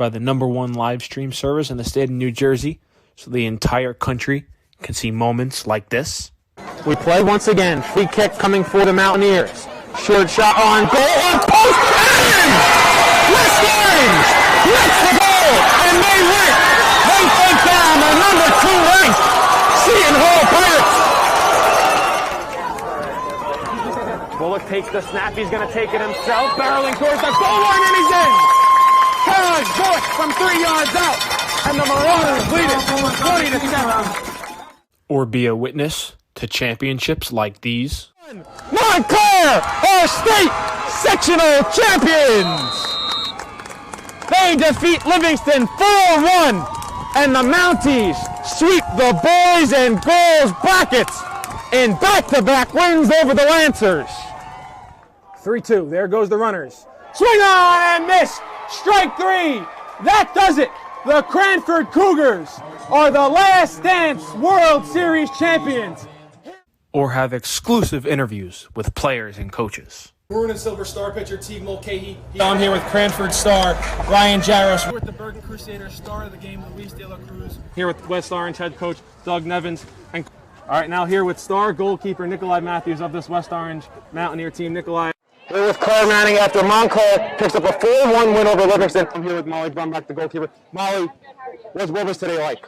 by the #1 live stream service in the state of New Jersey, so the entire country can see moments like this. We play once again. Free kick coming for the Mountaineers. Short shot on goal. On post. Bang! West Orange gets the goal, and they win. They take down the #2 ranked Seton Hall Pirates. Bullock takes the snap. He's going to take it himself. Barreling towards the goal line, and he's in. Carriage Bullock from 3 yards out, and the Marauders lead it 20-7. Or be a witness to championships like these. Montclair are state sectional champions. They defeat Livingston 4-1, and the Mounties sweep the boys and girls brackets in back-to-back wins over the Lancers. 3-2, there goes the runners. Swing on and miss, strike 3. That does it. The Cranford Cougars are the Last Dance World Series champions. Or have exclusive interviews with players and coaches. Maroon and Silver star pitcher Teague Mulcahy. I'm here with Cranford star Ryan Jaros. We're with the Bergen Crusaders star of the game, Luis De La Cruz. Here with West Orange head coach Doug Nevins. And all right, now here with star goalkeeper Nikolai Matthews of this West Orange Mountaineer team. Nikolai. Here with Claire Manning after Montclair picks up a 4-1 win over Livingston. I'm here with Molly Brumback, the goalkeeper. Molly, what's Rivers today like?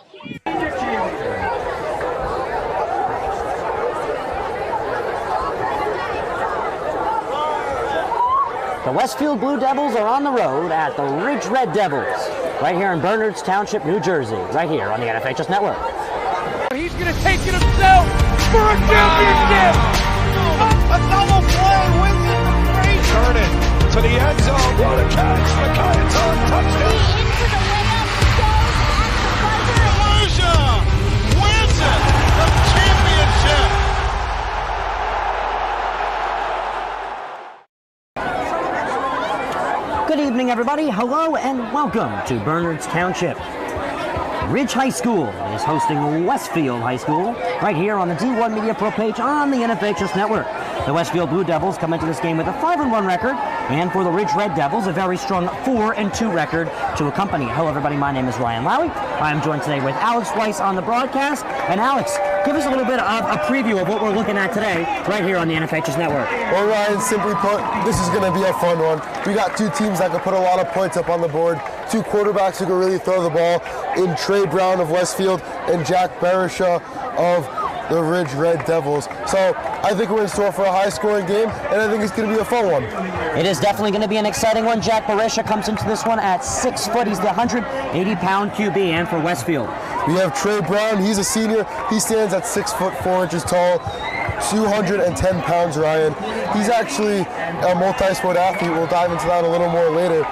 The Westfield Blue Devils are on the road at the Ridge Red Devils, right here in Bernards Township, New Jersey, right here on the NFHS Network. He's going to take it himself for a championship! A double play wins it from Frazier. Turn it to the end zone. What a catch! McKinnon touchdown. Into the layup goes at the buzzer. Wins it! The championship! Good evening, everybody. Hello and welcome to Bernards Township. Ridge High School is hosting Westfield High School right here on the D1 Media Pro page on the NFHS Network. The Westfield Blue Devils come into this game with a 5-1 record, and for the Ridge Red Devils, a very strong 4-2 record to accompany it. Hello, everybody. My name is Ryan Lowy. I am joined today with Alex Weiss on the broadcast. And Alex, give us a little bit of a preview of what we're looking at today right here on the NFHS Network. Well, Ryan, simply put, this is going to be a fun one. We got two teams that can put a lot of points up on the board, two quarterbacks who can really throw the ball in Trey Brown of Westfield and Jack Barisha of the Ridge Red Devils. So I think we're in store for a high-scoring game, and I think it's going to be a fun one. It is definitely going to be an exciting one. Jack Barisha comes into this one at 6 foot. He's the 180-pound QB, and for Westfield. We have Trey Brown. He's a senior. He stands at 6 foot 4 inches tall, 210 pounds, Ryan. He's actually a multi-sport athlete. We'll dive into that a little more later.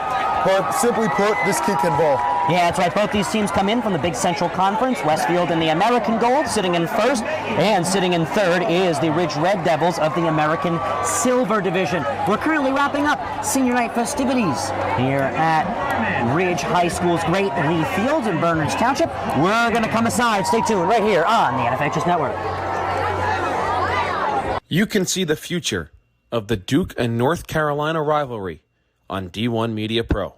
But simply put, this kid can ball. Yeah, that's right. Both these teams come in from the Big Central Conference. Westfield in the American Gold, sitting in first, and sitting in third is the Ridge Red Devils of the American Silver Division. We're currently wrapping up senior night festivities here at Ridge High School's great Lee Field in Bernards Township. We're going to come aside. Stay tuned right here on the NFHS Network. You can see the future of the Duke and North Carolina rivalry on D1 Media Pro.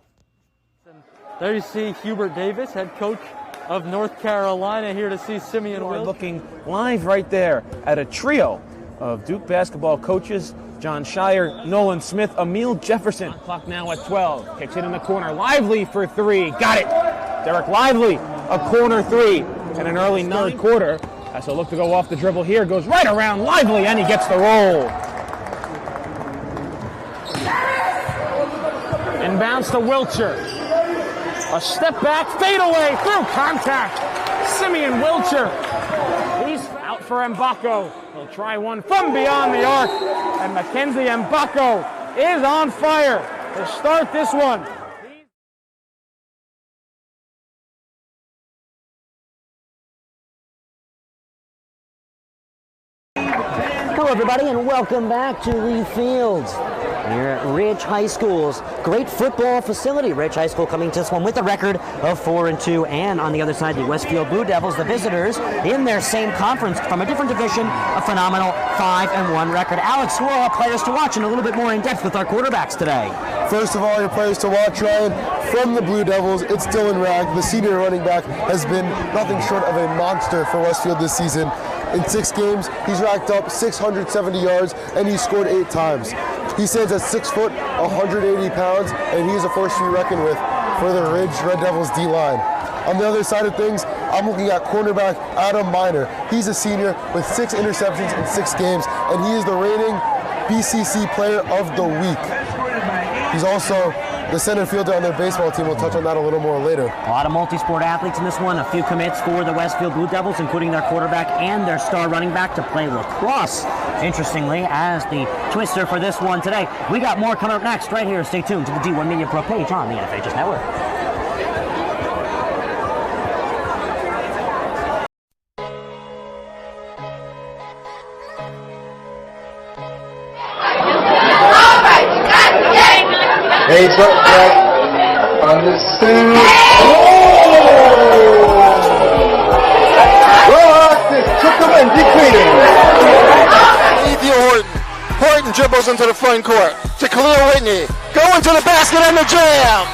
There you see Hubert Davis, head coach of North Carolina, here to see Simeon Wilk. Looking live right there at a trio of Duke basketball coaches: John Shire, Nolan Smith, Emil Jefferson. Clock now at 12. Kicks it in the corner. Lively for 3. Got it. Derek Lively, a corner 3 in an early third quarter. Has a look to go off the dribble here. Goes right around Lively, and he gets the roll. Inbounds to Wiltshire. A step back, fade away through contact. Simeon Wiltshire. He's out for Mbako. He'll try one from beyond the arc. And Mackenzie Mbako is on fire to start this one. Hello, everybody, and welcome back to Lee Field. here at Ridge High School's great football facility. Ridge High School coming to this one with a record of 4-2, and on the other side, the Westfield Blue Devils, the visitors, in their same conference from a different division, a phenomenal 5-1 record. Alex, who are our players to watch, and a little bit more in depth with our quarterbacks today? First of all, your players to watch, Ryan, from the Blue Devils, it's Dylan Ragg. The senior running back has been nothing short of a monster for Westfield this season. In 6 games, he's racked up 670 yards, and he scored 8 times. He stands at 6 foot, 180 pounds, and he's a force to be reckoned with for the Ridge Red Devils D-line. On the other side of things, I'm looking at cornerback Adam Miner. He's a senior with 6 interceptions in 6 games, and he is the reigning BCC Player of the Week. He's also the center fielder on their baseball team. We'll touch on that a little more later. A lot of multi-sport athletes in this one. A few commits for the Westfield Blue Devils, including their quarterback and their star running back to play lacrosse. Interestingly, as the twister for this one today. We got more coming up next right here. Stay tuned to the D1 Media Pro page on the NFHS Network. Hey, but on the suit. Took him and decreasing. Horton. Horton dribbles into the front court to Khalil Whitney. Go into the basket and the jam.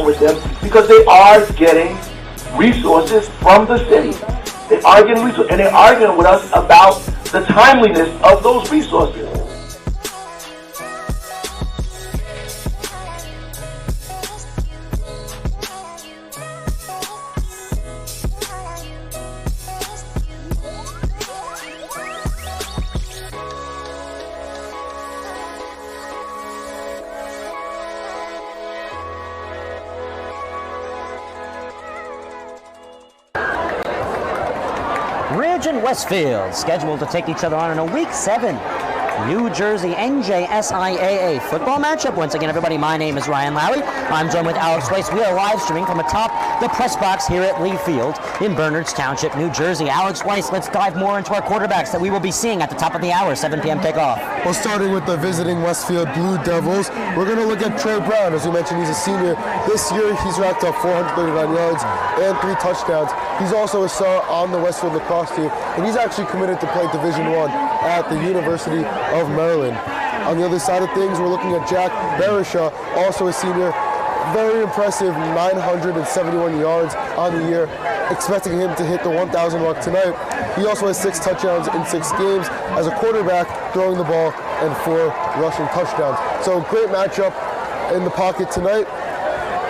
With them because they are getting resources from the city. They are getting resources, and they're arguing with us about the timeliness of those resources. Ridge and Westfield scheduled to take each other on in a Week 7 New Jersey NJSIAA football matchup. Once again, everybody, my name is Ryan Lowry. I'm joined with Alex Weiss. We are live streaming from atop the press box here at Lee Field in Bernards Township, New Jersey. Alex Weiss, let's dive more into our quarterbacks that we will be seeing at the top of the hour, 7 p.m. kickoff. Well, starting with the visiting Westfield Blue Devils, we're going to look at Trey Brown. As we mentioned, he's a senior. This year, he's racked up 439 yards and 3 touchdowns. He's also a star on the Westfield lacrosse team, and he's actually committed to play Division I at the University of Maryland. On the other side of things, we're looking at Jack Barisha, also a senior. Very impressive, 971 yards on the year. Expecting him to hit the 1,000 mark tonight. He also has 6 touchdowns in 6 games as a quarterback, throwing the ball, and 4 rushing touchdowns. So great matchup in the pocket tonight.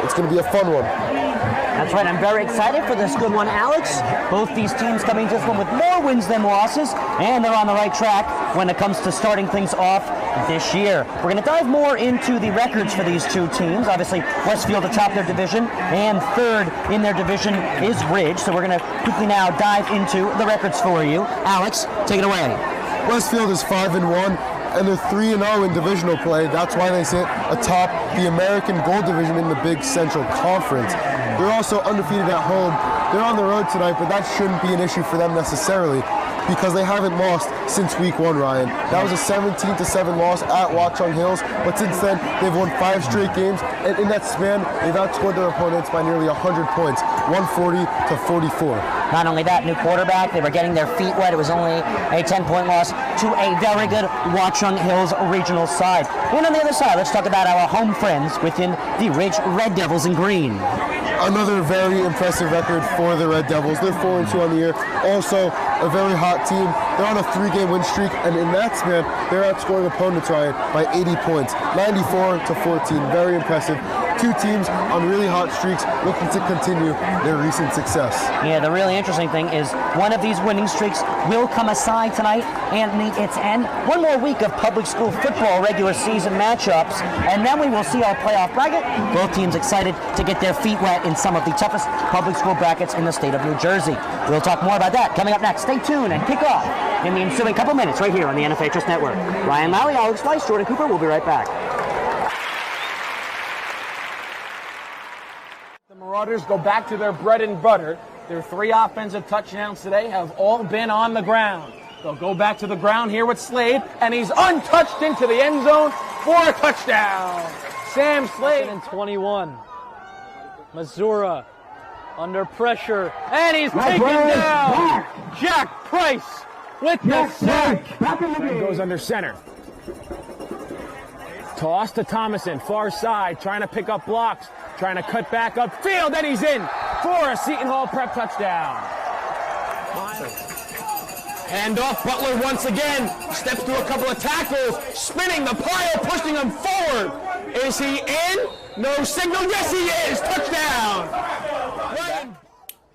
It's going to be a fun one. That's right, I'm very excited for this good one, Alex. Both these teams coming to this one with more wins than losses, and they're on the right track when it comes to starting things off this year. We're going to dive more into the records for these two teams. Obviously, Westfield atop their division, and third in their division is Ridge. So we're going to quickly now dive into the records for you. Alex, take it away. Westfield is 5-1. And they're 3-0 in divisional play. That's why they sit atop the American Gold Division in the Big Central Conference. They're also undefeated at home. They're on the road tonight, but that shouldn't be an issue for them necessarily because they haven't lost since Week 1, Ryan. That was a 17-7 loss at Watchung Hills, but since then, they've won 5 straight games, and in that span, they've outscored their opponents by nearly 100 points, 140-44. Not only that, new quarterback, they were getting their feet wet. It was only a 10-point loss to a very good Watchung Hills regional side. And on the other side, let's talk about our home friends within the Ridge Red Devils in green. Another very impressive record for the Red Devils. They're 4-2 on the year. Also, a very hot team. They're on a 3-game win streak, and in that span, they're outscoring opponents, Ryan, by 80 points, 94-14. Very impressive. 2 teams on really hot streaks looking to continue their recent success. Yeah, the really interesting thing is one of these winning streaks will come aside tonight and meet its end. One more week of public school football regular season matchups, and then we will see our playoff bracket. Both teams excited to get their feet wet in some of the toughest public school brackets in the state of New Jersey. We'll talk more about that coming up next. Stay tuned and kick off in the ensuing couple minutes right here on the NFHS Network. Ryan Lowry, Alex Weiss, Jordan Cooper. We'll be right back. The Marauders go back to their bread and butter, Their 3 offensive touchdowns today have all been on the ground. They'll go back to the ground here with Slade, and he's untouched into the end zone for a touchdown. Sam Slade. And 21. Missouri under pressure, and he's taken down. Jack Price with the sack. And goes under center. Toss to Thomason, far side, trying to pick up blocks, trying to cut back upfield, and he's in for a Seton Hall prep touchdown. Hand off, Butler once again, steps through a couple of tackles, spinning the pile, pushing him forward. Is he in? No signal, yes he is, touchdown.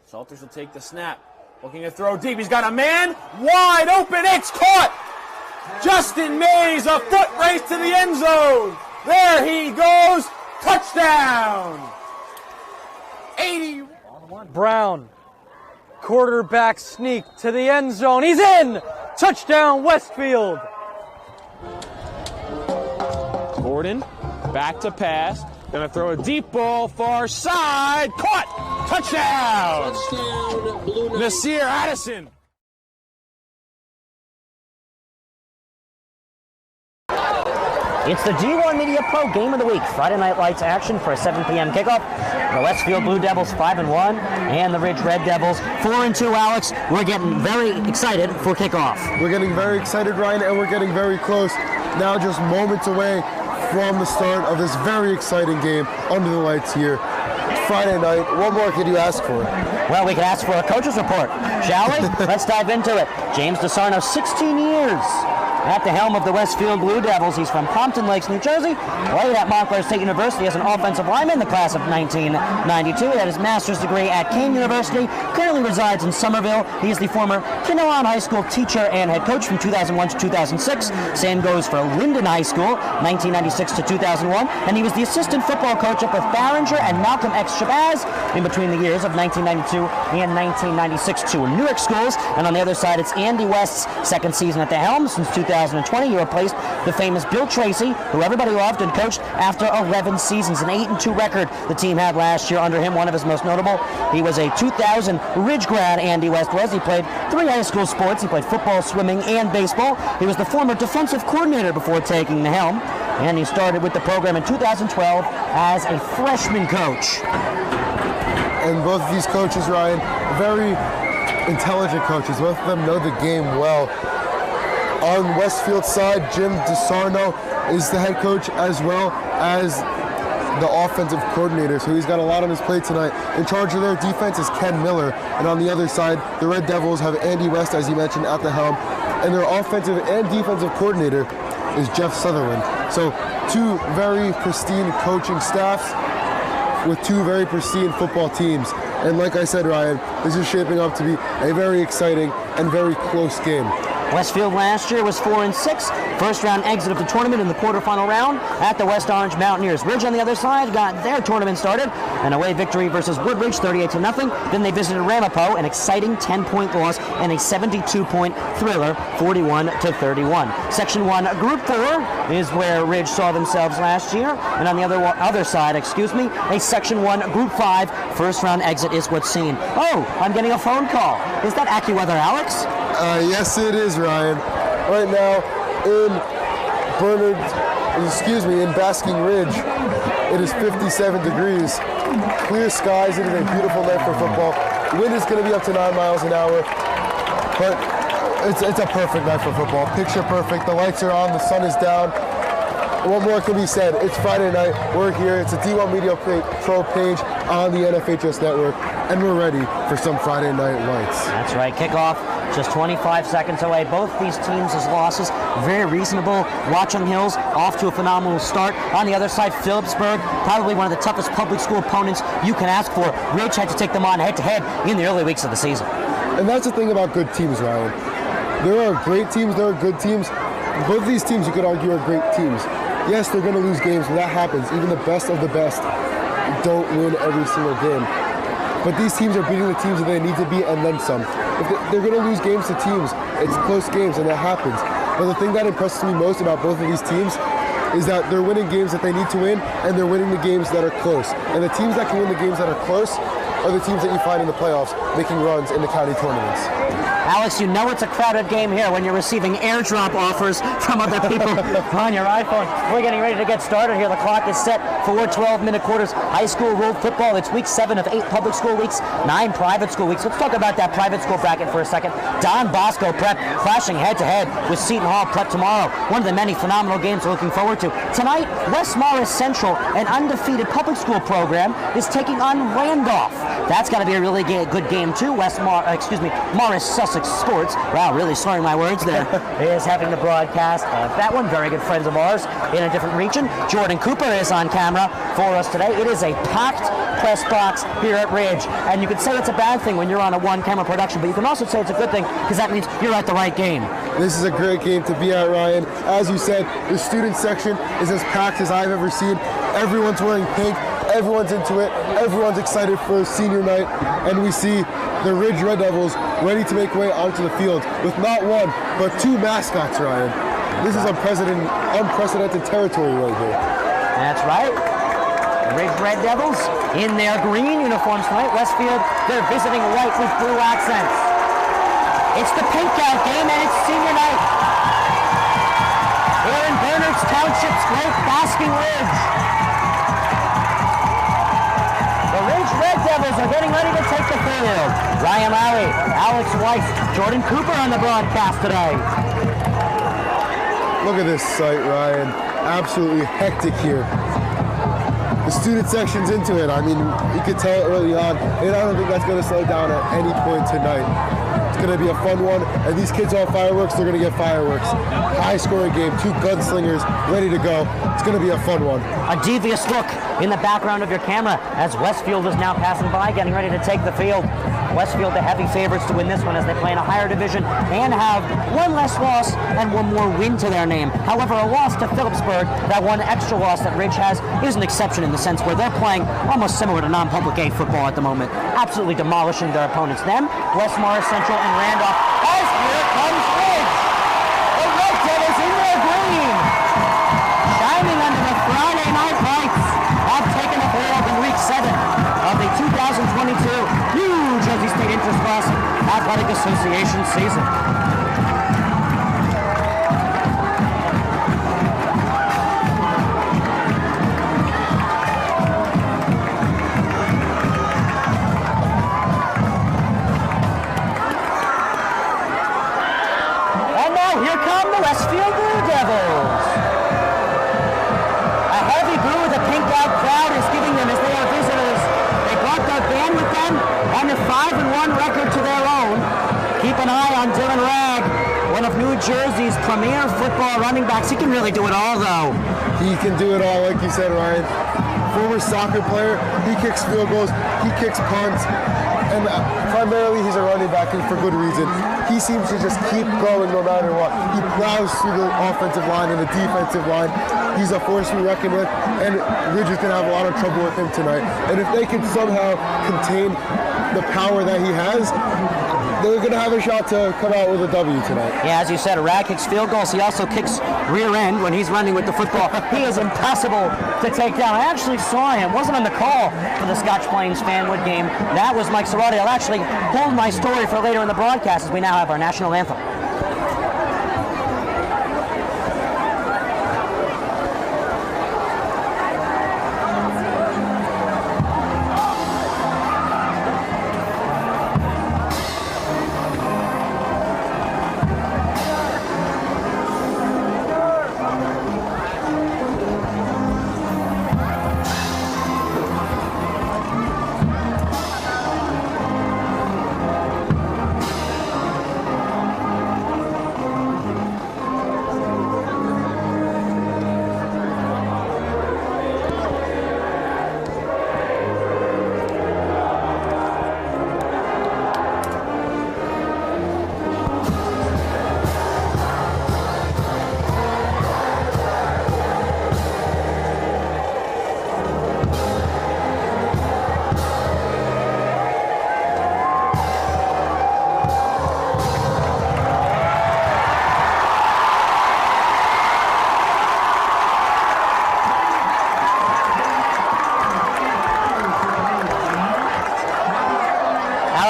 Salters will take the snap, looking to throw deep, he's got a man, wide open, it's caught. Justin Mays, a foot race to the end zone. There he goes, touchdown. 80. Brown, quarterback sneak to the end zone. He's in. Touchdown, Westfield. Gordon, back to pass. Gonna throw a deep ball, far side. Caught. Touchdown. Nasir Addison. It's the D1 Media Pro Game of the Week. Friday Night Lights action for a 7 p.m. kickoff. The Westfield Blue Devils 5-1 and the Ridge Red Devils 4-2. Alex, we're getting very excited for kickoff. We're getting very excited, Ryan, and we're getting very close. Now just moments away from the start of this very exciting game under the lights here. Friday night. What more could you ask for? Well, we could ask for a coach's report, shall we? Let's dive into it. James DeSarno, 16 years at the helm of the Westfield Blue Devils. He's from Pompton Lakes, New Jersey. Played at Montclair State University as an offensive lineman in the class of 1992. He had his master's degree at Kean University. Currently resides in Somerville. He is the former Kinnelon High School teacher and head coach from 2001 to 2006. Same goes for Linden High School, 1996 to 2001. And he was the assistant football coach up with Barringer and Malcolm X Shabazz in between the years of 1992 and 1996. Two Newark schools. And on the other side, it's Andy West's second season at the helm since 2020. He replaced the famous Bill Tracy, who everybody loved and coached after 11 seasons. An 8-2 record the team had last year under him. One of his most notable, he was a 2000 Ridge grad, Andy West was. He played 3 high school sports. He played football, swimming, and baseball. He was the former defensive coordinator before taking the helm, and he started with the program in 2012 as a freshman coach. And both of these coaches, Ryan, very intelligent coaches. Both of them know the game well. On Westfield's side, Jim DeSarno is the head coach as well as the offensive coordinator, so he's got a lot on his plate tonight. In charge of their defense is Ken Miller, and on the other side, the Red Devils have Andy West, as you mentioned, at the helm, and their offensive and defensive coordinator is Jeff Sutherland. So 2 very pristine coaching staffs with 2 very pristine football teams. And like I said, Ryan, this is shaping up to be a very exciting and very close game. Westfield last year was 4-6. First round exit of the tournament in the quarterfinal round at the West Orange Mountaineers. Ridge on the other side got their tournament started. An away victory versus Woodbridge, 38-0. Then they visited Ramapo, an exciting 10-point loss and a 72-point thriller, 41-31. Section 1, Group 4 is where Ridge saw themselves last year. And on the other side, a Section 1, Group 5, first round exit is what's seen. Oh, I'm getting a phone call. Is that AccuWeather, Alex? Yes, it is, Ryan. Right now in Basking Ridge, it is 57 degrees. Clear skies. It is a beautiful night for football. Wind is going to be up to 9 miles an hour, but it's a perfect night for football. Picture perfect. The lights are on. The sun is down. What more can be said? It's Friday night. We're here. It's a D1 Media Pro page on the NFHS network, and we're ready for some Friday Night Lights. That's right. Kickoff just 25 seconds away. Both these teams' losses very reasonable. Watchung Hills off to a phenomenal start. On the other side, Phillipsburg, probably one of the toughest public school opponents you can ask for. Ridge had to take them on head-to-head in the early weeks of the season. And that's the thing about good teams, Ryan. There are great teams, there are good teams. Both of these teams, you could argue, are great teams. Yes, they're going to lose games, but that happens. Even the best of the best don't win every single game. But these teams are beating the teams that they need to beat and then some. If they're going to lose games to teams, it's close games, and that happens. But the thing that impresses me most about both of these teams is that they're winning games that they need to win, and they're winning the games that are close. And the teams that can win the games that are close are the teams that you find in the playoffs making runs in the county tournaments. Alex, you know it's a crowded game here when you're receiving airdrop offers from other people on your iPhone. We're getting ready to get started here. The clock is set for 12-minute quarters. High school ruled football. It's week 7 of 8 public school weeks, 9 private school weeks. Let's talk about that private school bracket for a second. Don Bosco Prep clashing head-to-head with Seton Hall Prep tomorrow. One of the many phenomenal games we're looking forward to. Tonight, West Morris Central, an undefeated public school program, is taking on Randolph. That's got to be a really good game too. Morris Sussex Sports, wow, really slurring my words there, is having the broadcast of that one. Very good friends of ours in a different region. Jordan Cooper is on camera for us today. It is a packed press box here at Ridge, and you could say it's a bad thing when you're on a one-camera production, but you can also say it's a good thing because that means you're at the right game. This is a great game to be at, Ryan. As you said, the student section is as packed as I've ever seen. Everyone's wearing pink. Everyone's into it. Everyone's excited for senior night, and we see the Ridge Red Devils ready to make way onto the field with not one, but 2 mascots, Ryan. This is unprecedented territory right here. That's right. The Ridge Red Devils in their green uniforms tonight. Westfield, they're visiting white with blue accents. It's the pink out game, and it's senior night. Here in Bernards Township's great Basking Ridge. The Ridge Red Devils are getting ready to take the field. Ryan Lowry, Alex Weiss, Jordan Cooper on the broadcast today. Look at this sight, Ryan. Absolutely hectic here. The student section's into it. I mean, you could tell early on, and I don't think that's going to slow down at any point tonight. It's going to be a fun one, and these kids want fireworks, they're going to get fireworks. High-scoring game, 2 gunslingers ready to go. It's going to be a fun one. A devious look in the background of your camera as Westfield is now passing by, getting ready to take the field. Westfield, the heavy favorites to win this one as they play in a higher division and have 1 less loss and 1 more win to their name. However, a loss to Phillipsburg, that 1 extra loss that Ridge has, is an exception in the sense where they're playing almost similar to non-public A football at the moment, absolutely demolishing their opponents. Them, West Morris Central and Randolph. As here comes Ridge! The Red Devils in their green, shining under the Friday night lights, have taken the field in week 7 of the 2022 New Jersey State Interclass Athletic Association season. And now here come the Westfield Blue Devils. A heavy blue with a pinked-out crowd is giving them as they are visitors. They brought their band with them and a 5-1 record to their own. Keep an eye on Dylan Ragg, one of New Jersey's premier football running backs. He can really do it all, though. He can do it all, like you said, Ryan. Former soccer player, he kicks field goals, he kicks punts, and primarily he's a running back, and for good reason. He seems to just keep going no matter what. He plows through the offensive line and the defensive line. He's a force we reckon with, and Ridge is going to have a lot of trouble with him tonight. And if they can somehow contain the power that he has, they're going to have a shot to come out with a W tonight. Yeah, as you said, Ragg kicks field goals. He also kicks rear end when he's running with the football. He is impossible to take down. I actually saw him. Wasn't on the call for the Scotch Plains Fanwood game. That was Mike Cerati. I'll actually hold my story for later in the broadcast as we now have our national anthem.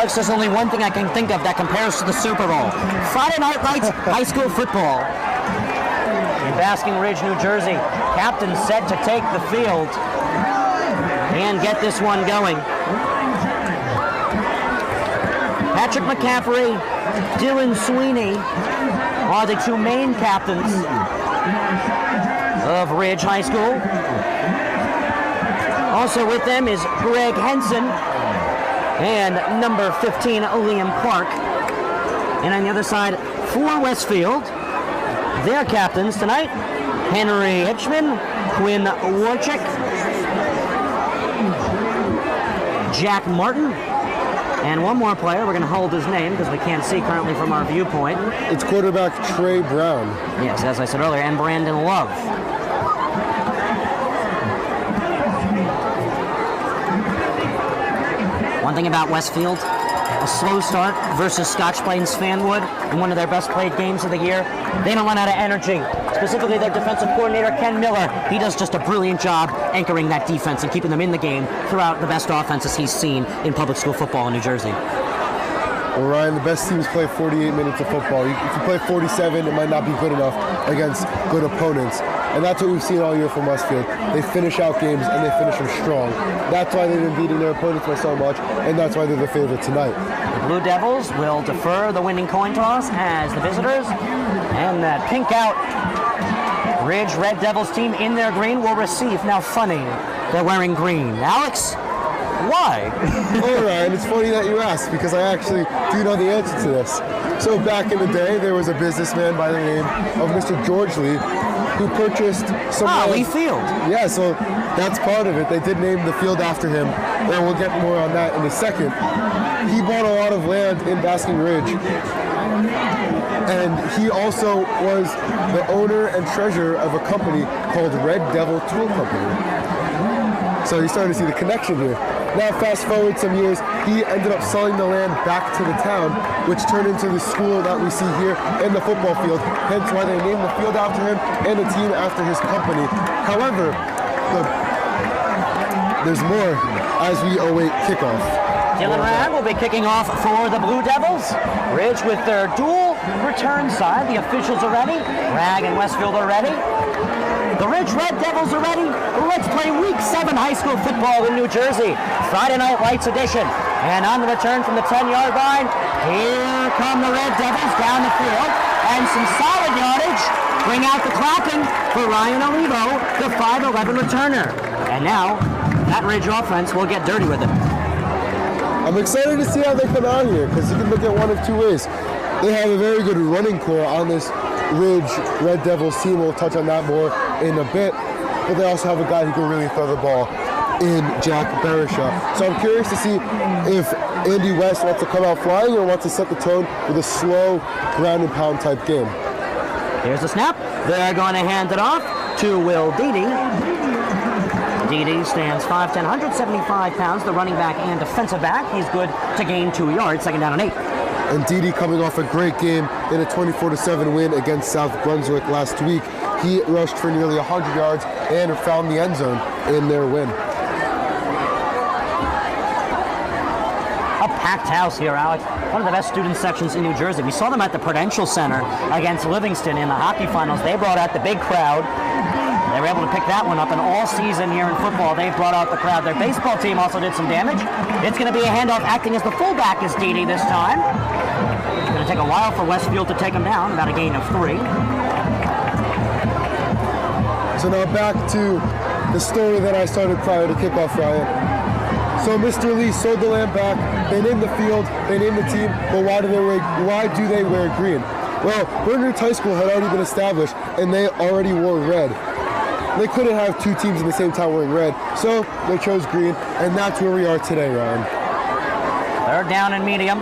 Alex, there's only one thing I can think of that compares to the Super Bowl. Friday Night Lights high school football. In Basking Ridge, New Jersey, captain set to take the field and get this one going. Patrick McCaffrey, Dylan Sweeney are the two main captains of Ridge High School. Also with them is Greg Henson and number 15, Liam Clark. And on the other side, for Westfield, their captains tonight, Henry Hitchman, Quinn Warchick, Jack Martin, and one more player. We're going to hold his name because we can't see currently from our viewpoint. It's quarterback Trey Brown. Yes, as I said earlier, and Brandon Love. One thing about Westfield, a slow start versus Scotch Plains Fanwood in one of their best played games of the year. They don't run out of energy. Specifically their defensive coordinator, Ken Miller. He does just a brilliant job anchoring that defense and keeping them in the game throughout the best offenses he's seen in public school football in New Jersey. Well, Ryan, the best teams play 48 minutes of football. If you play 47, it might not be good enough against good opponents. And that's what we've seen all year from Westfield. They finish out games and they finish them strong. That's why they've been beating their opponents by so much, and that's why they're the favorite tonight. The Blue Devils will defer the winning coin toss as the visitors, and that pink out Ridge Red Devils team in their green will receive. Now funny, they're wearing green. Alex, why? Well, Ryan, it's funny that you asked because I actually do know the answer to this. So back in the day, there was a businessman by the name of Mr. George Lee who purchased some Lee Field. Yeah, so that's part of it. They did name the field after him, and we'll get more on that in a second. He bought a lot of land in Basking Ridge, and he also was the owner and treasurer of a company called Red Devil Tool Company. So you're starting to see the connection here. Now fast forward some years, he ended up selling the land back to the town, which turned into the school that we see here in the football field, hence why they named the field after him and the team after his company. However, there's more as we await kickoff. Dylan Ragg will be kicking off for the Blue Devils. Ridge with their dual return side. The officials are ready. Ragg and Westfield are ready. The Ridge Red Devils are ready. Let's play Week 7 high school football in New Jersey. Friday Night Lights edition. And on the return from the 10-yard line, here come the Red Devils down the field. And some solid yardage. Bring out the clapping for Ryan Olivo, the 5'11 returner. And now, that Ridge offense will get dirty with it. I'm excited to see how they come out here because you can look at one of two ways. They have a very good running core on this Ridge Red Devils team. We'll touch on that more in a bit. But they also have a guy who can really throw the ball in Jack Barisha. So I'm curious to see if Andy West wants to come out flying or wants to set the tone with a slow ground and pound type game. Here's the snap. They're going to hand it off to Will Deedy. Deedy stands 5'10", 175 pounds, the running back and defensive back. He's good to gain 2 yards, second down and 8. And Deedy coming off a great game in a 24-7 win against South Brunswick last week. He rushed for nearly 100 yards and found the end zone in their win. A packed house here, Alex. One of the best student sections in New Jersey. We saw them at the Prudential Center against Livingston in the hockey finals. They brought out the big crowd. They were able to pick that one up, and all season here in football, they brought out the crowd. Their baseball team also did some damage. It's going to be a handoff. Acting as the fullback is Deedy this time. It's going to take a while for Westfield to take him down, about a gain of 3. So now back to the story that I started prior to kickoff, Ryan. So Mr. Lee sold the land back. They named the field, they named the team, but why do they wear green? Well, Bernard High School had already been established, and they already wore red. They couldn't have two teams at the same time wearing red, so they chose green, and that's where we are today, Ryan. Third down and medium.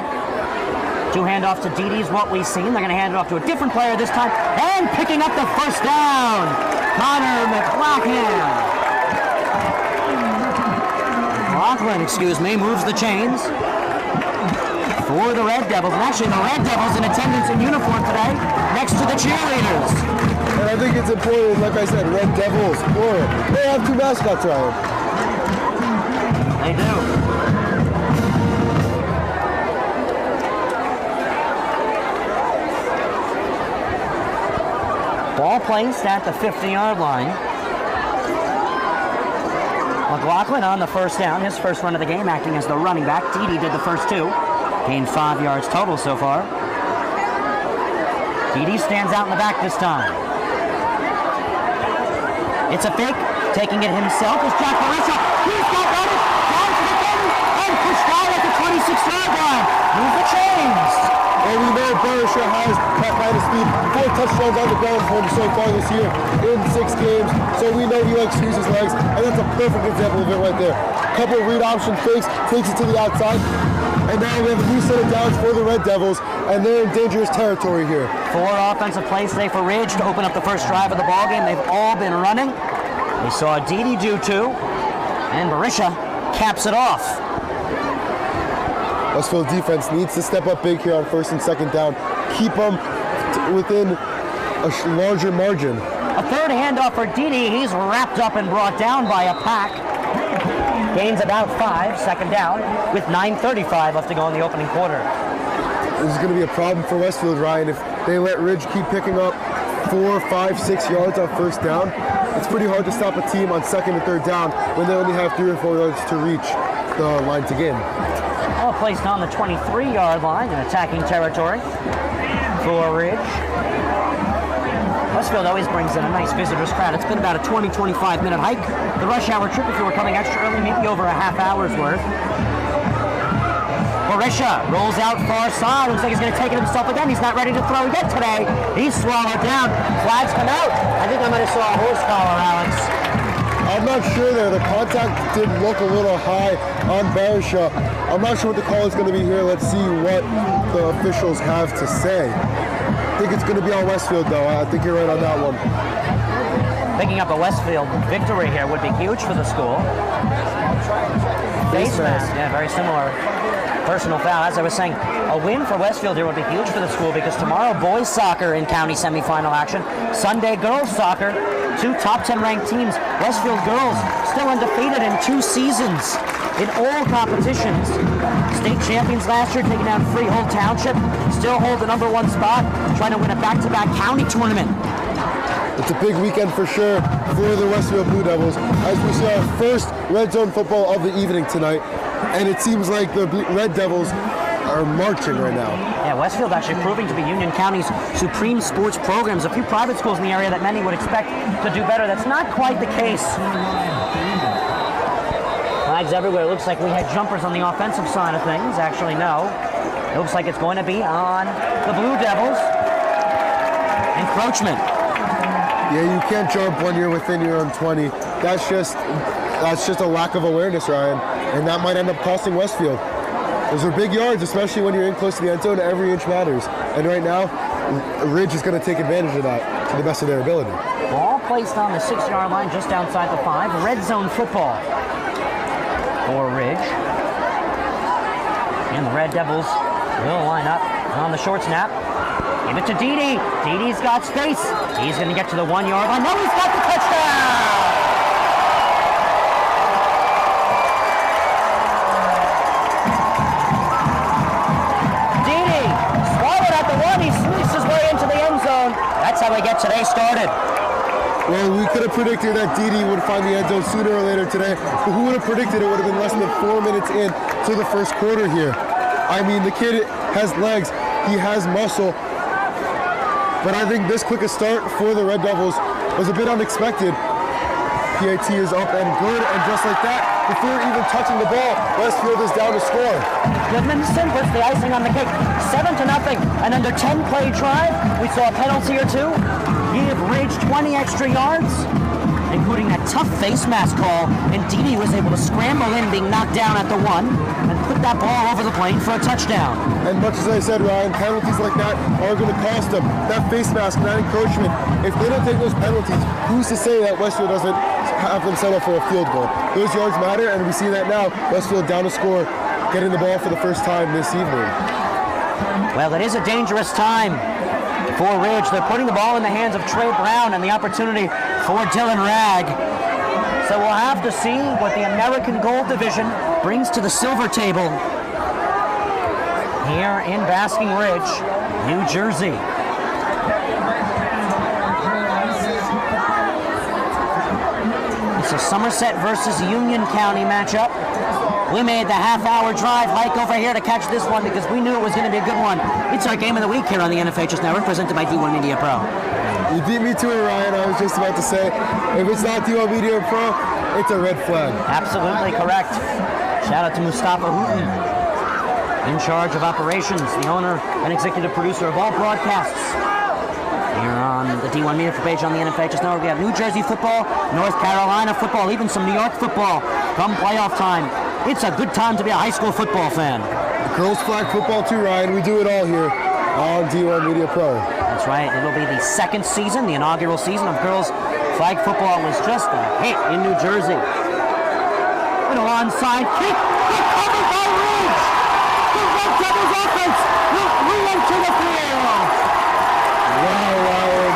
2 handoffs to Deedy is what we've seen. They're going to hand it off to a different player this time, and picking up the first down, Connor McLaughlin. Moves the chains for the Red Devils. And actually, the Red Devils in attendance in uniform today, next to the cheerleaders. And I think it's important, like I said, Red Devils, plural. They have 2 mascots, Ryan. They do. Ball placed at the 50-yard line. McLaughlin on the first down, his first run of the game, acting as the running back. Dede did the first two. Gained 5 yards total so far. Dede stands out in the back this time. It's a fake. Taking it himself is Jack Barisha. He's got running. Down to the 30 and pushed out at the 26-yard line. Move the chains. And we know Barisha has that kind of speed. 4 touchdowns on the ground for him so far this year in 6 games. So we know he likes to use his legs, and that's a perfect example of it right there. Couple read option fakes, takes it to the outside. And now we have a new set of downs for the Red Devils, and they're in dangerous territory here. 4 offensive plays today for Ridge to open up the first drive of the ballgame. They've all been running. We saw Dede do 2, and Barisha caps it off. Westfield defense needs to step up big here on 1st and 2nd down. Keep them within a larger margin. A third handoff for Dede. He's wrapped up and brought down by a pack. Gains about 5, 2nd down, with 9:35 left to go in the opening quarter. This is going to be a problem for Westfield, Ryan. If they let Ridge keep picking up 4, 5, 6 yards on 1st down, it's pretty hard to stop a team on 2nd and 3rd down when they only have 3 or 4 yards to reach the line to gain. All placed on the 23-yard line in attacking territory for Ridge. Westfield always brings in a nice visitors crowd. It's been about a 20-25 minute hike. The rush hour trip, if you were coming extra early, maybe over a half hour's worth. Barisha rolls out far side. Looks like he's going to take it himself again. He's not ready to throw yet today. He's swallowed down. Flags come out. I think I might have saw a horse collar, Alex. I'm not sure there. The contact did look a little high on Barisha. I'm not sure what the call is going to be here. Let's see what the officials have to say. I think it's going to be on Westfield, though. I think you're right on that one. Picking up a Westfield victory here would be huge for the school. Face mask, yeah, very similar. Personal foul. As I was saying, a win for Westfield here would be huge for the school because tomorrow boys soccer in county semifinal action. Sunday girls soccer. 2 top 10 ranked teams. Westfield girls still undefeated in 2 seasons in all competitions. State champions last year, taking down Freehold Township. Still hold the #1 spot, trying to win a back-to-back county tournament. It's a big weekend for sure for the Westfield Blue Devils as we see our first red zone football of the evening tonight. And it seems like the Red Devils are marching right now. Yeah, Westfield actually proving to be Union County's supreme sports programs. A few private schools in the area that many would expect to do better. That's not quite the case. Flags everywhere. It looks like we had jumpers on the offensive side of things. Actually, no. It looks like it's going to be on the Blue Devils. Encroachment. Yeah, you can't jump when you're within your own 20. That's just a lack of awareness, Ryan. And that might end up costing Westfield. Those are big yards, especially when you're in close to the end zone. Every inch matters. And right now, Ridge is going to take advantage of that to the best of their ability. Ball placed on the 6-yard line just outside the 5. Red zone football for Ridge. And the Red Devils will line up on the short snap. Give it to Dede. Dede's got space. He's going to get to the 1-yard line. No, he's got the touchdown! He sneaks his way into the end zone. That's how we get today started. Well, we could have predicted that Dede would find the end zone sooner or later today, but who would have predicted it would have been less than 4 minutes in to the first quarter here. I mean, the kid has legs, he has muscle, but I think this quick a start for the Red Devils was a bit unexpected. PAT is up and good, and just like that, before even touching the ball, Westfield is down to score. Goodmanson puts the icing on the cake, 7-0, and under 10-play drive, we saw a penalty or 2. Give Ridge 20 extra yards, including that tough face mask call, and Dede was able to scramble in, being knocked down at the 1, and put that ball over the plane for a touchdown. And much as I said, Ryan, penalties like that are going to cost them. That face mask, that encroachment, if they don't take those penalties, who's to say that Westfield doesn't have them settle for a field goal? Those yards matter, and we see that now. Westfield down to score, getting the ball for the first time this evening. Well, it is a dangerous time for Ridge. They're putting the ball in the hands of Trey Brown and the opportunity for Dylan Ragg. So we'll have to see what the American Gold Division brings to the silver table here in Basking Ridge, New Jersey. a Somerset versus Union County matchup. We made the half-hour drive hike over here to catch this one because we knew it was going to be a good one. It's our game of the week here on the NFHS Network, presented by D1 Media Pro. You beat me to it, Ryan. I was just about to say, if it's not D1 Media Pro, it's a red flag. Absolutely correct. Shout out to Mustafa Hooten, in charge of operations, the owner and executive producer of all broadcasts. Here on the D1 Media page on the NFHS Network, we have New Jersey football, North Carolina football, even some New York football come playoff time. It's a good time to be a high school football fan. Girls flag football too, Ryan. We do it all here on D1 Media Pro. That's right. It will be the second season, the inaugural season of girls flag football. Was just a hit in New Jersey. Little onside kick. Recovered by Ridge. The Red Devils offense will re-enter the field. Wow, Ryan.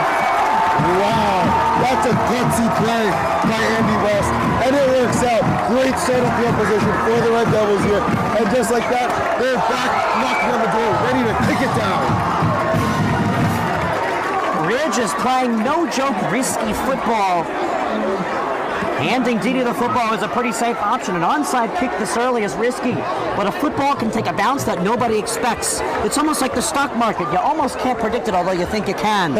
Wow. That's a gutsy play by Andy West. And it works out. Great center field position for the Red Devils here. And just like that, they're back knocking on the door, ready to kick it down. Ridge is playing no-joke risky football. Handing Didi the football is a pretty safe option. An onside kick this early is risky, but a football can take a bounce that nobody expects. It's almost like the stock market. You almost can't predict it, although you think you can.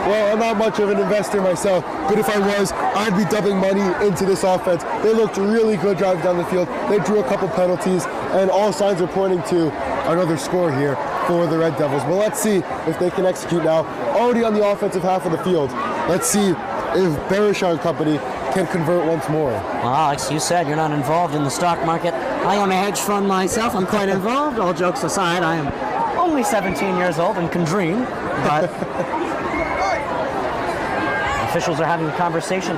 Well, I'm not much of an investor myself, but if I was, I'd be dumping money into this offense. They looked really good driving down the field. They drew a couple penalties, and all signs are pointing to another score here for the Red Devils. But let's see if they can execute now. Already on the offensive half of the field. Let's see if Barishaw and company can convert once more. Well, Alex, you said you're not involved in the stock market. I own a hedge fund myself. I'm quite involved. All jokes aside, I am only 17 years old and can dream, but officials are having a conversation.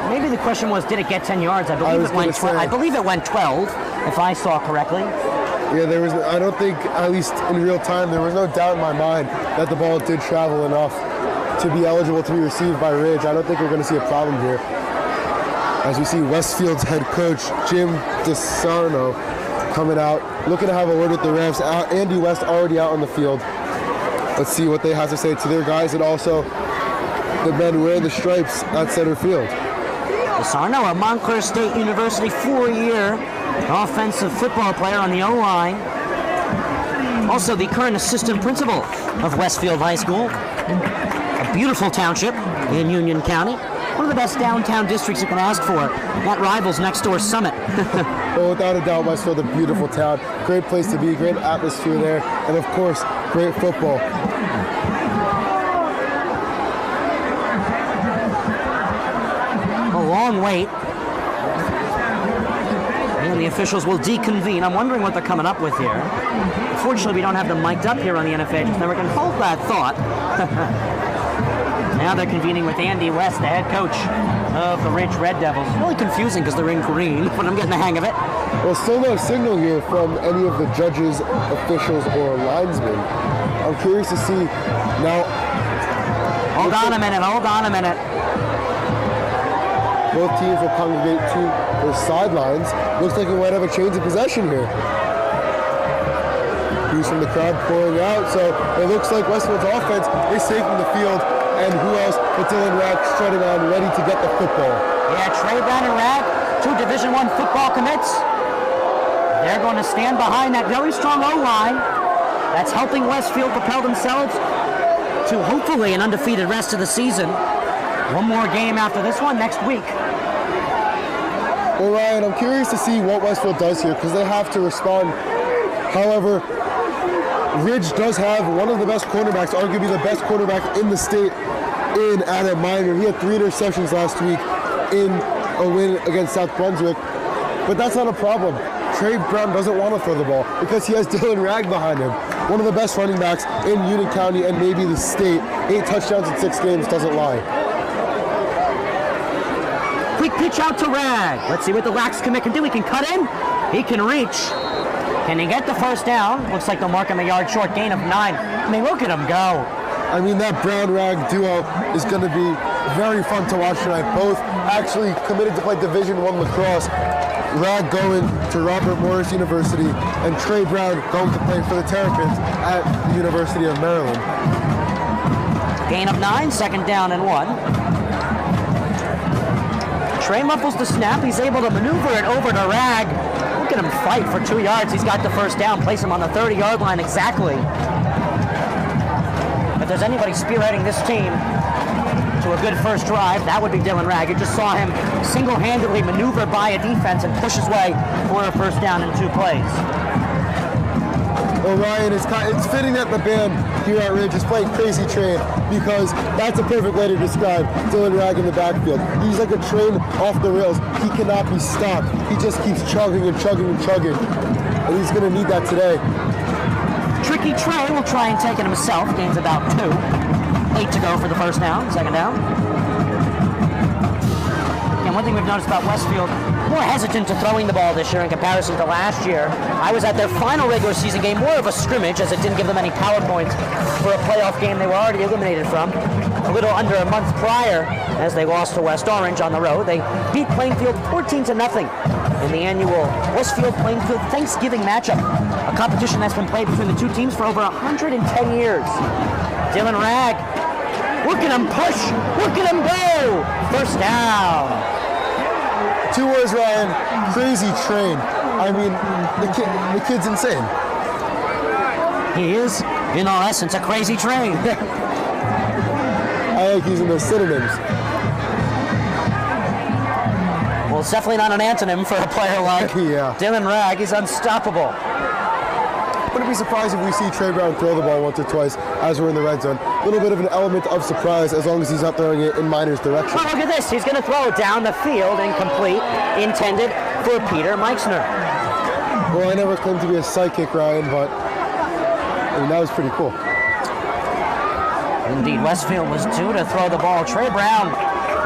Maybe the question was, did it get 10 yards? I believe it went 12, if I saw correctly. Yeah, I don't think, at least in real time, there was no doubt in my mind that the ball did travel enough to be eligible to be received by Ridge. I don't think we're going to see a problem here. As we see Westfield's head coach, Jim DeSarno, coming out, looking to have a word with the refs. Andy West already out on the field. Let's see what they have to say to their guys, and also the men wearing the stripes at center field. DeSarno, a Montclair State University 4-year offensive football player on the O-line. Also the current assistant principal of Westfield High School. A beautiful township in Union County. One of the best downtown districts you can ask for. That rivals next door Summit. Well, without a doubt, Westfield, a beautiful town. Great place to be, great atmosphere there, and of course, great football. A long wait. And the officials will deconvene. I'm wondering what they're coming up with here. Unfortunately, we don't have them mic'd up here on the NFHS Network. Can hold that thought. Now they're convening with Andy West, the head coach of the Ridge Red Devils. It's really confusing because they're in green, but I'm getting the hang of it. Well, still no signal here from any of the judges, officials, or linesmen. I'm curious to see now. Hold on a minute. Both teams will congregate to their sidelines. Looks like we might have a change of possession here. Views from the crowd pouring out, so it looks like Westfield's offense is taking the field. And who else but Dylan Rag strutting on, ready to get the football. Yeah, Trey Brown and Rag, two Division I football commits. They're going to stand behind that very strong O-line that's helping Westfield propel themselves to hopefully an undefeated rest of the season. One more game after this one next week. Well, Ryan, I'm curious to see what Westfield does here because they have to respond. However, Ridge does have one of the best cornerbacks, arguably the best cornerback in the state, in Adam Miner. He had 3 interceptions last week in a win against South Brunswick. But that's not a problem. Trey Brown doesn't want to throw the ball because he has Dylan Rag behind him. One of the best running backs in Union County and maybe the state. 8 touchdowns in 6 games doesn't lie. Quick pitch out to Rag. Let's see what the Lax commit can do. He can cut in. He can reach. Can he get the first down? Looks like they'll mark him a yard short, gain of 9. I mean, look at him go. I mean, that Brown-Rag duo is going to be very fun to watch tonight. Both actually committed to play Division I lacrosse. Rag going to Robert Morris University, and Trey Brown going to play for the Terrapins at the University of Maryland. Gain of 9, second down and 1. Trey muffles the snap. He's able to maneuver it over to Rag. Look at him fight for 2 yards. He's got the first down. Place him on the 30-yard line exactly. If there's anybody spearheading this team to a good first drive, that would be Dylan Rag. You just saw him single-handedly maneuver by a defense and push his way for a first down in 2 plays. Well, Ryan, it's fitting that the band here at Ridge is playing Crazy Train, because that's a perfect way to describe Dylan Rag in the backfield. He's like a train off the rails. He cannot be stopped. He just keeps chugging and chugging and chugging, and he's going to need that today. Tricky Trey will try and take it himself. Gains about 2. 8 to go for the first down, second down. And one thing we've noticed about Westfield, more hesitant to throwing the ball this year in comparison to last year. I was at their final regular season game, more of a scrimmage, as it didn't give them any power points for a playoff game they were already eliminated from. A little under a month prior, as they lost to West Orange on the road. They beat Plainfield 14-0 in the annual Westfield Plainfield Thanksgiving matchup, a competition that's been played between the two teams for over 110 years. Dylan Rag, look at him push, look at him go! First down. 2 words, Ryan. Crazy Train. I mean, the kid's insane. He is, in all essence, a crazy train. I like using those synonyms. Well, it's definitely not an antonym for a player like Dylan Rag. He's unstoppable. Wouldn't be surprised if we see Trey Brown throw the ball once or twice as we're in the red zone. A little bit of an element of surprise as long as he's not throwing it in Miner's direction. Well, look at this. He's going to throw it down the field, incomplete, intended for Peter Meixner. Well, I never claimed to be a psychic, Ryan, but I mean, that was pretty cool. Indeed, Westfield was due to throw the ball. Trey Brown,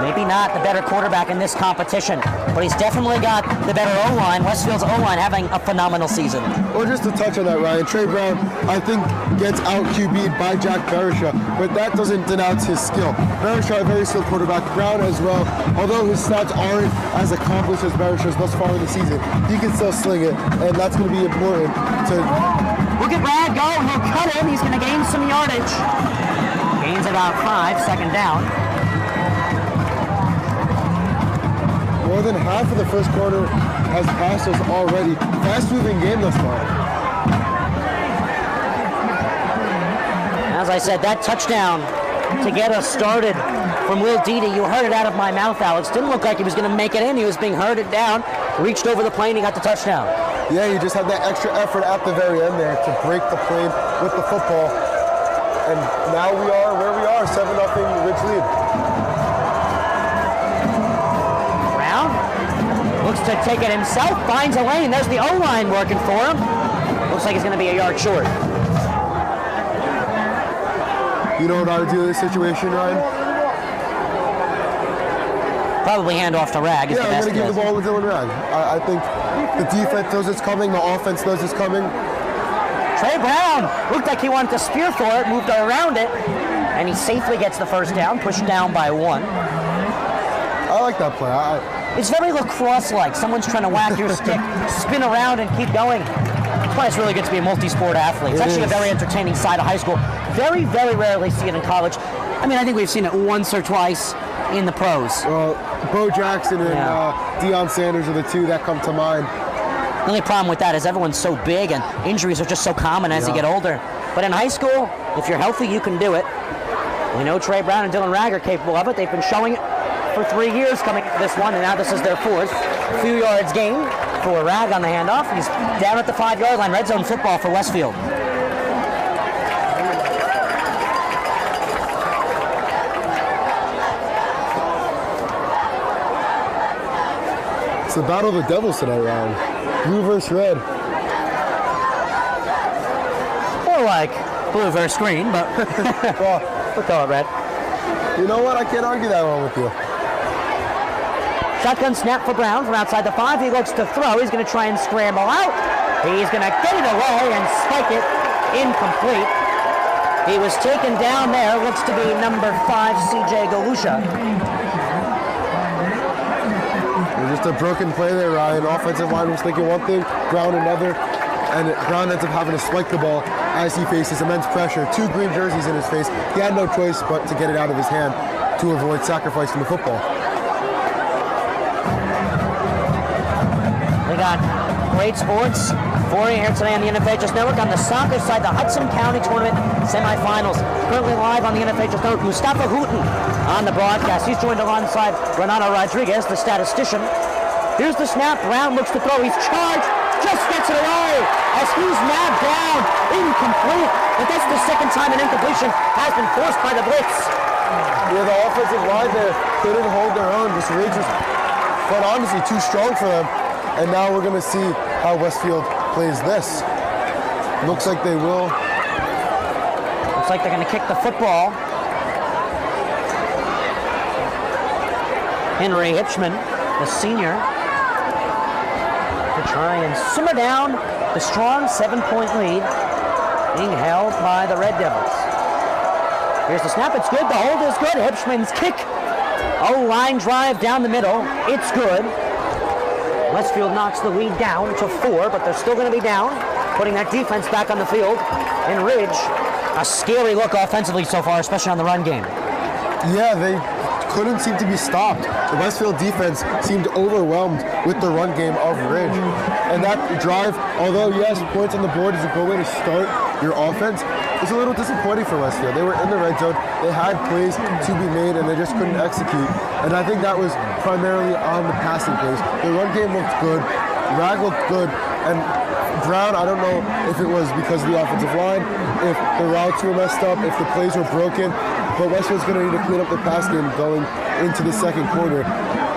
maybe not the better quarterback in this competition, but he's definitely got the better O-line. Westfield's O-line having a phenomenal season. Well, just to touch on that, Ryan, Trey Brown, I think, gets out-QB'd by Jack Berisha, but that doesn't denounce his skill. Berisha, a very skilled quarterback. Brown as well, although his stats aren't as accomplished as Berisha's thus far in the season, he can still sling it, and that's going to be important to... Look at Brad go, he'll cut him, he's going to gain some yardage. Gains about 5, second down. More than half of the first quarter has passed us already. Fast-moving game thus far. As I said, that touchdown to get us started from Lil Didi. You heard it out of my mouth, Alex. Didn't look like he was going to make it in. He was being herded down. Reached over the plane. He got the touchdown. Yeah, you just had that extra effort at the very end there to break the plane with the football. And now we are where we are, 7-0 Ridge lead. Brown looks to take it himself, finds a lane. There's the O-line working for him. Looks like he's going to be a yard short. You know what I would do in this situation, Ryan? Probably hand off to Rag. Yeah, I'm going to give the ball to Dylan Rag. I think the defense knows it's coming, the offense knows it's coming. Trey Brown looked like he wanted to spear for it, moved around it, and he safely gets the first down, pushed down by 1. I like that play. It's very lacrosse-like. Someone's trying to whack your stick, spin around, and keep going. That's why it's really good to be a multi-sport athlete. It's actually a very entertaining side of high school. Very, very rarely see it in college. I mean, I think we've seen it once or twice in the pros. Well, Bo Jackson and Deion Sanders are the two that come to mind. The only problem with that is everyone's so big and injuries are just so common as you get older. But in high school, if you're healthy, you can do it. We know Trey Brown and Dylan Rag are capable of it. They've been showing it for 3 years coming to this one, and now this is their 4th. A few yards gained for Rag on the handoff. He's down at the 5-yard line. Red zone football for Westfield. It's the battle of the Devils tonight, Ryan. Blue versus red. Or like blue versus green, but well, we'll call it red. You know what? I can't argue that one with you. Shotgun snap for Brown from outside the 5. He looks to throw. He's going to try and scramble out. He's going to get it away and spike it. Incomplete. He was taken down there. Looks to be number 5, CJ Galusha. Just a broken play there, Ryan. Offensive line was thinking one thing, Brown another, and Brown ends up having to spike the ball as he faces immense pressure. 2 green jerseys in his face. He had no choice but to get it out of his hand to avoid sacrificing the football. We got great sports for you here today on the NFHS Network. On the soccer side, the Hudson County Tournament semifinals. Currently live on the NFHS Network. Mustafa Houghton on the broadcast. He's joined alongside Renato Rodriguez, the statistician. Here's the snap. Brown looks to throw. He's charged. Just gets it away as he's nabbed down. Incomplete. But that's the second time an incompletion has been forced by the blitz. Yeah, the offensive line there couldn't hold their own. This Ridge was, quite honestly, too strong for them. And now we're going to see how Westfield plays this. Looks like they will. Looks like they're going to kick the football. Henry Hitchman, the senior, to try and simmer down the strong 7-point lead being held by the Red Devils. Here's the snap. It's good. The hold is good. Hitchman's kick. Oh, line drive down the middle. It's good. Westfield knocks the lead down to 4, but they're still going to be down, putting that defense back on the field. And Ridge, a scary look offensively so far, especially on the run game. Yeah, they couldn't seem to be stopped. The Westfield defense seemed overwhelmed with the run game of Ridge. And that drive, although yes, points on the board is a good way to start your offense, it's a little disappointing for Westfield. They were in the red zone, they had plays to be made, and they just couldn't execute. And I think that was primarily on the passing plays. The run game looked good, Rag looked good, and Brown, I don't know if it was because of the offensive line, if the routes were messed up, if the plays were broken, but Westfield's going to need to clean up the pass game going into the second quarter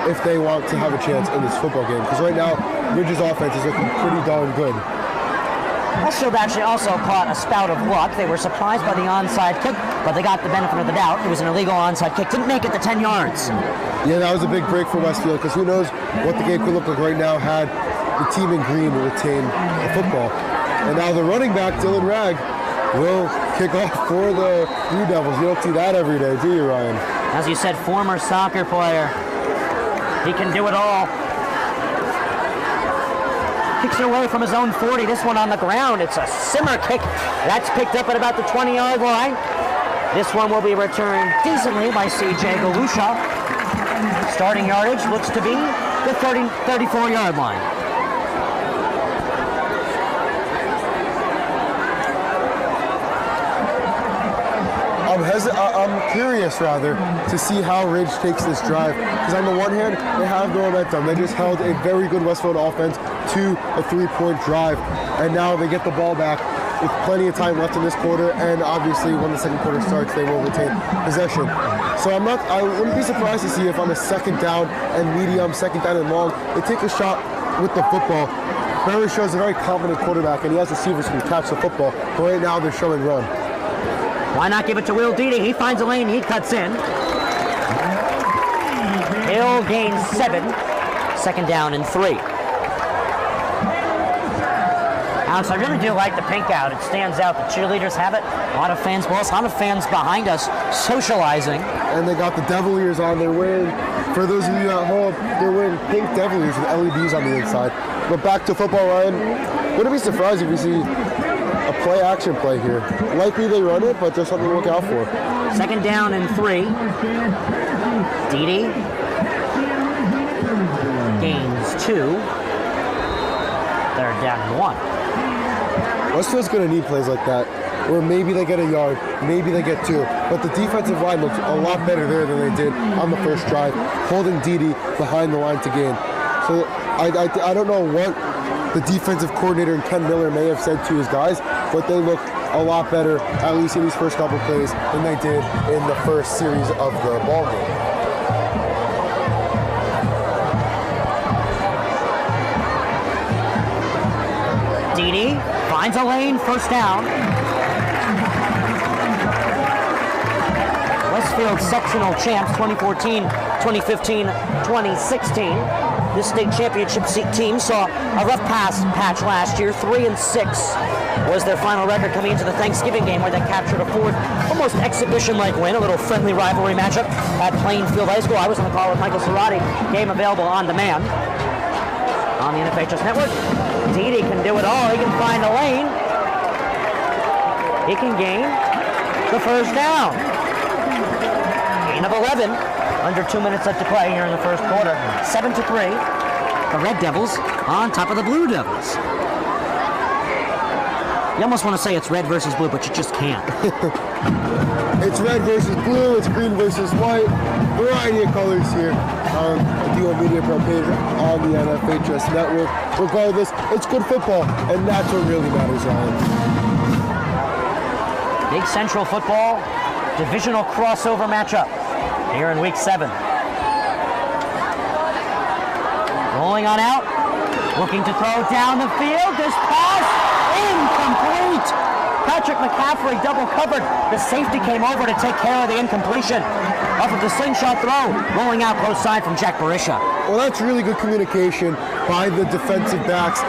if they want to have a chance in this football game. Because right now, Ridge's offense is looking pretty darn good. Westfield actually also caught a spout of luck. They were surprised by the onside kick, but they got the benefit of the doubt. It was an illegal onside kick. Didn't make it to 10 yards. Yeah, that was a big break for Westfield because who knows what the game could look like right now had the team in green retain the football. And now the running back, Dylan Ragg, will kick off for the Blue Devils. You don't see that every day, do you, Ryan? As you said, former soccer player. He can do it all. Kicks it away from his own 40. This one on the ground. It's a simmer kick. That's picked up at about the 20-yard line. This one will be returned decently by C.J. Galusha. Starting yardage looks to be the 34-yard line. I'm curious, rather, to see how Ridge takes this drive. Because on the one hand, they have the momentum. They just held a very good Westfield offense to a 3-point drive. And now they get the ball back with plenty of time left in this quarter. And obviously, when the second quarter starts, they will retain possession. So I wouldn't be surprised to see if on a second down and medium, second down and long, they take a shot with the football. Barry shows a very confident quarterback, and he has receivers who can catch the football. But right now, they're showing run. Why not give it to Will Deedy? He finds a lane, he cuts in. Hill gains 7. Second down and 3. Alex, I really do like the pink out. It stands out. The cheerleaders have it. A lot of fans, well, a lot of fans behind us socializing. And they got the devil ears on. They're wearing, for those of you at home, they're wearing pink devil ears with LEDs on the inside. But back to football, Ryan. Wouldn't be surprised if we see a play-action play here. Likely they run it, but there's something to look out for. Second down and 3. Deedy gains 2. Third down and 1. Westfield's going to need plays like that, where maybe they get a yard, maybe they get 2. But the defensive line looks a lot better there than they did on the first drive, holding Deedy behind the line to gain. So I don't know what the defensive coordinator and Ken Miller may have said to his guys, but they look a lot better, at least in these first couple plays, than they did in the first series of the ball game. Deedy finds a lane, first down. Westfield sectional champs 2014, 2015, 2016. This state championship team saw a rough patch last year. 3-6 was their final record coming into the Thanksgiving game, where they captured a 4th, almost exhibition-like win, a little friendly rivalry matchup at Plainfield High School. I was on the call with Michael Cerati. Game available on demand on the NFHS Network. Deedy can do it all. He can find a lane. He can gain the first down. Gain of 11. Under 2 minutes left to play here in the first quarter. 7-3. The Red Devils on top of the Blue Devils. You almost want to say it's red versus blue, but you just can't. It's red versus blue, it's green versus white. Variety of colors here on the D1 Media Pro page on the NFHS network. Regardless, it's good football, and that's what really matters, Ryan. Big Central football, divisional crossover matchup here in week 7. Rolling on out, looking to throw down the field. This pass incomplete. Patrick McCaffrey double covered. The safety came over to take care of the incompletion. Off of the slingshot throw, rolling out close side from Jack Barisha. Well, that's really good communication by the defensive backs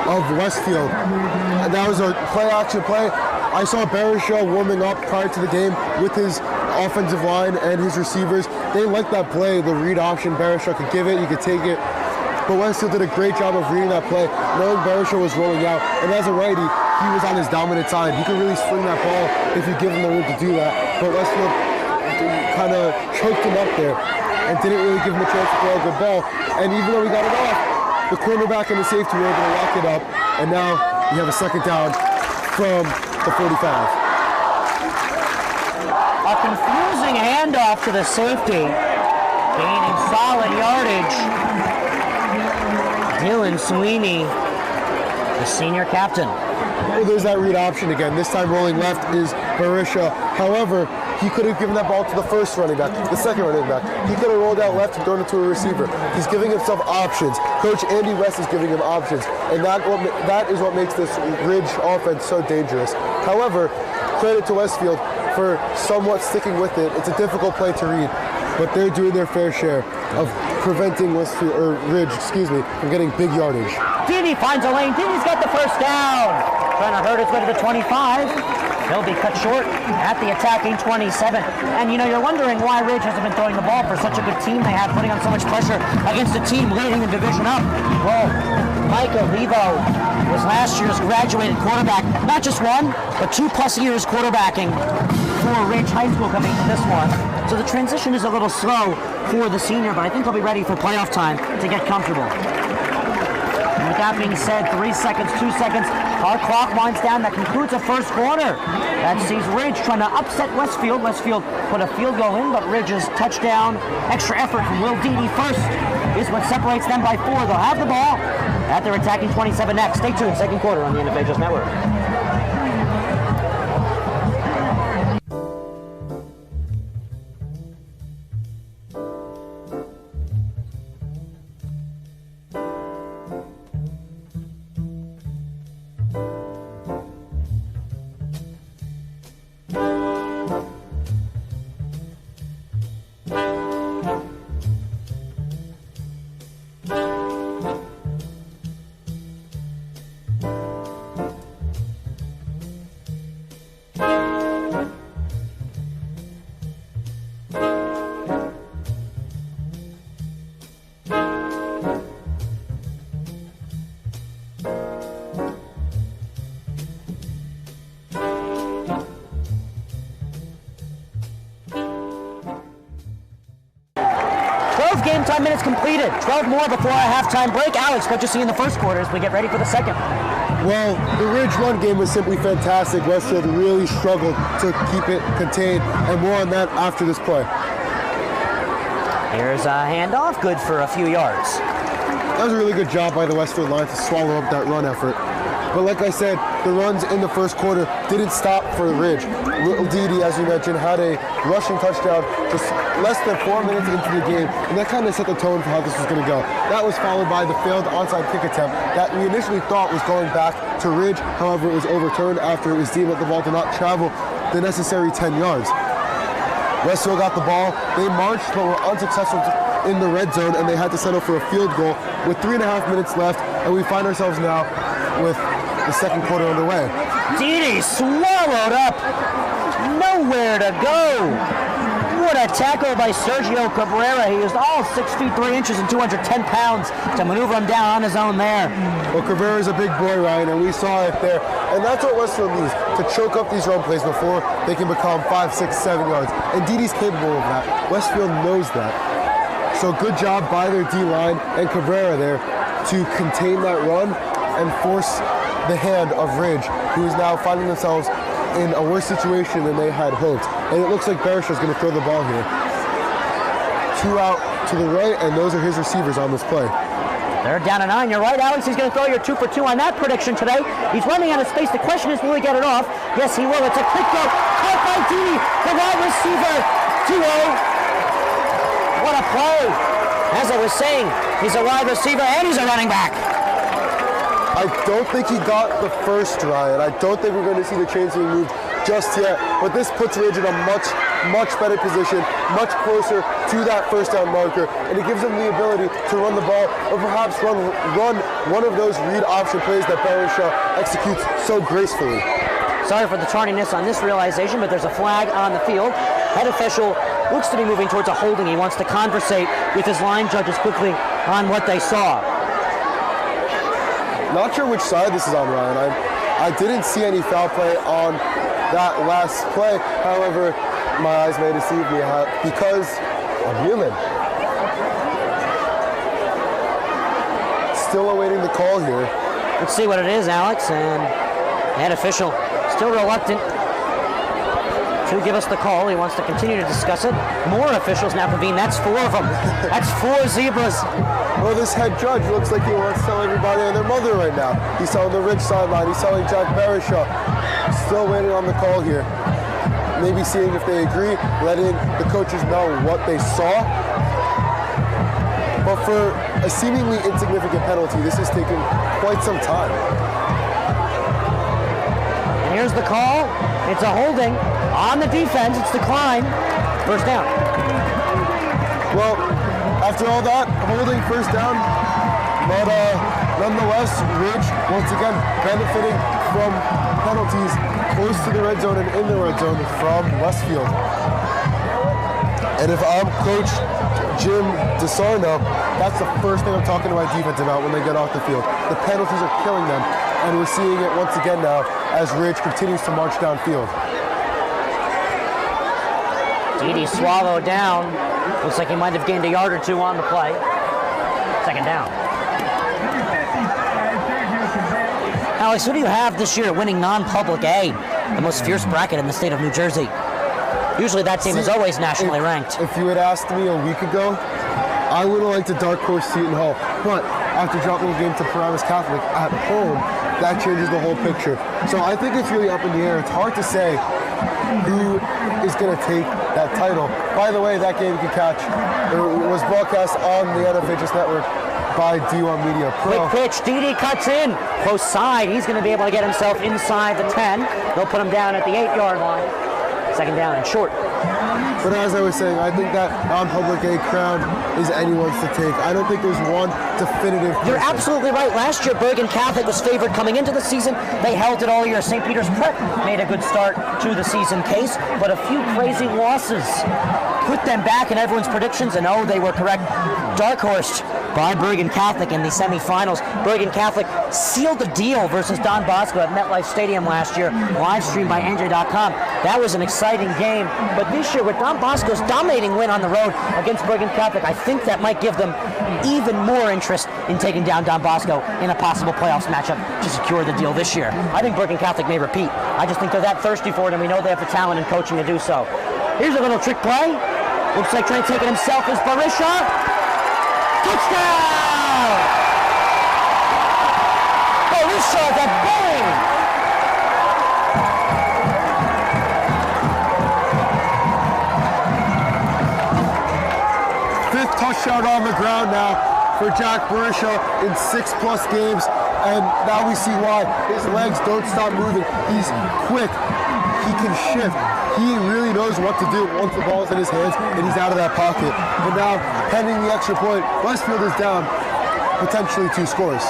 of Westfield. And that was a play-action play. I saw Barisha warming up prior to the game with his offensive line and his receivers. They liked that play, the read option. Barisha could give it, you could take it. But Westfield did a great job of reading that play, knowing Barisha was rolling out. And as a righty, he was on his dominant side. He could really swing that ball if you give him the room to do that. But Westfield kind of choked him up there and didn't really give him a chance to throw a good ball. And even though we got it off, the cornerback and the safety were able to lock it up. And now you have a second down from the 45. A confusing handoff to the safety, gaining solid yardage. Dylan Sweeney, the senior captain. Well, there's that read option again. This time rolling left is Barisha. However, he could have given that ball to the first running back, the second running back. He could have rolled out left and thrown it to a receiver. He's giving himself options. Coach Andy West is giving him options. And that is what makes this Ridge offense so dangerous. However, credit to Westfield for somewhat sticking with it. It's a difficult play to read, but they're doing their fair share of preventing Ridge, from getting big yardage. Didi finds a lane. Didi's got the first down. Trying to hurt his way to the 25. He'll be cut short at the attacking 27. And you know, you're wondering why Ridge hasn't been throwing the ball for such a good team they have, putting on so much pressure against a team leading the division up. Well, Micah Levo was last year's graduated quarterback. Not just one, but 2+ years quarterbacking for Ridge High School coming into this one. So the transition is a little slow for the senior, but I think he'll be ready for playoff time to get comfortable. And with that being said, 3 seconds, 2 seconds, our clock winds down. That concludes the first quarter. That sees Ridge trying to upset Westfield. Westfield put a field goal in, but Ridge's touchdown, extra effort from Will Didi first is what separates them by 4. They'll have the ball at their attacking 27 next. Stay tuned, second quarter on the NFHS Network. 12 game time minutes completed. 12 more before our halftime break. Alex, what you see in the first quarter as we get ready for the second? Well, the Ridge run game was simply fantastic. Westfield really struggled to keep it contained, and more on that after this play. Here's a handoff, good for a few yards. That was a really good job by the Westfield line to swallow up that run effort. But like I said, the runs in the first quarter didn't stop for the Ridge. Little Didi, as you mentioned, had a rushing touchdown just less than 4 minutes into the game, and that kind of set the tone for how this was going to go. That was followed by the failed onside kick attempt that we initially thought was going back to Ridge. However, it was overturned after it was deemed that the ball did not travel the necessary 10 yards. Westfield got the ball. They marched, but were unsuccessful in the red zone, and they had to settle for a field goal with 3.5 minutes left, and we find ourselves now with the second quarter underway. Didi swallowed up. Nowhere to go. What a tackle by Sergio Cabrera. He used all 6 feet 3 inches and 210 pounds to maneuver him down on his own there. Well, Cabrera's a big boy, Ryan, and we saw it there. And that's what Westfield needs, to choke up these run plays before they can become 5, 6, 7 yards. And Didi's capable of that. Westfield knows that. So good job by their D-line and Cabrera there to contain that run and force the hand of Ridge, who is now finding themselves in a worse situation than they had hoped. And it looks like Barisha is going to throw the ball here. 2 out to the right, and those are his receivers on this play. They're down to 9. You're right, Alex. He's going to throw your 2 for 2 on that prediction today. He's running out of space. The question is, will he get it off? Yes, he will. It's a quick throw. Caught by Didi, the wide receiver. 2-0. What a play. As I was saying, he's a wide receiver and he's a running back. I don't think he got the first, Ryan. I don't think we're going to see the chains being moved just yet. But this puts Ridge in a much better position, much closer to that first down marker, and it gives them the ability to run the ball or perhaps run one of those read option plays that Barisha executes so gracefully. Sorry for the tardiness on this realization, but there's a flag on the field. Head official looks to be moving towards a holding. He wants to conversate with his line judges quickly on what they saw. Not sure which side this is on, Ryan. I didn't see any foul play on that last play. However, my eyes may deceive me because I'm human. Still awaiting the call here. Let's see what it is, Alex. And the head official still reluctant to give us the call. He wants to continue to discuss it. More officials now convene. That's 4 of them. That's 4 zebras. Well, this head judge looks like he wants to tell everybody and their mother right now. He's telling the Ridge sideline. He's telling Jack Barisha. Still waiting on the call here. Maybe seeing if they agree, letting the coaches know what they saw. But for a seemingly insignificant penalty, this is taking quite some time. And here's the call. It's a holding on the defense. It's declined. First down. Well, after all that, holding first down, but nonetheless, Ridge once again benefiting from penalties close to the red zone and in the red zone from Westfield. And if I'm Coach Jim DeSarno, that's the first thing I'm talking to my defense about when they get off the field. The penalties are killing them, and we're seeing it once again now as Ridge continues to march downfield. Didi swallowed down. Looks like he might have gained a yard or 2 on the play. Second down. Alex, who do you have this year winning non-public A, the most fierce bracket in the state of New Jersey? Usually that team is always nationally ranked. If you had asked me a week ago, I would have liked a dark horse Seton Hall. But after dropping a game to Paramus Catholic at home, that changes the whole picture. So I think it's really up in the air. It's hard to say who is going to take that title. By the way, that game you can catch, it was broadcast on the NFHS network by D1 Media Pro. Quick pitch, Didi cuts in, close side. He's going to be able to get himself inside the 10. They'll put him down at the 8-yard line. Second down and short. But as I was saying, I think that non-public A crown is anyone's to take. I don't think there's one definitive person. You're absolutely right. Last year, Bergen Catholic was favored coming into the season. They held it all year. St. Peter's Prep made a good start to the season case, but a few crazy losses put them back in everyone's predictions, and they were correct. Dark horsed by Bergen Catholic in the semifinals. Bergen Catholic sealed the deal versus Don Bosco at MetLife Stadium last year, live streamed by NJ.com. That was an exciting game, but this year with Don Bosco's dominating win on the road against Bergen Catholic, I think that might give them even more interest in taking down Don Bosco in a possible playoffs matchup to secure the deal this year. I think Bergen Catholic may repeat. I just think they're that thirsty for it, and we know they have the talent and coaching to do so. Here's a little trick play. Looks like trying to take it himself is Barisha. Touchdown! Barisha, the bang! Fifth touchdown on the ground now for Jack Barisha in 6+ games, and now we see why. His legs don't stop moving. He's quick. He can shift. He really knows what to do once the ball is in his hands and he's out of that pocket. But now, pending the extra point, Westfield is down potentially 2 scores.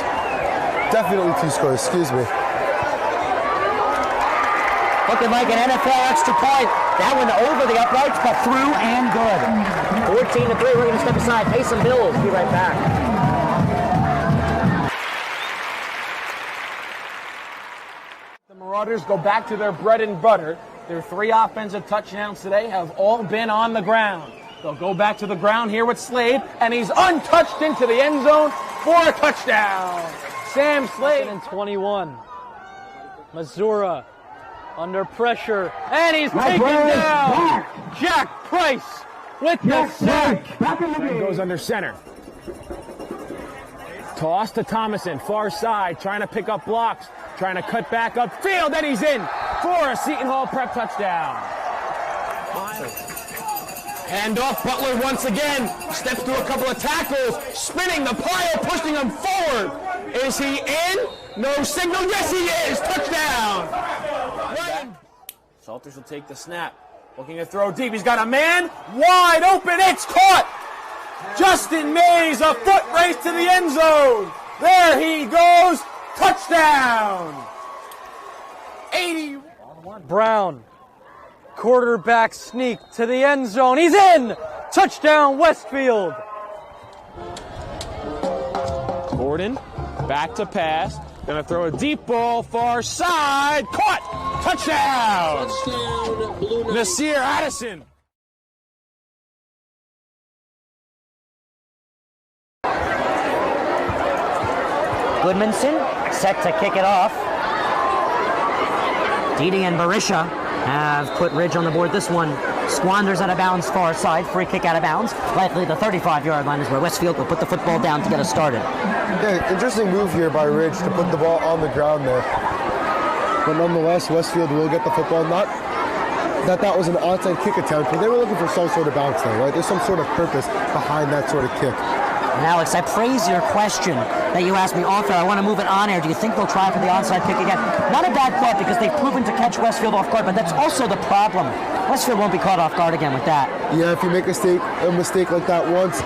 Definitely 2 scores, excuse me. Looking like an NFL extra point. That one over the uprights, but through and good. 14-3, we're going to step aside, pay some bills. Be right back. The Marauders go back to their bread and butter. Their 3 offensive touchdowns today have all been on the ground. They'll go back to the ground here with Slade, and he's untouched into the end zone for a touchdown. Sam Slade. 21. Missouri under pressure, and he's taken down. Jack Price with the sack. And goes under center. Toss to Thomason, far side, trying to pick up blocks, trying to cut back upfield, and he's in for a Seton Hall prep touchdown. Hand off, Butler once again, steps through a couple of tackles, spinning the pile, pushing him forward. Is he in? No signal, yes he is, touchdown. Salters will take the snap, looking to throw deep, he's got a man, wide open, it's caught. Justin Mays, a foot race to the end zone. There he goes, touchdown. 80. Brown, quarterback sneak to the end zone. He's in! Touchdown, Westfield. Gordon, back to pass. Gonna throw a deep ball, far side. Caught! Touchdown! Touchdown, Blue Devils. Nasir Addison. Goodmanson set to kick it off. Didi and Barisha have put Ridge on the board. This one squanders out of bounds far side. Free kick out of bounds. Likely the 35-yard line is where Westfield will put the football down to get us started. Yeah, interesting move here by Ridge to put the ball on the ground there. But nonetheless, Westfield will get the football. Not that was an onside kick attempt, but they were looking for some sort of bounce there, right? There's some sort of purpose behind that sort of kick. And Alex, I praise your question that you asked me off air. I want to move it on air. Do you think they'll try for the onside kick again? Not a bad thought because they've proven to catch Westfield off guard, but that's also the problem. Westfield won't be caught off guard again with that. Yeah, if you make a mistake like that once,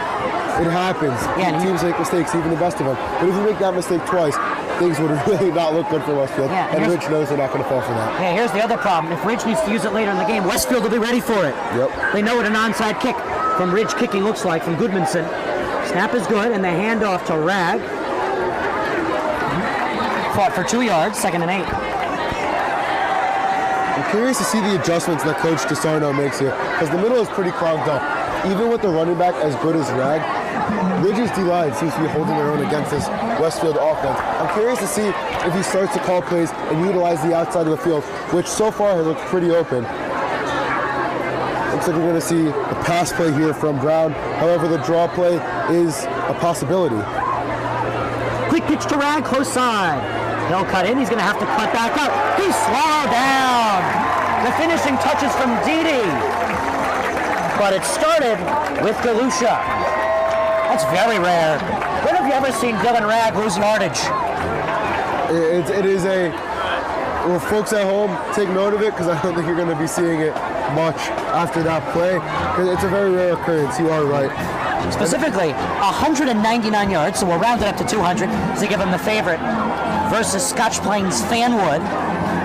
it happens. Yeah, teams make mistakes, even the best of them. But if you make that mistake twice, things would really not look good for Westfield. Yeah, and Ridge knows they're not going to fall for that. Yeah, here's the other problem. If Ridge needs to use it later in the game, Westfield will be ready for it. Yep. They know what an onside kick from Ridge kicking looks like from Goodmanson. Snap is good, and they hand off to Rag. Fought for 2 yards, 2nd and 8. I'm curious to see the adjustments that Coach DeSarno makes here, because the middle is pretty clogged up. Even with the running back as good as Rag, Ridge's D-line seems to be holding their own against this Westfield offense. I'm curious to see if he starts to call plays and utilize the outside of the field, which so far has looked pretty open. Looks like we're going to see a pass play here from Brown. However, the draw play is a possibility. Quick pitch to Rag, close side. He'll cut in. He's going to have to cut back up. He's slowed down. The finishing touches from Didi. But it started with Galusha. That's very rare. When have you ever seen Dylan Rag lose yardage? It is a... Well, folks at home, take note of it, because I don't think you're going to be seeing it much after that play. It's a very rare occurrence. You are right. Specifically, 199 yards, so we'll round it up to 200 to give him the favorite, versus Scotch Plains Fanwood.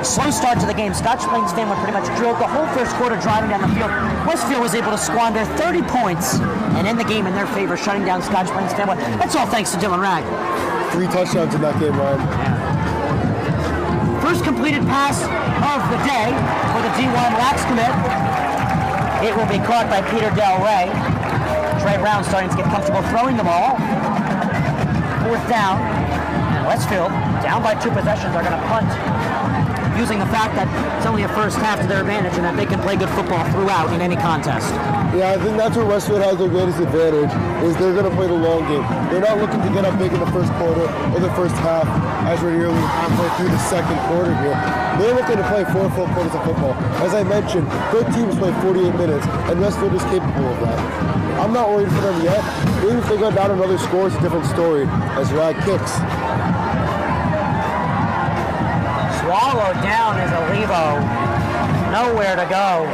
Slow start to the game. Scotch Plains Fanwood pretty much drilled the whole first quarter driving down the field. Westfield was able to squander 30 points and end the game in their favor, shutting down Scotch Plains Fanwood. That's all thanks to Dylan Rag. 3 touchdowns in that game, Ryan. Yeah. First completed pass of the day for the D1 Lax commit. It will be caught by Peter Del Rey. Trey Brown starting to get comfortable throwing the ball. 4th down. And Westfield, down by 2 possessions, are going to punt, using the fact that it's only a first half to their advantage and that they can play good football throughout in any contest. Yeah, I think that's where Westfield has their greatest advantage, is they're going to play the long game. They're not looking to get up big in the first quarter or the first half as we're nearly halfway through the second quarter here. They're looking to play 4 full quarters of football. As I mentioned, both teams play 48 minutes, and Westfield is capable of that. I'm not worried for them yet. Maybe if they go down another score, it's a different story as Rag kicks. Swallowed down is Olivo. Nowhere to go.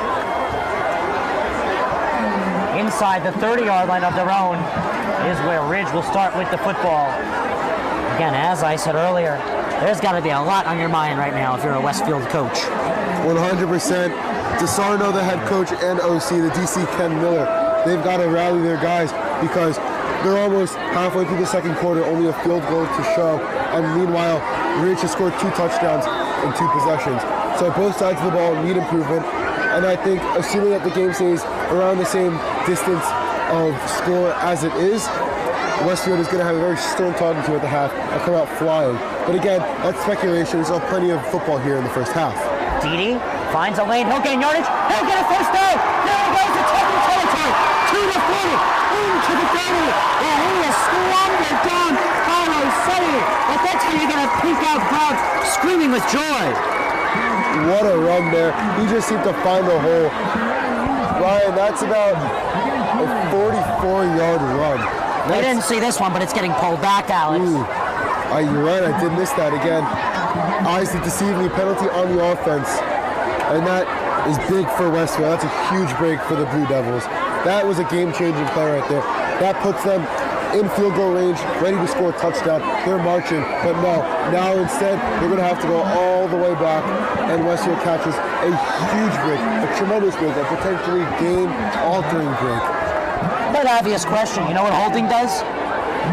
Inside the 30-yard line of their own is where Ridge will start with the football. Again, as I said earlier, there's got to be a lot on your mind right now if you're a Westfield coach. 100%. DeSarno, the head coach, and OC, the DC Ken Miller, they've got to rally their guys because they're almost halfway through the second quarter, only a field goal to show. And meanwhile, Ridge has scored 2 touchdowns in 2 possessions. So both sides of the ball need improvement. And I think, assuming that the game stays around the same distance of score as it is, Westfield is going to have a very stern talking to at the half and come out flying. But again, that's speculation. We saw plenty of football here in the first half. Didi finds a lane. He'll gain yardage. He'll get a first down. There he goes to taking territory. To the 40. Into the 30. And he is squandered down by Rossetti. But that's how you're going to peak out crowds screaming with joy. What a run there. He just seemed to find the hole. Ryan, that's about a 44-yard run. I didn't see this one, but it's getting pulled back, Alex. You're right, I did miss that again. Eyes that deceive me, penalty on the offense. And that is big for Westfield. That's a huge break for the Blue Devils. That was a game-changing play right there. That puts them in field goal range, ready to score a touchdown. They're marching, but no. Now instead, they're going to have to go all the way back, and Westfield catches a huge break, a tremendous break, a potentially game-altering break. But obvious question, you know what holding does?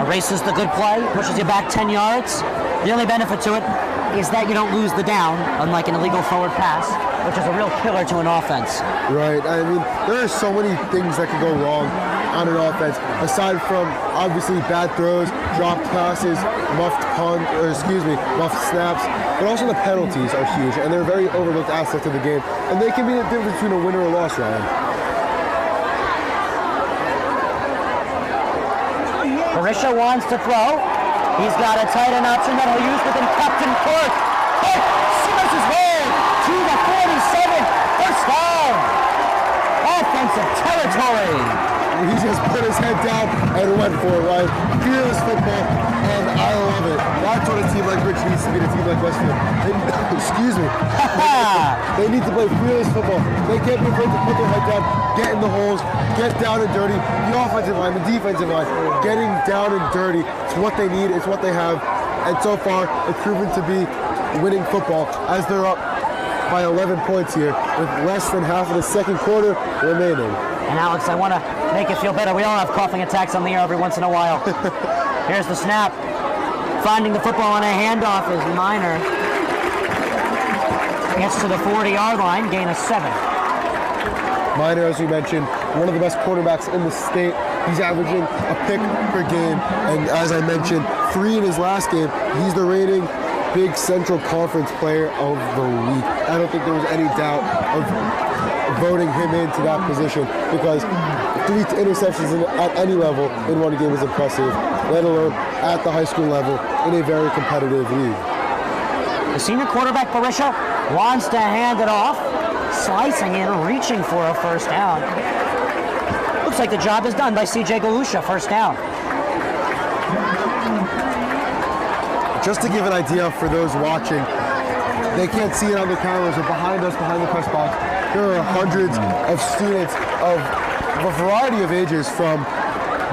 Erases the good play, pushes you back 10 yards. The only benefit to it is that you don't lose the down, unlike an illegal forward pass, which is a real killer to an offense. Right, I mean, there are so many things that could go wrong on an offense, aside from obviously bad throws, dropped passes, muffed snaps, but also the penalties are huge, and they're a very overlooked aspect of the game, and they can be the difference between a winner or a loss, Ryan. Barisha wants to throw. He's got a tight end option that he'll use within Captain Court. Court simmers his way to the 47. First down. Offensive territory. He just put his head down and went for it, right? Fearless football, and I love it. That's what a team like Rich needs to be, a team like Westfield. Excuse me. They need to play fearless football. They can't be afraid to put their head down, get in the holes, get down and dirty. The offensive line, the defensive line, getting down and dirty. It's what they need, it's what they have. And so far, it's proven to be winning football as they're up by 11 points here with less than half of the second quarter remaining. And Alex, I want to make you feel better. We all have coughing attacks on the air every once in a while. Here's the snap. Finding the football on a handoff is Minor. Gets to the 40-yard line, gain of 7. Minor, as we mentioned, one of the best quarterbacks in the state. He's averaging a pick per game, and as I mentioned, 3 in his last game. He's the reigning Big Central Conference Player of the Week. I don't think there was any doubt of voting him into that position, because 3 interceptions at any level in one game is impressive, let alone at the high school level in a very competitive league. The senior quarterback, Barisha, wants to hand it off, slicing in, reaching for a first down. Looks like the job is done by C.J. Galusha, first down. Just to give an idea for those watching, they can't see it on the cameras, but behind us, behind the press box, there are hundreds of students of a variety of ages from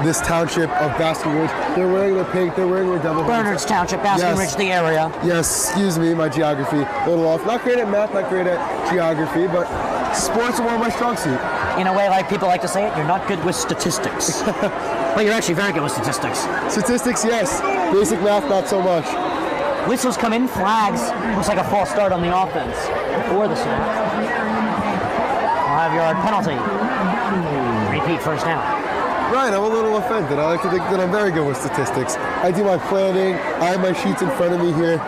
this township of Basking Ridge. They're wearing their pink, they're wearing their devil. Bernard's Township, Basking Ridge, the area. Yes, excuse me, my geography, a little off. Not great at math, not great at geography, but sports are one of my strong suit. In a way, like people like to say it, you're not good with statistics. But you're actually very good with statistics. Statistics, yes. Basic math, not so much. Whistles come in, flags. Looks like a false start on the offense for the snap. 5-yard penalty. Repeat first down. Right, I'm a little offended. I like to think that I'm very good with statistics. I do my planning. I have my sheets in front of me here.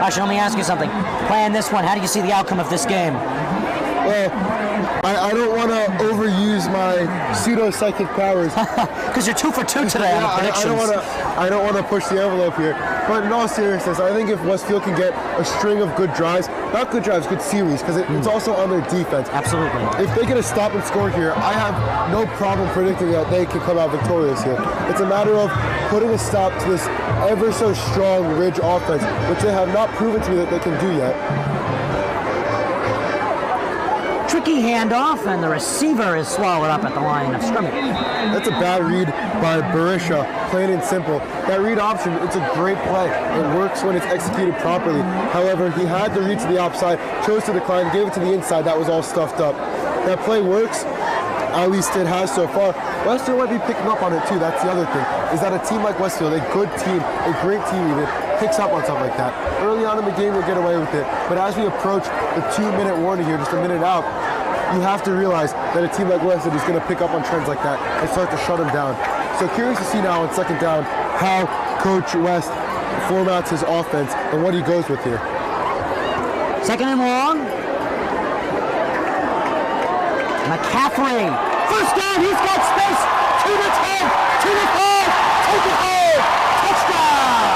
Actually, let me ask you something. Playing this one, how do you see the outcome of this game? Well, I don't want to overuse my pseudo-psychic powers. Because you're 2 for 2 today on the predictions. I don't want to push the envelope here. But in all seriousness, I think if Westfield can get a string of good drives, not good drives, good series, because it's also on their defense. Absolutely. If they get a stop and score here, I have no problem predicting that they can come out victorious here. It's a matter of putting a stop to this ever so strong Ridge offense, which they have not proven to me that they can do yet. Tricky handoff, and the receiver is swallowed up at the line of scrimmage. That's a bad read by Barisha, plain and simple. That read option, it's a great play. It works when it's executed properly. However, he had the read to the outside, chose to decline, gave it to the inside. That was all stuffed up. That play works, at least it has so far. Westfield might be picking up on it too. That's the other thing, is that a team like Westfield, a good team, a great team even, picks up on something like that. Early on in the game, we'll get away with it. But as we approach the 2-minute warning here, just a minute out, you have to realize that a team like Westfield is going to pick up on trends like that and start to shut them down. So curious to see now on second down how Coach West formats his offense and what he goes with here. Second and long. McCaffrey. First down, he's got space. To the 10, to the 5, take it home. Touchdown.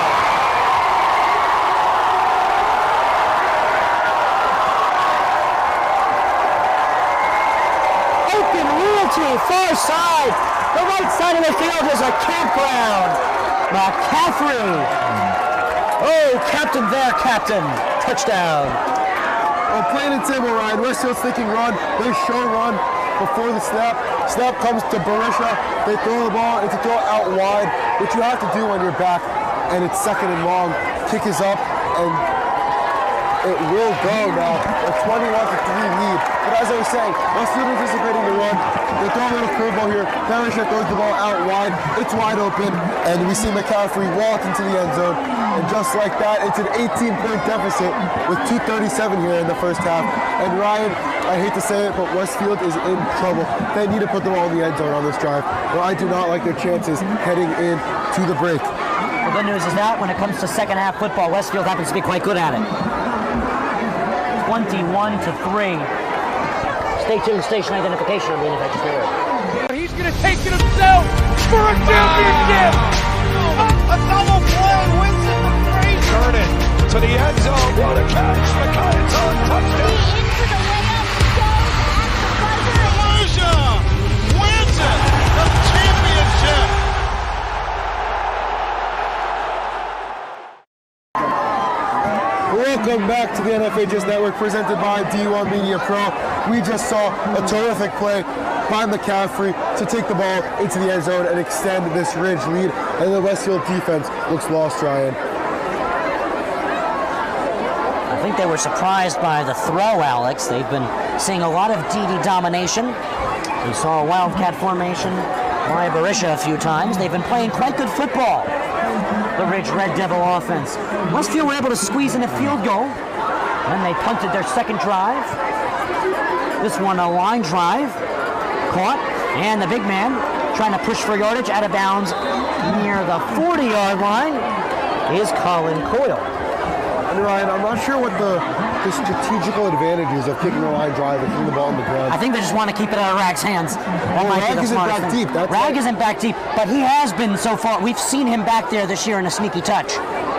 Open realty, far side. The right side of the field is a campground. McCaffrey. Oh, captain there, captain. Touchdown. Well, plain and simple, Ryan. Westfield's thinking run. They show run before the snap. Snap comes to Barisha. They throw the ball. It's a throw out wide, which you have to do when you're back, and it's second and long. Kick is up, and it will go now. A 21-3 lead. But as I was saying, Westfield anticipating the run. They throw a little curveball here. Barisha throws the ball out wide. It's wide open, and we see McCaffrey walk into the end zone. And just like that, it's an 18-point deficit with 2:37 here in the first half. And Ryan, I hate to say it, but Westfield is in trouble. They need to put the ball in the end zone on this drive. Well, I do not like their chances heading in to the break. The good news is that when it comes to second half football, Westfield happens to be quite good at it. 21-3. Stay tuned, station identification on the Infectious Network. He's going to take it himself for a championship. A double play wins it the race. Turn it to the end zone. What a catch. McCartan touchdown. Into the layup goes at the buzzer. Wins it. The championship. Welcome back to the NFHS Network presented by D1 Media Pro. We just saw a terrific play by McCaffrey to take the ball into the end zone and extend this Ridge lead, and the Westfield defense looks lost, Ryan. I think they were surprised by the throw, Alex. They've been seeing a lot of DD domination. We saw a wildcat formation by Barisha a few times. They've been playing quite good football, the Ridge Red Devil offense. Westfield were able to squeeze in a field goal. Then they punted their second drive. This one a line drive. Caught. And the big man trying to push for yardage out of bounds near the 40-yard line is Colin Coyle. And Ryan, I'm not sure what the strategical advantages of kicking a line drive and putting the ball on the ground. I think they just want to keep it out of Rag's hands. Rag isn't back deep. Rag isn't back deep, but he has been so far. We've seen him back there this year in a sneaky touch.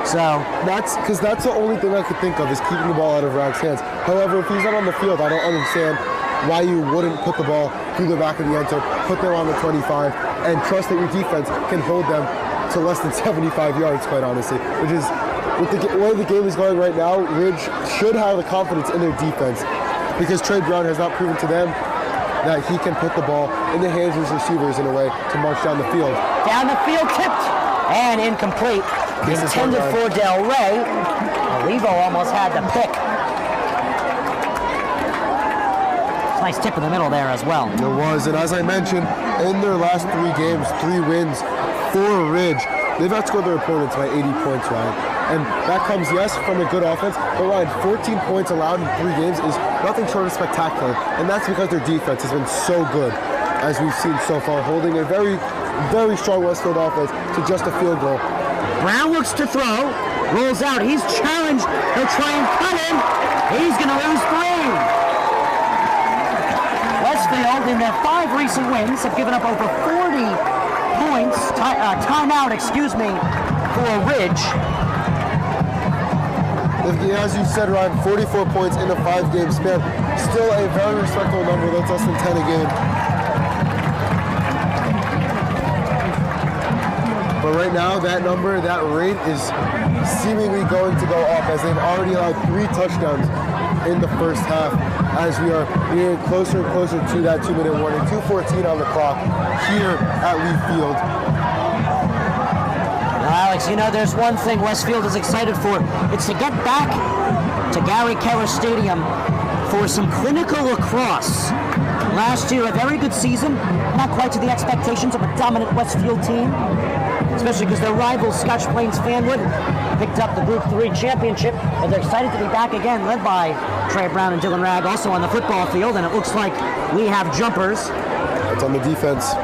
So that's the only thing I could think of is keeping the ball out of Rag's hands. However, if he's not on the field, I don't understand why you wouldn't put the ball through the back of the end zone, put them on the 25, and trust that your defense can hold them to less than 75 yards, quite honestly, which is, with the way the game is going right now, Ridge should have the confidence in their defense because Trey Brown has not proven to them that he can put the ball in the hands of his receivers in a way to march down the field. Down the field, tipped, and incomplete. Intended for Del Rey. Olivo almost had the pick. Nice tip in the middle there as well. There was, and as I mentioned, in their last 3 games, 3 wins for Ridge, they've outscored their opponents by 80 points, Ryan. And that comes, yes, from a good offense, but Ryan, 14 points allowed in 3 games is nothing short of spectacular, and that's because their defense has been so good, as we've seen so far, holding a very, very strong Westfield offense to just a field goal. Brown looks to throw, rolls out, he's challenged, he'll try and cut him, he's going to lose 3. Westfield, in their 5 recent wins, have given up over 40 points, timeout, for Ridge. As you said, Ryan, 44 points in a 5-game span. Still a very respectable number. That's less than 10 a game. But right now, that number, that rate is seemingly going to go up as they've already allowed 3 touchdowns in the first half as we are nearing closer and closer to that 2-minute warning. 2:14 on the clock here at Lee Field. Now, Alex, you know, there's one thing Westfield is excited for. It's to get back to Gary Kerr Stadium for some clinical lacrosse. Last year, a very good season, not quite to the expectations of a dominant Westfield team. especially because their rival Scotch Plains Fanwood picked up the Group 3 championship, but they're excited to be back again, led by Trey Brown and Dylan Ragg, also on the football field, and it looks like we have jumpers. That's on the defense.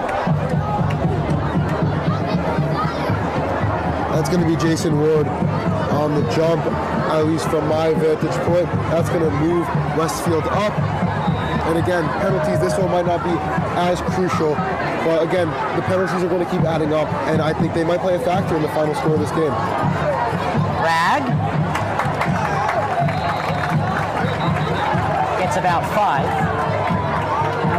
That's going to be Jason Ward on the jump, at least from my vantage point. That's going to move Westfield up. And again, penalties, this one might not be as crucial, but again, the penalties are going to keep adding up, and I think they might play a factor in the final score of this game. Ragg gets about 5.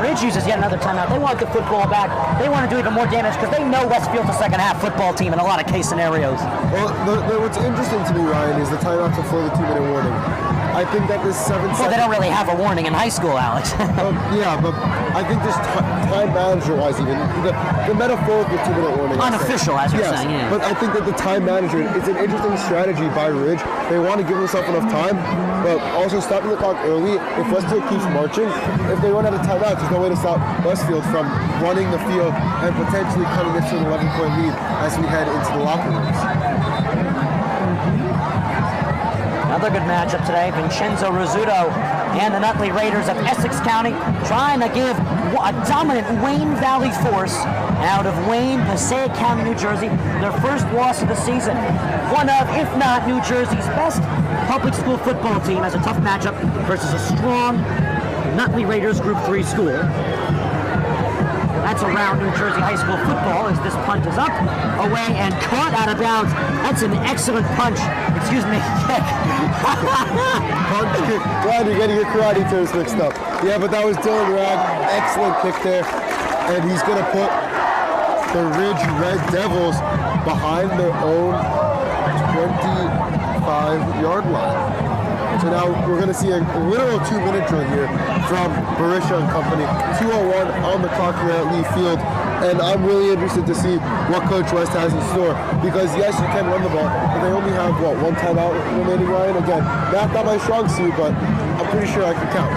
Ridge uses yet another timeout. They want the football back. They want to do even more damage because they know Westfield's a second half football team in a lot of case scenarios. Well, what's interesting to me, Ryan, is the timeouts before the 2-minute warning. I think that this 7 Well, they don't really have a warning in high school, Alex. Yeah, but I think just time manager-wise, even the metaphorical 2-minute warning. Unofficial, as you're saying. Yeah. But I think that the time management, it's an interesting strategy by Ridge. They want to give themselves enough time, but also stopping the clock early. If Westfield keeps marching, if they run out of timeouts, there's no way to stop Westfield from running the field and potentially cutting it to an 11-point lead as we head into the locker rooms. Another good matchup today, Vincenzo Rizzuto and the Nutley Raiders of Essex County trying to give a dominant Wayne Valley force out of Wayne, Passaic County, New Jersey, their first loss of the season. One of, if not New Jersey's best public school football team as a tough matchup versus a strong Nutley Raiders Group 3 school. That's around New Jersey high school football as this punt is up, away, and caught out of bounds. That's an excellent punch. Excuse me, kick. Punch kick. Glad you're getting your karate terms mixed up. Yeah, but that was Dylan Ragg. Excellent kick there. And he's going to put the Ridge Red Devils behind their own 25-yard line. So now we're going to see a literal 2-minute drill here from Barisha and company. 2:01 on the clock here at Lee Field. And I'm really interested to see what Coach West has in store. Because yes, you can run the ball, but they only have, one timeout remaining, Ryan? Again, not my strong suit, but I'm pretty sure I can count.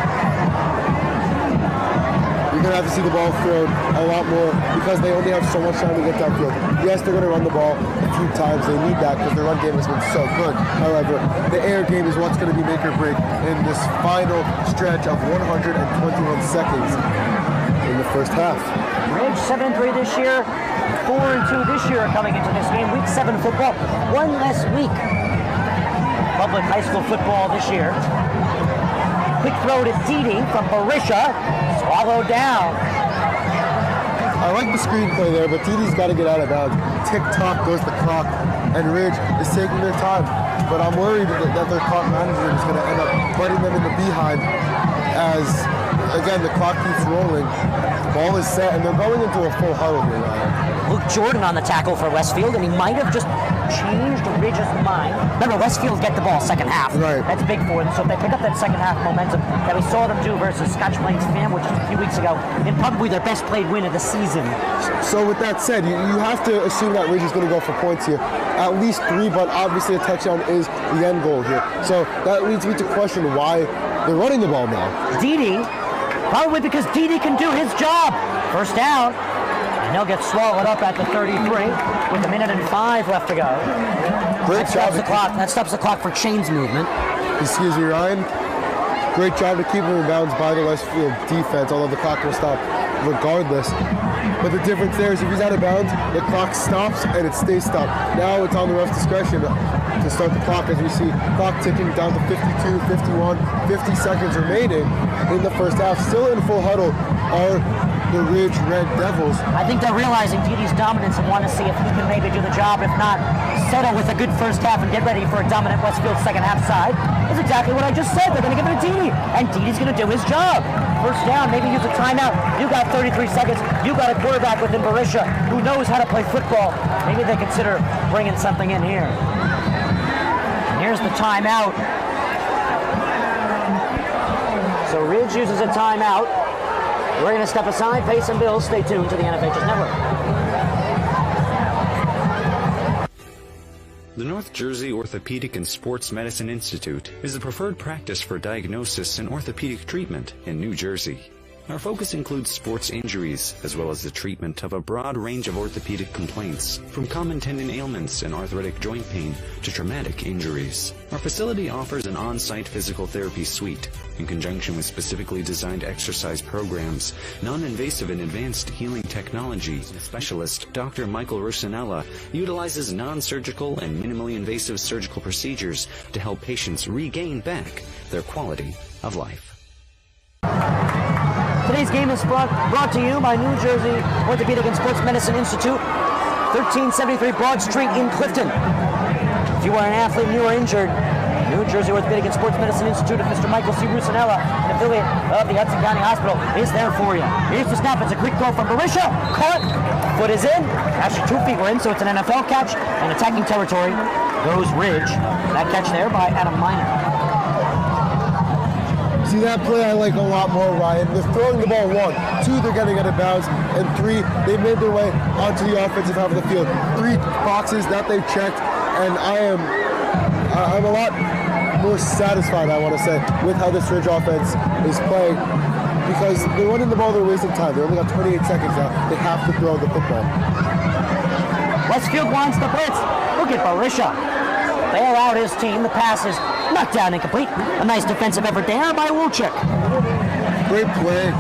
You're going to have to see the ball thrown a lot more because they only have so much time to get downfield. Yes, they're going to run the ball a few times. They need that because their run game has been so good. However, the air game is what's going to be make or break in this final stretch of 121 seconds in the first half. Ridge 7-3 this year, 4-2 this year coming into this game. Week 7 football, one less week. Public high school football this year. Quick throw to Didi from Barisha, swallowed down. I like the screenplay there, but Didi's got to get out of bounds. Tick-tock goes the clock, and Ridge is taking their time. But I'm worried that their clock management is going to end up putting them in the behind as, again, the clock keeps rolling. Ball is set, and they're going into a full huddle here, Ryan. Luke Jordan on the tackle for Westfield, and he might have just changed Ridge's mind. Remember, Westfield get the ball second half. Right. That's big for them. So if they pick up that second half momentum that we saw them do versus Scotch Plains Fanwood just a few weeks ago, in probably their best played win of the season. So with that said, you have to assume that Ridge is going to go for points here. At least 3, but obviously a touchdown is the end goal here. So that leads me to question why they're running the ball now. Didi, probably because Didi can do his job. First down. And he'll get swallowed up at the 33 with 1:05 left to go. Great job. That stops the clock for chains movement. Excuse me, Ryan. Great job to keep him in bounds by the Westfield defense, although the clock will stop regardless. But the difference there is if he's out of bounds, the clock stops and it stays stopped. Now it's on the ref's discretion to start the clock as we see clock ticking down to 52, 51, 50 seconds remaining in the first half. Still in full huddle are the Ridge Red Devils. I think they're realizing Didi's dominance and want to see if he can maybe do the job. If not, settle with a good first half and get ready for a dominant Westfield second half side. That's exactly what I just said. They're going to give it to Didi, and Didi's going to do his job. First down, maybe use a timeout. You got 33 seconds. You got a quarterback within Barisha who knows how to play football. Maybe they consider bringing something in here. And here's the timeout. So Ridge uses a timeout. We're going to step aside, pay some bills. Stay tuned to the NFHS Network. The North Jersey Orthopedic and Sports Medicine Institute is the preferred practice for diagnosis and orthopedic treatment in New Jersey. Our focus includes sports injuries, as well as the treatment of a broad range of orthopedic complaints, from common tendon ailments and arthritic joint pain to traumatic injuries. Our facility offers an on-site physical therapy suite, in conjunction with specifically designed exercise programs, non-invasive and advanced healing technology. Specialist Dr. Michael Rusinella utilizes non-surgical and minimally invasive surgical procedures to help patients regain back their quality of life. Today's game is brought to you by New Jersey Orthopedic and Sports Medicine Institute, 1373 Broad Street in Clifton. If you are an athlete and you are injured, New Jersey Orthopedic and Sports Medicine Institute of Mr. Michael C. Rusinella, an affiliate of the Hudson County Hospital, is there for you. Here's the snap. It's a quick throw from Barisha. Caught. Foot is in. Actually, 2 feet were in, so it's an NFL catch. And attacking territory goes Ridge. That catch there by Adam Miner. See, that play I like a lot more, Ryan. They're throwing the ball 1, 2, they're getting out of bounds, and 3, they made their way onto the offensive half of the field. 3 boxes that they checked, and I'm a lot more satisfied, I want to say, with how this Ridge offense is playing, because they're running the ball, they're wasting time. They only got 28 seconds now. They have to throw the football. Westfield wants the blitz. Look at Barisha. Bail out his team. The pass is knocked down incomplete. A nice defensive effort there by Wolchek. Great play.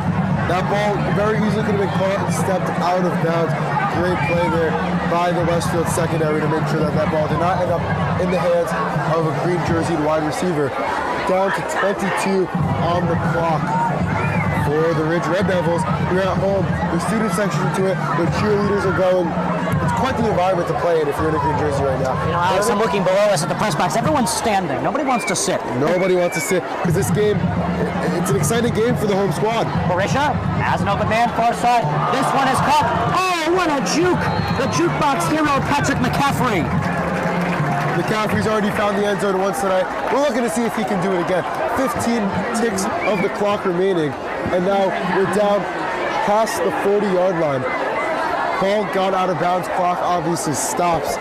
That ball very easily could have been caught and stepped out of bounds. Great play there by the Westfield secondary to make sure that that ball did not end up in the hands of a green jerseyed wide receiver. Down to 22 on the clock for the Ridge Red Devils. We're at home. The student section to it. The cheerleaders are going. It's quite the environment to play in if you're in a green jersey right now. You know, Alex, I'm looking below us at the press box. Everyone's standing. Nobody wants to sit. Nobody wants to sit because this game, it's an exciting game for the home squad. Barisha has an open man far side. This one is caught. Oh, what a juke! The jukebox hero, Patrick McCaffrey. McCaffrey's already found the end zone once tonight. We're looking to see if he can do it again. 15 ticks of the clock remaining, and now we're down past the 40-yard line. Ball got out of bounds, clock obviously stops.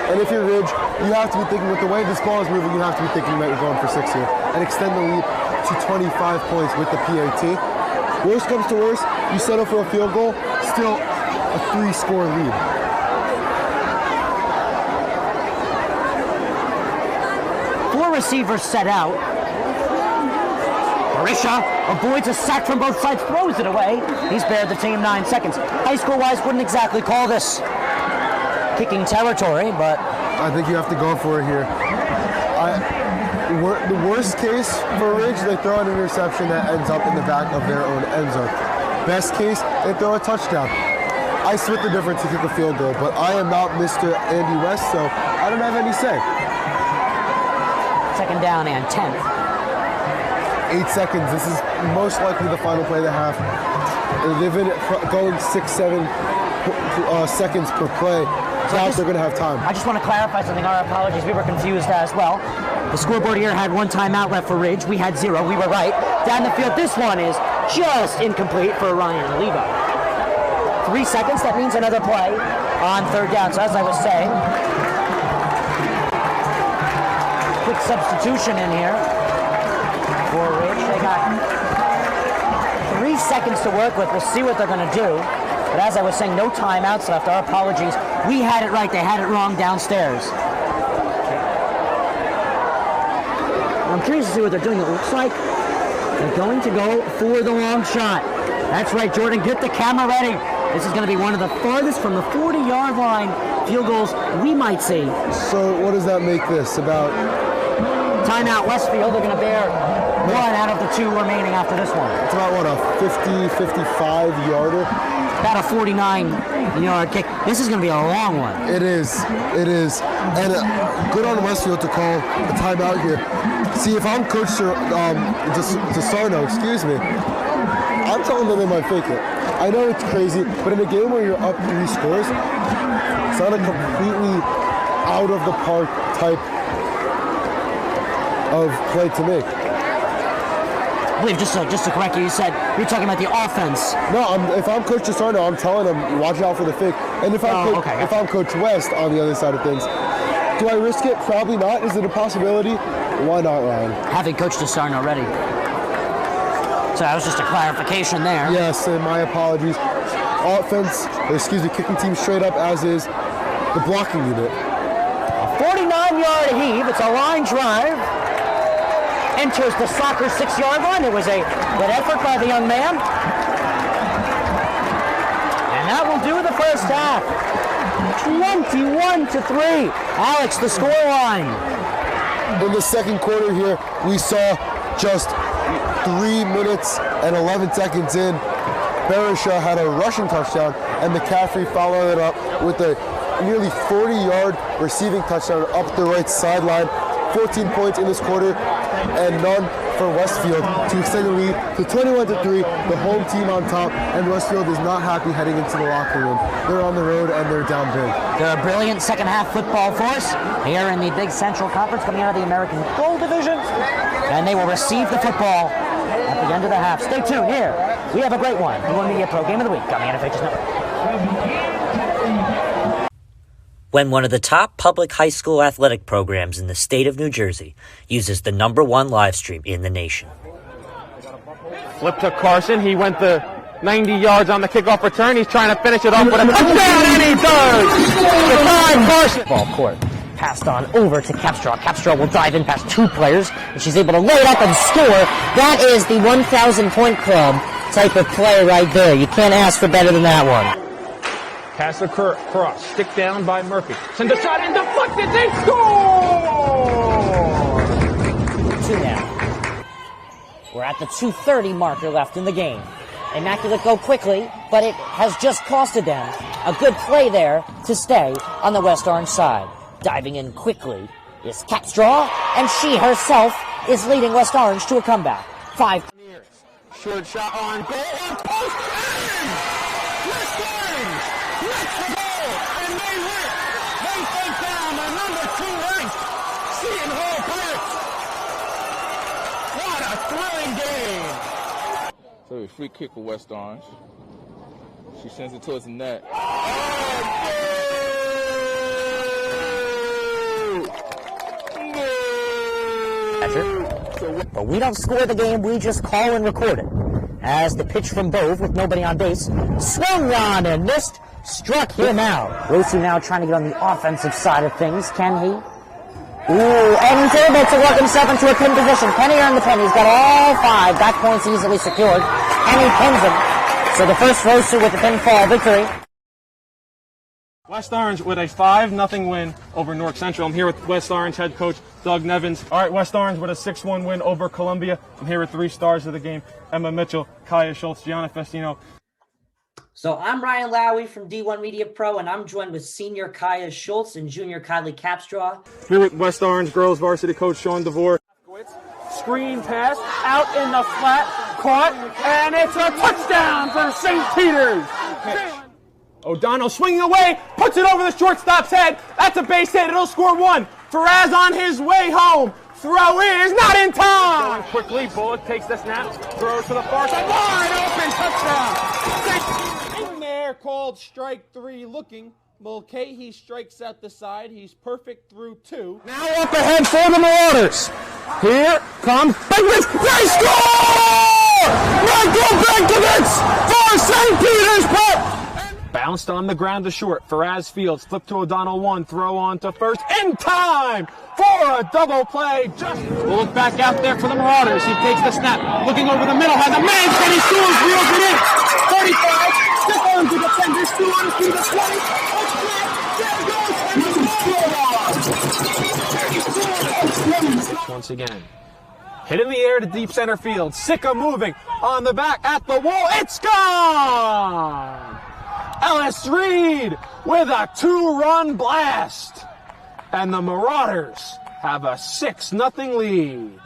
And if you're Ridge, you have to be thinking with the way this ball is moving, you have to be thinking that you're going for 6 here and extend the lead to 25 points with the PAT. Worst comes to worst, you settle for a field goal, still a 3-score lead. Four receivers set out. Barisha avoids a sack from both sides, throws it away. He's bared the team 9 seconds. High school-wise, wouldn't exactly call this kicking territory, but I think you have to go for it here. The worst case for Ridge, they throw an interception that ends up in the back of their own end zone. Best case, they throw a touchdown. I split the difference to kick a field goal, but I am not Mr. Andy West, so I don't have any say. 2nd down and 10. 8 seconds. This is most likely the final play of the half. They've been going 6-7 seconds per play. Now they're going to have time. I just want to clarify something. Our apologies. We were confused as well. The scoreboard here had 1 timeout left for Ridge. We had 0. We were right. Down the field, this one is just incomplete for Ryan Leva. 3 seconds. That means another play on 3rd down. So as I was saying, quick substitution in here for Ridge. They got 3 seconds to work with. We'll see what they're going to do. But as I was saying, no timeouts left. Our apologies. We had it right. They had it wrong downstairs. I'm curious to see what they're doing. It looks like they're going to go for the long shot. That's right, Jordan. Get the camera ready. This is going to be one of the farthest from the 40-yard line field goals we might see. So what does that make this about? Timeout Westfield. They're going to bear 1 out of the 2 remaining after this one. It's about, what, a 50, 55-yarder? About a 49-yard kick. This is going to be a long one. It is. It is. And good on Westfield to call a timeout here. See, if I'm Coach DeSarno, excuse me, I'm telling them they might fake it. I know it's crazy, but in a game where you're up 3 scores, it's not a completely out of the park type of play to make. I believe, just to correct you, you said you're talking about the offense. No, if I'm Coach DeSarno, I'm telling them, watch out for the fake. And if I'm Coach West on the other side of things, do I risk it? Probably not. Is it a possibility? Why not, Ryan? Having Coach DeSarno ready. So that was just a clarification there. Yes, and my apologies. Kicking team straight up, as is the blocking unit. A 49-yard heave. It's a line drive. Enters the soccer 6-yard line. It was a good effort by the young man. And that will do the first half. 21-3. Alex, the scoreline. In the second quarter here, we saw just 3 minutes and 11 seconds in, Berisha had a rushing touchdown, and McCaffrey followed it up with a nearly 40-yard receiving touchdown up the right sideline. 14 points in this quarter, and none for Westfield to extend the lead to 21-3. The home team on top, and Westfield is not happy heading into the locker room. They're on the road and they're down big. They're a brilliant second half football force here in the Big Central Conference, coming out of the American Gold Division, and they will receive the football at the end of the half. Stay tuned here. We have a great one. D1 Media Pro Game of the Week on the NFHS Network. When one of the top public high school athletic programs in the state of New Jersey uses the #1 live stream in the nation. Flip to Carson. He went the 90 yards on the kickoff return. He's trying to finish it off with a touchdown, and he does! Goodbye, Carson! Ball court. Passed on over to Capstraw. Capstraw will dive in past 2 players, and she's able to lay it up and score. That is the 1,000-point club type of play right there. You can't ask for better than that one. Pass across. Stick down by Murphy. Send a shot and deflected. They score! 2 now. We're at the 2:30 marker left in the game. Immaculate go quickly, but it has just costed them a good play there to stay on the West Orange side. Diving in quickly is Capstraw, and she herself is leading West Orange to a comeback. 5. Short shot on goal. On post. West Orange lets the goal, and they win. They take down the #2 ranked Seton Hall Pirates. What a thrilling game. So a free kick for West Orange. She sends it towards the net. But we don't score the game, we just call and record it. As the pitch from Bove with nobody on base swung on and missed, struck him out. Rosu now trying to get on the offensive side of things. Can he? Ooh, and he's able to work himself into a pin position. Can he earn the pin? He's got all 5. That point's easily secured. And he pins him. So the first Rosu with the pinfall victory. West Orange with a 5-0 win over Newark Central. I'm here with West Orange head coach Doug Nevins. All right, West Orange with a 6-1 win over Columbia. I'm here with 3 stars of the game: Emma Mitchell, Kaya Schultz, Gianna Festino. So I'm Ryan Lowy from D1 Media Pro, and I'm joined with senior Kaya Schultz and junior Kylie Capstraw. Here with West Orange girls varsity coach Sean DeVore. Screen pass out in the flat, caught, and it's a touchdown for St. Peter's. O'Donnell swinging away, puts it over the shortstop's head. That's a base hit. It'll score 1. Faraz on his way home. Throw is not in time. Going quickly, Bullock takes the snap, throws to the far side. Wide open touchdown. In there called strike 3 looking. Mulcahy strikes out the side. He's perfect through 2. Now up ahead for the Marauders. Here comes Benkovitz. They score! Michael Benkovitz for St. Peter's Prep. Bounced on the ground to short. Faraz Fields, flip to O'Donnell 1, throw on to first, in time for a double play. Just look back out there for the Marauders. He takes the snap, looking over the middle, has a man, and he scores, reels it in. 35, stick on to defender, 2 on to the 20. Once again. Hit in the air to deep center field. Sicka moving on the back at the wall. It's gone! Ellis Reed with a 2-run blast. And the Marauders have a 6-0 lead.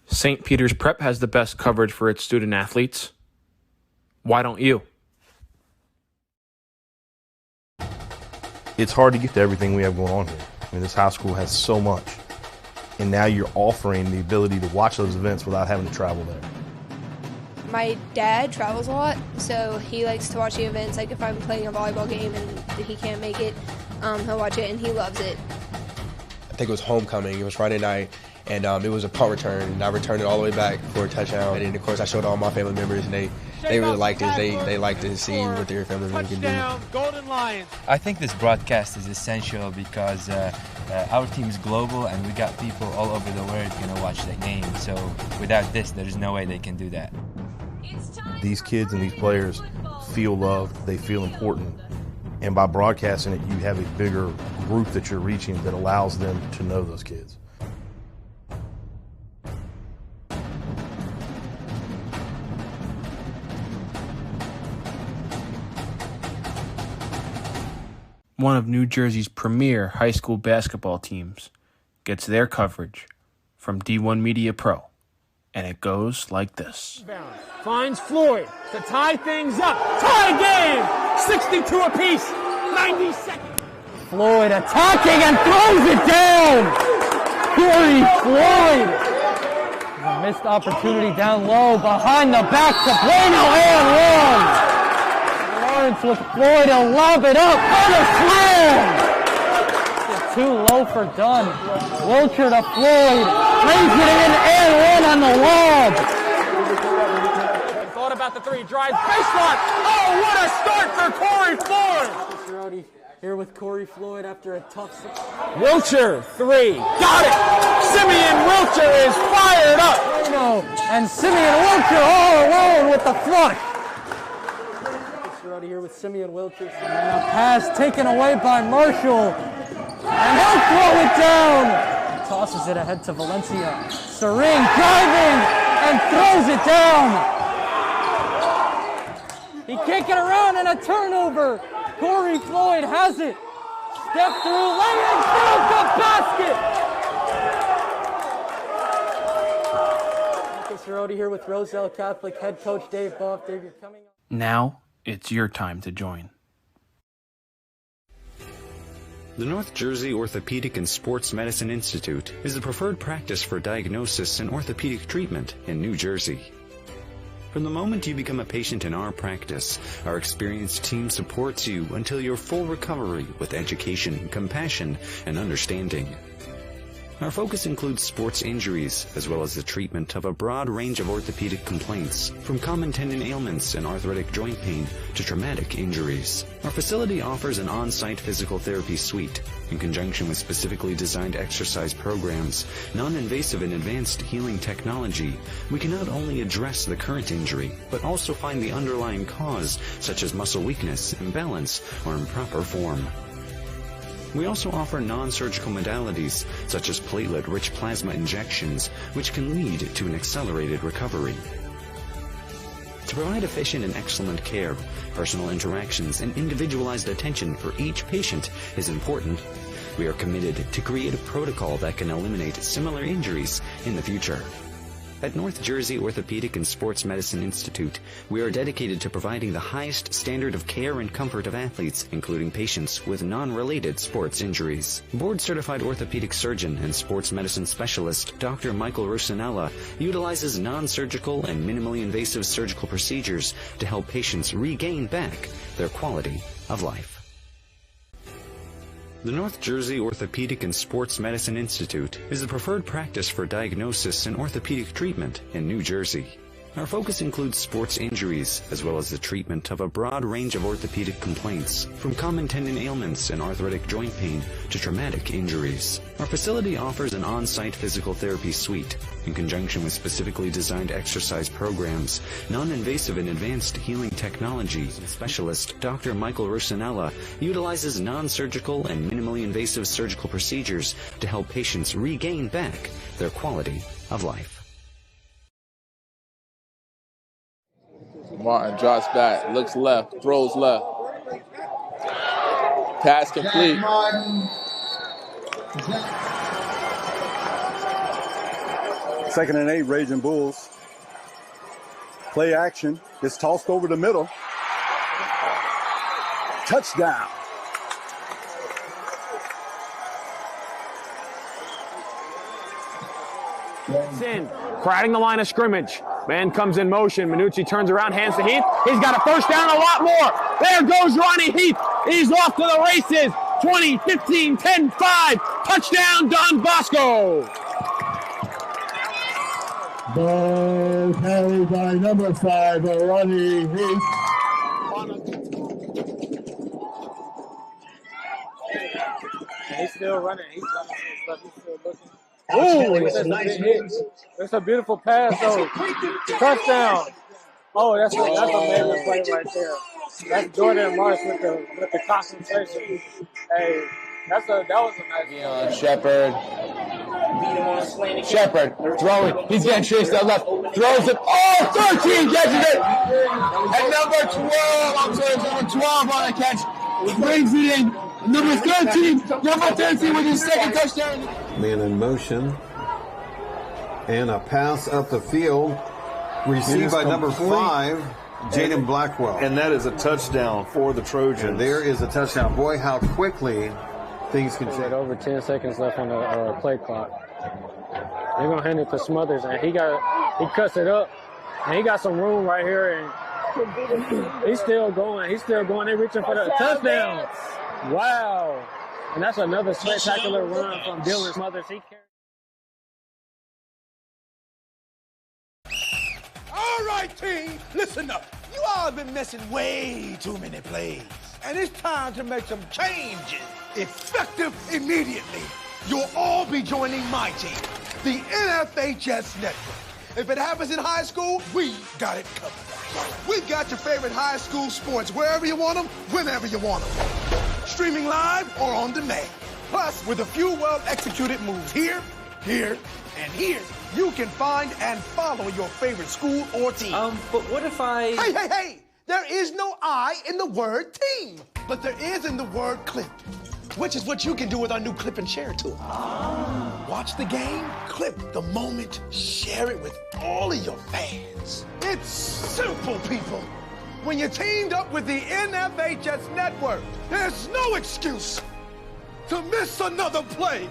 St. Peter's Prep has the best coverage for its student athletes. Why don't you? It's hard to get to everything we have going on here. I mean, this high school has so much. And now you're offering the ability to watch those events without having to travel there. My dad travels a lot, so he likes to watch the events. Like if I'm playing a volleyball game and he can't make it, he'll watch it and he loves it. I think it was homecoming. It was Friday night, And it was a punt return, and I returned it all the way back for a touchdown. And then, of course, I showed all my family members, and they really liked it. They like to see what their family members can do. Golden Lions. I think this broadcast is essential because our team is global, and we got people all over the world going to watch the game. So without this, there's no way they can do that. These kids and these players feel loved, they feel important, and by broadcasting it, you have a bigger group that you're reaching that allows them to know those kids. One of New Jersey's premier high school basketball teams gets their coverage from D1 Media Pro, and it goes like this. Finds Floyd to tie things up. Tie game! 62 apiece. 90 seconds. Floyd attacking and throws it down. Corey Floyd. A missed opportunity down low behind the back to Bueno and one. Lawrence with Floyd to lob it up for the slam. It's too low for Dunn. Wilcher to Floyd. Lays it in and one on the lob. Thought about the three. Drives baseline. Oh, what a start for Corey Floyd. Here with Corey Floyd after a tough... Wilcher, three. Got it! Simeon Wilcher is fired up! And Simeon Wilcher all alone with the flush. Out here with Simeon Wilcher. And a pass taken away by Marshall. And he'll throw it down. Tosses it ahead to Valencia. Serene driving and throws it down. He can't get around and a turnover. Corey Floyd has it. Step through, lay it through the basket. Marcus Cerroti here with Roselle Catholic head coach Dave Boff. Dave, you're coming up. Now it's your time to join. The North Jersey Orthopedic and Sports Medicine Institute is the preferred practice for diagnosis and orthopedic treatment in New Jersey. From the moment you become a patient in our practice, our experienced team supports you until your full recovery with education, compassion, and understanding. Our focus includes sports injuries, as well as the treatment of a broad range of orthopedic complaints, from common tendon ailments and arthritic joint pain to traumatic injuries. Our facility offers an on-site physical therapy suite. In conjunction with specifically designed exercise programs, non-invasive and advanced healing technology, we can not only address the current injury, but also find the underlying cause, such as muscle weakness, imbalance, or improper form. We also offer non-surgical modalities, such as platelet-rich plasma injections, which can lead to an accelerated recovery. To provide efficient and excellent care, personal interactions and individualized attention for each patient is important. We are committed to create a protocol that can eliminate similar injuries in the future. At North Jersey Orthopedic and Sports Medicine Institute, we are dedicated to providing the highest standard of care and comfort of athletes, including patients with non-related sports injuries. Board-certified orthopedic surgeon and sports medicine specialist Dr. Michael Rosanella utilizes non-surgical and minimally invasive surgical procedures to help patients regain back their quality of life. The North Jersey Orthopedic and Sports Medicine Institute is the preferred practice for diagnosis and orthopedic treatment in New Jersey. Our focus includes sports injuries, as well as the treatment of a broad range of orthopedic complaints, from common tendon ailments and arthritic joint pain to traumatic injuries. Our facility offers an on-site physical therapy suite. In conjunction with specifically designed exercise programs, non-invasive and advanced healing technology, specialist Dr. Michael Rosanella utilizes non-surgical and minimally invasive surgical procedures to help patients regain back their quality of life. Martin drops back, looks left, throws left. Pass complete. Second and 8, Raging Bulls. Play action. It's tossed over the middle. Touchdown. It's in, crowding the line of scrimmage. Man comes in motion. Minucci turns around, hands to Heath. He's got a first down, a lot more. There goes Ronnie Heath. He's off to the races. 20, 15, 10, 5. Touchdown, Don Bosco. Ball carried by number 5, Ronnie Heath. He's still running. He's running stuff. He's still looking. Ooh, that's a big hit. That's a beautiful pass, though. Touchdown. Oh, that's a amazing play right there. That's Jordan Marsh with the concentration. Hey, that was a nice Shepard. Shepard throwing. He's getting chased out left. Throws it. Oh, 13 catches it. And number 12. I'm sorry, number 12 on the catch. Brings it in. Number 13 with his second touchdown. Man in motion. And a pass up the field. Received by number 5, Jaden Blackwell. And that is a touchdown for the Trojans. And there is a touchdown. Boy, how quickly things can change. Over 10 seconds left on the play clock. They're going to hand it to Smothers, and he cuts it up. And he got some room right here, and he's still going. They're reaching for the touchdown. Wow. And that's another spectacular run from Dylan Smothers. All right, team, listen up. You all have been missing way too many plays. And it's time to make some changes. Effective immediately. You'll all be joining my team, the NFHS Network. If it happens in high school, we got it covered. We've got your favorite high school sports wherever you want them, whenever you want them. Streaming live or on demand. Plus, with a few well-executed moves here, here, and here, you can find and follow your favorite school or team. But what if I... Hey! There is no I in the word team, but there is in the word clip, which is what you can do with our new clip and share tool. Watch the game, clip the moment, share it with all of your fans. It's simple, people. When you're teamed up with the NFHS Network, there's no excuse to miss another play.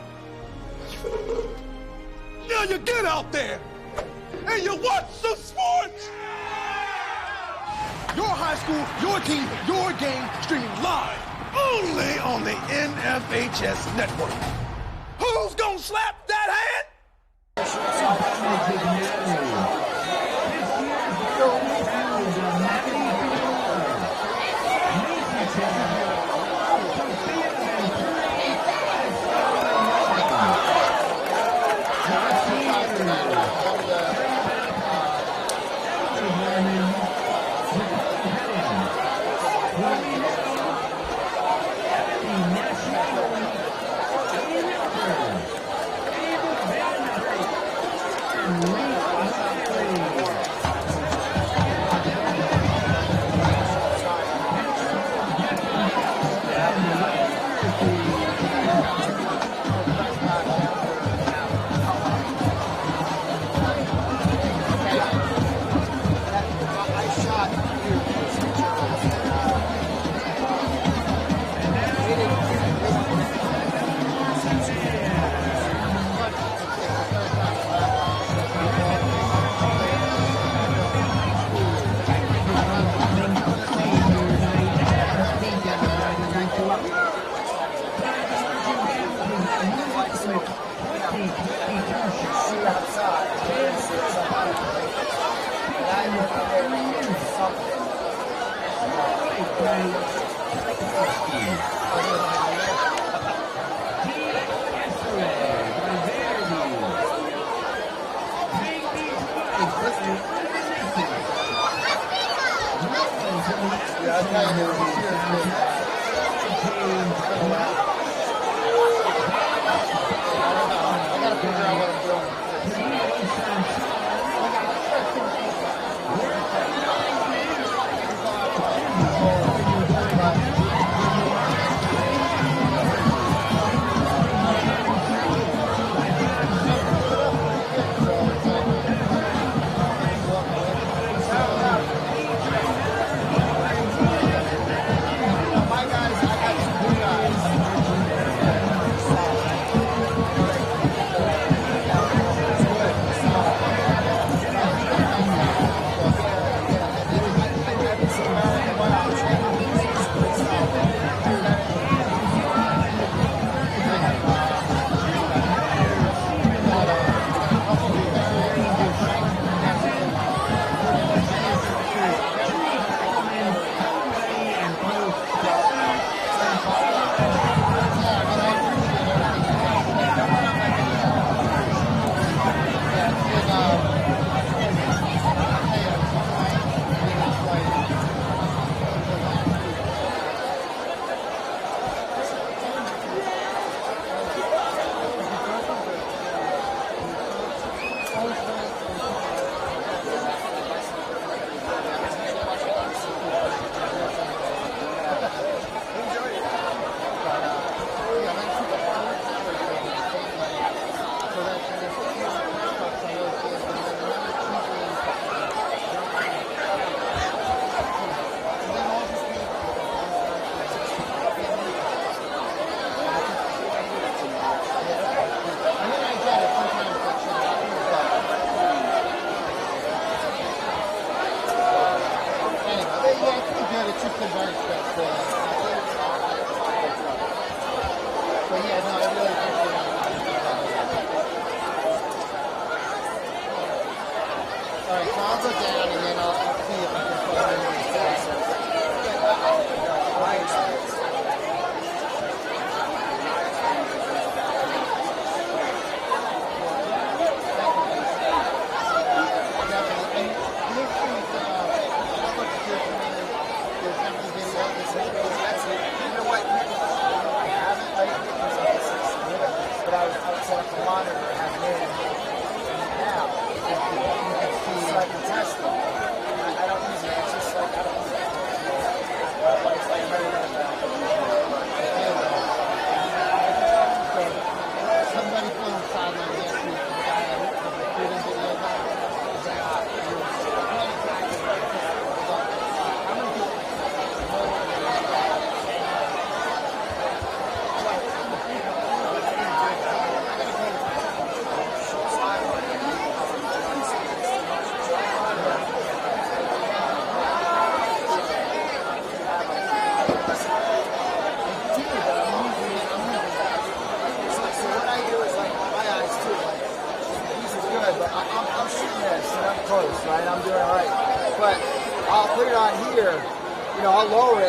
Now you get out there and you watch some sports. Your high school, your team, your game, streaming live only on the NFHS Network. Who's gonna slap that hand?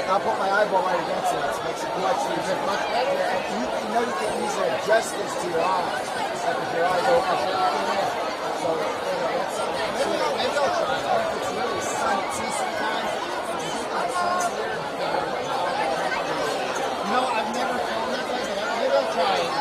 I'll put my eyeball right against it. It makes it much easier. You know you can easily adjust this to your eyes. Like if your eyes open. So maybe I'll try it. If it's really sunny, see sometimes. No, I've never found that place. Maybe I'll try it.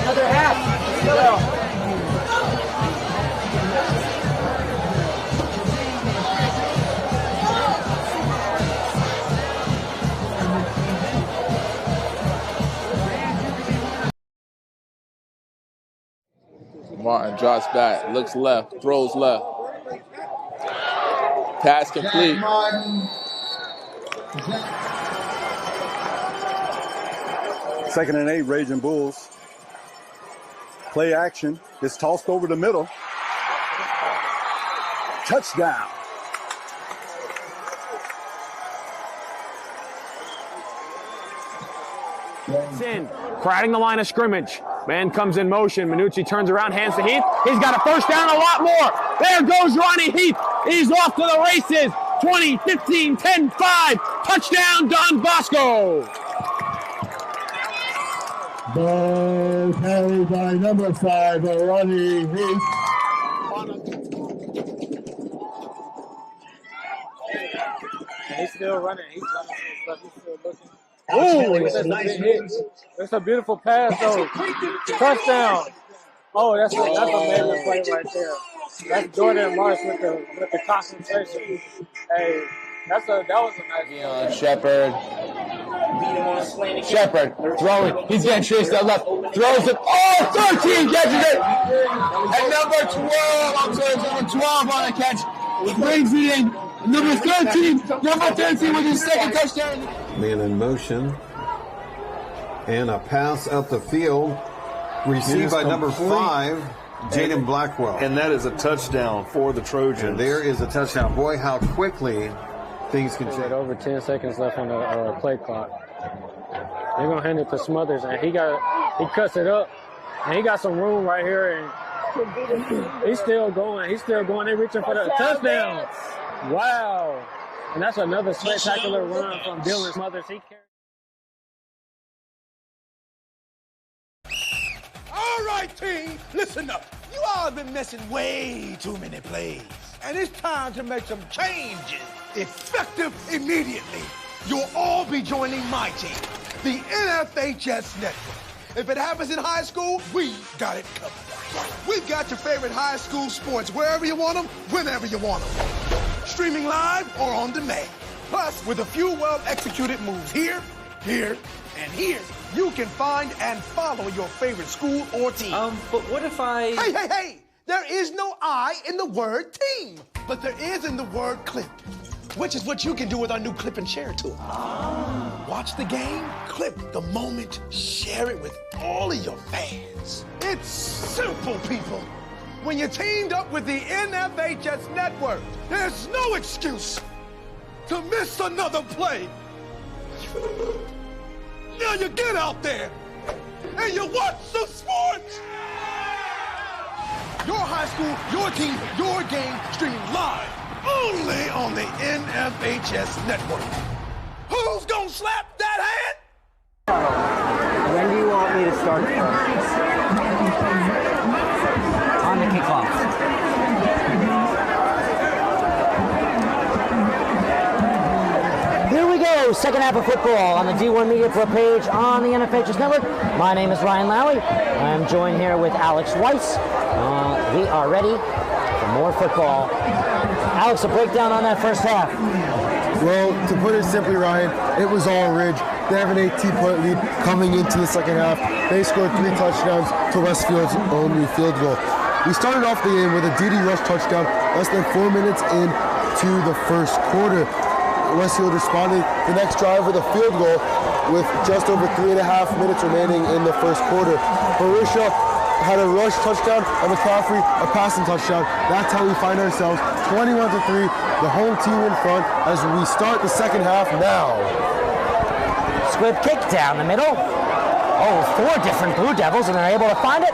Another half. Martin drops back, looks left, throws left. Pass complete. Second and 8, Raging Bulls. Play action. It's tossed over the middle. Touchdown. In, crowding the line of scrimmage. Man comes in motion. Minucci turns around, hands to Heath. He's got a first down, a lot more. There goes Ronnie Heath. He's off to the races. 20, 15, 10, 5. Touchdown, Don Bosco. Ball carried by number 5, Ronnie Heath. He's still running. He's still looking. Ooh, that's a big hit. That's a beautiful pass, though. Touchdown. Oh, that's a major play right there. That's Jordan Marsh with the concentration. Hey, that was a nice play. Shepard. Shepard throwing. He's getting chased out left. Throws it. Oh, 13 catches it. And number 12. I'm sorry, number 12 on the catch. Brings it in. Number 13 with his second touchdown. Man in motion. And a pass up the field. Received by number 5, Jaden Blackwell. And that is a touchdown for the Trojans. And there is a touchdown. Boy, how quickly things can change. Over 10 seconds left on the play clock. They're going to hand it to Smothers, and he cuts it up. And he got some room right here, and he's still going. They're reaching for the touchdown. Wow. And that's another spectacular run from Dylan Smothers. All right, team, listen up. You all have been missing way too many plays. And it's time to make some changes. Effective immediately. You'll all be joining my team, the NFHS Network. If it happens in high school, we got it covered. We've got your favorite high school sports wherever you want them, whenever you want them. Streaming live or on demand. Plus, with a few well-executed moves here, here, and here, you can find and follow your favorite school or team. But what if I... Hey! There is no I in the word team, but there is in the word clip, which is what you can do with our new clip and share tool. Watch the game, clip the moment, share it with all of your fans. It's simple, people. When you're teamed up with the NFHS Network, there's no excuse to miss another play. Now you get out there and you watch some sports. Your high school, your team, your game, streaming live only on the NFHS Network. Who's gonna slap that hand? When do you want me to start on the kickoff? Here we go, second half of football on the D1 Media Pro page on the NFHS Network. My name is Ryan Lowy. I'm joined here with Alex Weiss. We are ready for more football. Alex, a breakdown on that first half. Well, to put it simply, Ryan, it was all Ridge. They have an 18-point lead coming into the second half. They scored 3 touchdowns to Westfield's only field goal. We started off the game with a DD rush touchdown less than 4 minutes into the first quarter. Westfield responded the next drive with a field goal with just over 3.5 minutes remaining in the first quarter. Barisha had a rush touchdown and McCaffrey a passing touchdown. That's how we find ourselves 21-3, the home team in front as we start the second half now. Squib kick down the middle. 4 different Blue Devils, and they're able to find it.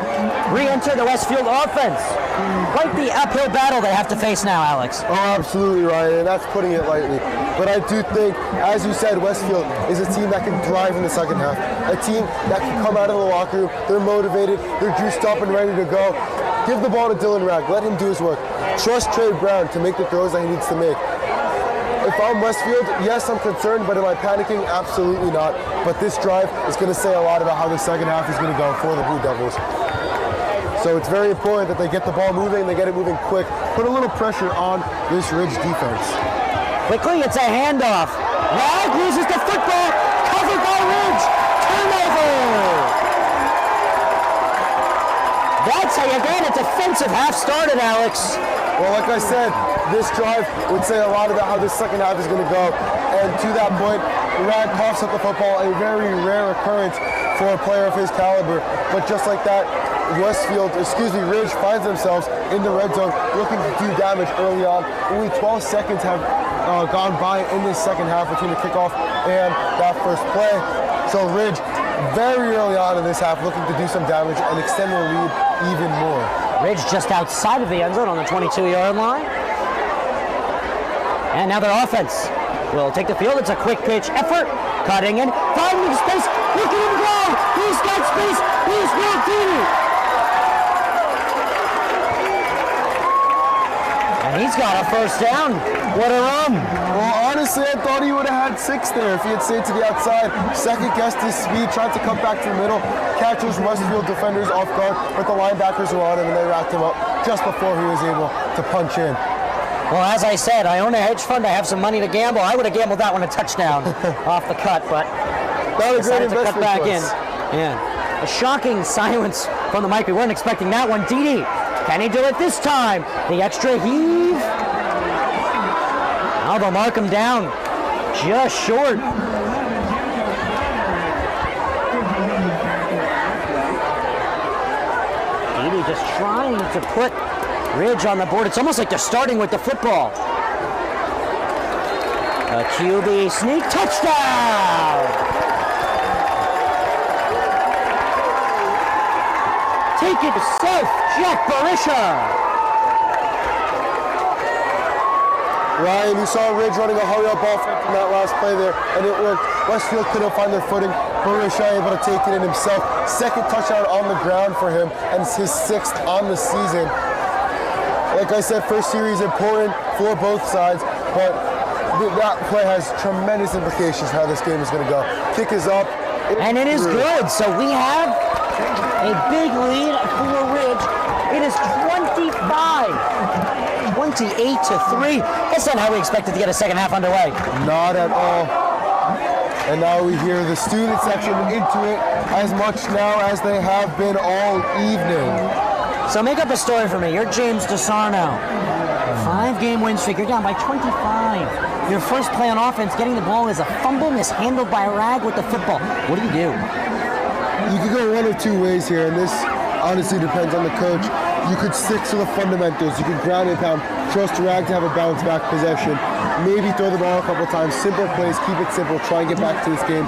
Re-enter the Westfield offense. Quite the uphill battle they have to face now, Alex. Oh, absolutely, Ryan, and that's putting it lightly. But I do think, as you said, Westfield is a team that can thrive in the second half. A team that can come out of the locker room, they're motivated, they're juiced up and ready to go. Give the ball to Dylan Ragg, let him do his work. Trust Trey Brown to make the throws that he needs to make. If I'm Westfield, yes, I'm concerned, but am I panicking? Absolutely not. But this drive is going to say a lot about how the second half is going to go for the Blue Devils. So it's very important that they get the ball moving, they get it moving quick, put a little pressure on this Ridge defense. Quickly, it's a handoff. Ragg loses the football, covered by Ridge, turnover. That's how you get a defensive half started, Alex. Well, like I said, this drive would say a lot about how this second half is going to go. And to that point, Ragg coughs up the football, a very rare occurrence for a player of his caliber. But just like that, Ridge finds themselves in the red zone looking to do damage early on. Only 12 seconds have gone by in this second half between the kickoff and that first play. So Ridge, very early on in this half, looking to do some damage and extend their lead even more. Ridge just outside of the end zone on the 22-yard line. And now their offense will take the field. It's a quick pitch effort. Cutting in, finding space, looking in the ground. He's got space. He's not through. And he's got a first down. What a run. Well, honestly, I thought he would have had 6 there if he had stayed to the outside. Second guessed his speed, tried to come back to the middle. Catches Westfield defenders off guard, but the linebackers were on him and they racked him up just before he was able to punch in. Well, as I said, I own a hedge fund. I have some money to gamble. I would have gambled that one a touchdown off the cut, but not a great decided to cut back in. Yeah. A shocking silence from the mic. We weren't expecting that one. Dede, can he do it this time? The extra heave. Now they'll mark him down just short. Dede just trying to put Ridge on the board. It's almost like they're starting with the football. A QB sneak touchdown! Take it south, Jack Barisha! Ryan, you saw Ridge running a hurry-up ball from that last play there, and it worked. Westfield couldn't find their footing. Barisha able to take it in himself. Second touchdown on the ground for him, and it's his 6th on the season. Like I said, first series important for both sides, but that play has tremendous implications for how this game is going to go. Kick is up. And it is good. So we have a big lead for Ridge. It is 28-3. That's not how we expected to get a second half underway. Not at all. And now we hear the student section into it as much now as they have been all evening. So make up a story for me. You're James DeSarno. 5-game win streak. You're down by 25. Your first play on offense, getting the ball, is a fumble mishandled by Ragg with the football. What do? You could go one of 2 ways here, and this honestly depends on the coach. You could stick to the fundamentals. You could ground and pound, trust Ragg to have a bounce-back possession, maybe throw the ball a couple times, simple plays, keep it simple, try and get back to this game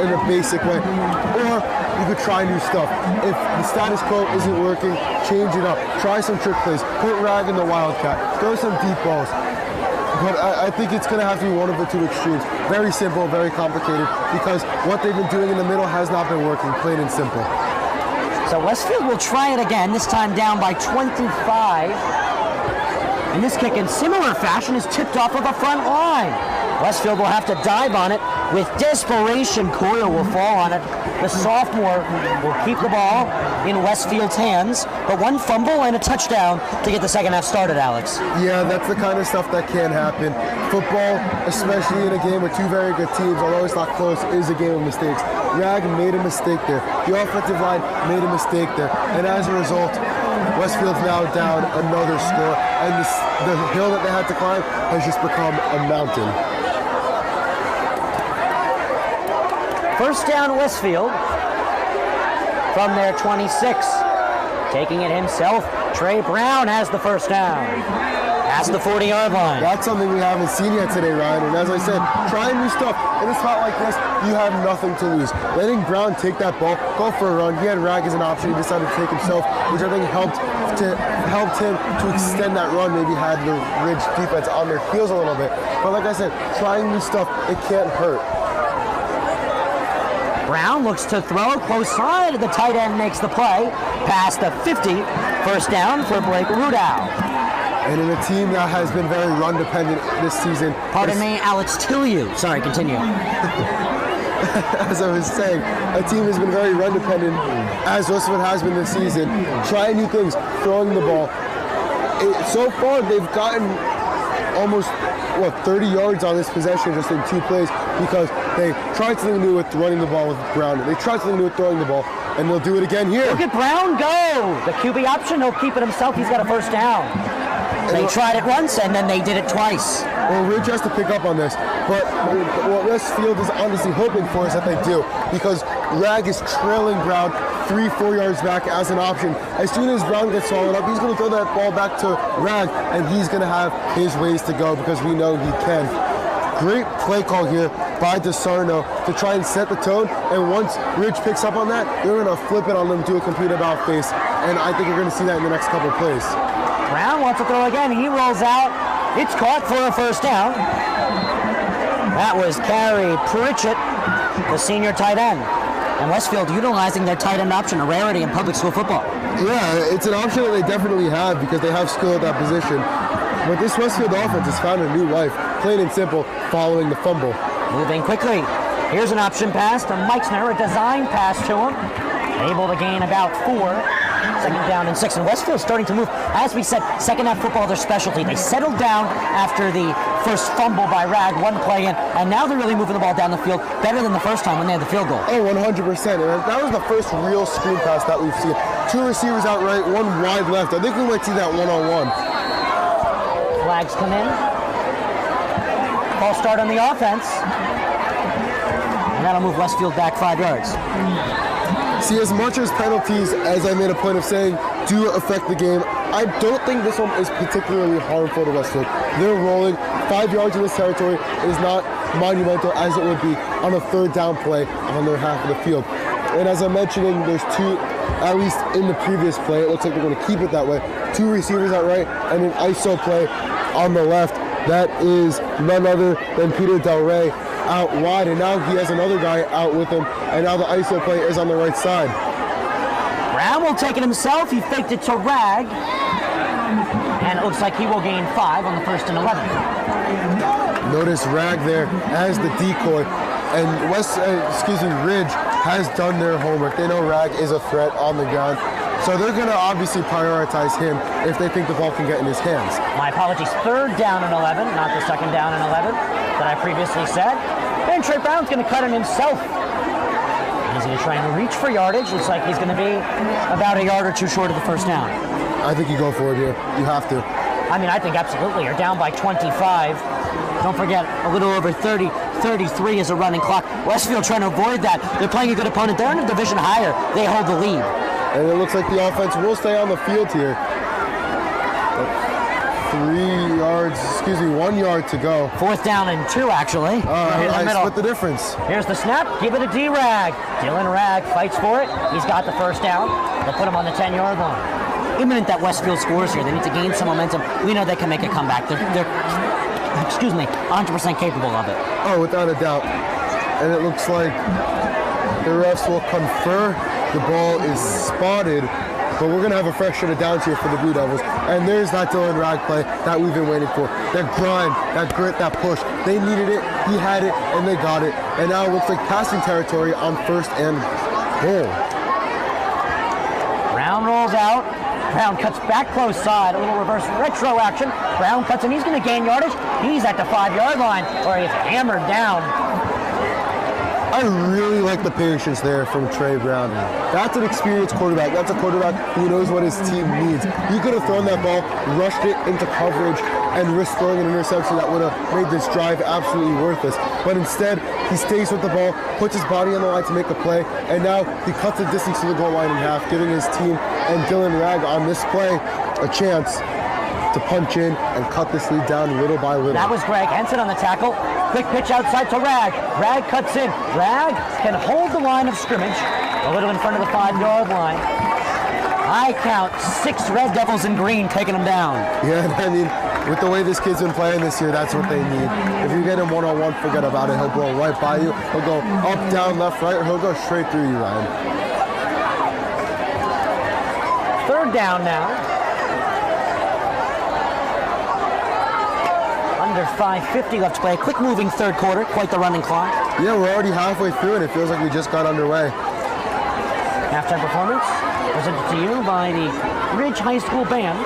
in a basic way. Or you could try new stuff. If the status quo isn't working, change it up. Try some trick plays. Put Ragg in the Wildcat. Throw some deep balls. But I think it's going to have to be one of the 2 extremes. Very simple, very complicated, because what they've been doing in the middle has not been working, plain and simple. So Westfield will try it again, this time down by 25. And this kick in similar fashion is tipped off of the front line. Westfield will have to dive on it. With desperation, Coyle will fall on it. The sophomore will keep the ball in Westfield's hands, but 1 fumble and a touchdown to get the second half started, Alex. Yeah, that's the kind of stuff that can happen. Football, especially in a game with 2 very good teams, although it's not close, is a game of mistakes. Ragg made a mistake there. The offensive line made a mistake there. And as a result, Westfield's now down another score, and the hill that they had to climb has just become a mountain. First down, Westfield from their 26. Taking it himself, Trey Brown has the first down. Past the 40-yard line. That's something we haven't seen yet today, Ryan. And as I said, trying new stuff. In a spot like this, you have nothing to lose. Letting Brown take that ball, go for a run. He had Rag as an option. He decided to take himself, which I think helped him to extend that run. Maybe had the Ridge defense on their heels a little bit. But like I said, trying new stuff, it can't hurt. Brown looks to throw, close side, the tight end makes the play, past the 50, first down for Blake Rudow. And in a team that has been very run-dependent this season. Pardon me, Alex Tillieu. Sorry, continue. As I was saying, a team has been very run-dependent, as Westfield has been this season, trying new things, throwing the ball. So far, they've gotten almost 30 yards on this possession just in 2 plays because they tried something new with running the ball with Brown. They tried something new with throwing the ball, and they'll do it again here. Look at Brown go! The QB option, he'll keep it himself. He's got a first down. They tried it once, and then they did it twice. Well, Ridge has to pick up on this, but what Westfield is honestly hoping for is that they do, because Rag is trailing Brown 3-4 yards back as an option. As soon as Brown gets swallowed up, he's going to throw that ball back to Rag, and he's going to have his ways to go because we know he can. Great play call here by DeSarno to try and set the tone, and once Ridge picks up on that, they're going to flip it on them, do a complete about face, and I think you're going to see that in the next couple of plays. Brown wants to throw again. He rolls out. It's caught for a first down. That was Carey Pritchett, the senior tight end. And Westfield utilizing their tight end option, a rarity in public school football. Yeah, it's an option that they definitely have because they have skill at that position. But this Westfield offense has found a new life, plain and simple, following the fumble. Moving quickly. Here's an option pass to Meixner, a design pass to him. Able to gain about 4. Second down and 6, and Westfield starting to move. As we said, second half football, their specialty. They settled down after the first fumble by Rag, 1 play in, and now they're really moving the ball down the field better than the first time when they had the field goal. Oh, 100%. And that was the first real screen pass that we've seen. 2 receivers out right, 1 wide left. I think we might see that one-on-one. Flags come in. Ball start on the offense. And that'll move Westfield back 5 yards. See, as much as penalties, as I made a point of saying, do affect the game, I don't think this one is particularly harmful to Westfield. They're rolling. 5 yards in this territory is not monumental as it would be on a 3rd down play on their half of the field. And as I'm mentioning, there's 2, at least in the previous play, it looks like they're going to keep it that way. 2 receivers out right and an ISO play on the left. That is none other than Peter Del Rey out wide, and now he has another guy out with him, and now the ISO play is on the right side. Brown will take it himself. He faked it to Rag, and it looks like he will gain 5 on the 1st and 11. Notice Rag there as the decoy, and Ridge has done their homework. They know Rag is a threat on the ground, so they're going to obviously prioritize him if they think the ball can get in his hands. My apologies, 3rd down and 11, not the 2nd down and 11 that I previously said. And Trey Brown's going to cut him himself. He's going to try and reach for yardage. Looks like he's going to be about a yard or 2 short of the 1st down. I think you go for it here. You have to. I mean, I think absolutely. You're down by 25. Don't forget, a little over 30, 33 is a running clock. Westfield trying to avoid that. They're playing a good opponent. They're in a division higher. They hold the lead. And it looks like the offense will stay on the field here. 1 yard to go. 4th down and 2, actually. I split the difference. Here's the snap. Give it to D-Rag. Dylan Rag fights for it. He's got the 1st down. They'll put him on the 10-yard line. Imminent that Westfield scores here. They need to gain some momentum. We know they can make a comeback. They're 100% capable of it. Oh, without a doubt. And it looks like the refs will confer. The ball is spotted, but we're going to have a fresh set of downs here for the Blue Devils. And there's that Dylan Rag play that we've been waiting for. That grind, that grit, that push. They needed it, he had it, and they got it. And now it looks like passing territory on 1st and goal. Brown rolls out. Brown cuts back close side, a little reverse retro action. Brown cuts and he's going to gain yardage. He's at the 5-yard line, or he's hammered down. I really like the patience there from Trey Brown. That's an experienced quarterback. That's a quarterback who knows what his team needs. You could have thrown that ball, rushed it into coverage, and risked throwing an interception that would have made this drive absolutely worthless. But instead, he stays with the ball, puts his body on the line to make a play, and now he cuts the distance to the goal line in half, giving his team and Dylan Rag on this play a chance to to punch in and cut this lead down little by little. That was Greg Henson on the tackle. Quick pitch outside to Rag. Rag cuts in. Rag can hold the line of scrimmage a little in front of the 5-yard line. I count 6 Red Devils in green taking them down. Yeah, I mean, with the way this kid's been playing this year, that's what they need. If you get him one-on-one, forget about it. He'll blow right by you. He'll go up, down, left, right, or he'll go straight through you, Ryan. 3rd down now. Under 5:50 left to play. Quick moving 3rd quarter. Quite the running clock. Yeah, we're already halfway through and it feels like we just got underway. Halftime performance presented to you by the Ridge High School Band.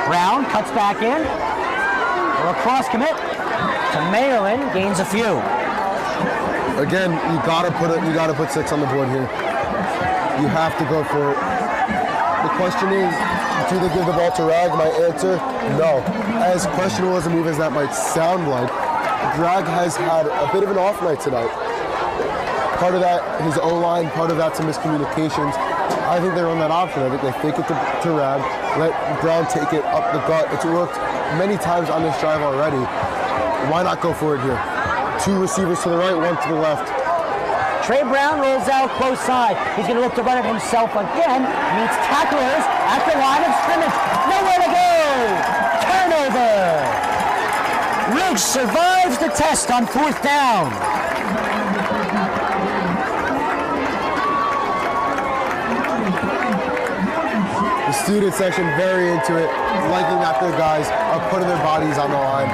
Brown cuts back in. A lacrosse commit to Maryland, gains a few. Again, you gotta put 6 on the board here. You have to go for it. The question is, do they give the ball to Rag? My answer, no. As questionable as a move as that might sound like, Rag has had a bit of an off night tonight. Part of that, his O-line, part of that, some miscommunications. I think they run that option. I think they fake it to Rag, let Brown take it up the gut. It's worked many times on this drive already. Why not go for it here? 2 receivers to the right, 1 to the left. Trey Brown rolls out close side. He's going to look to run it himself again. Meets tacklers at the line of scrimmage. Nowhere to go. Turnover. Ridge survives the test on 4th down. The student section very into it, liking that their guys are putting their bodies on the line.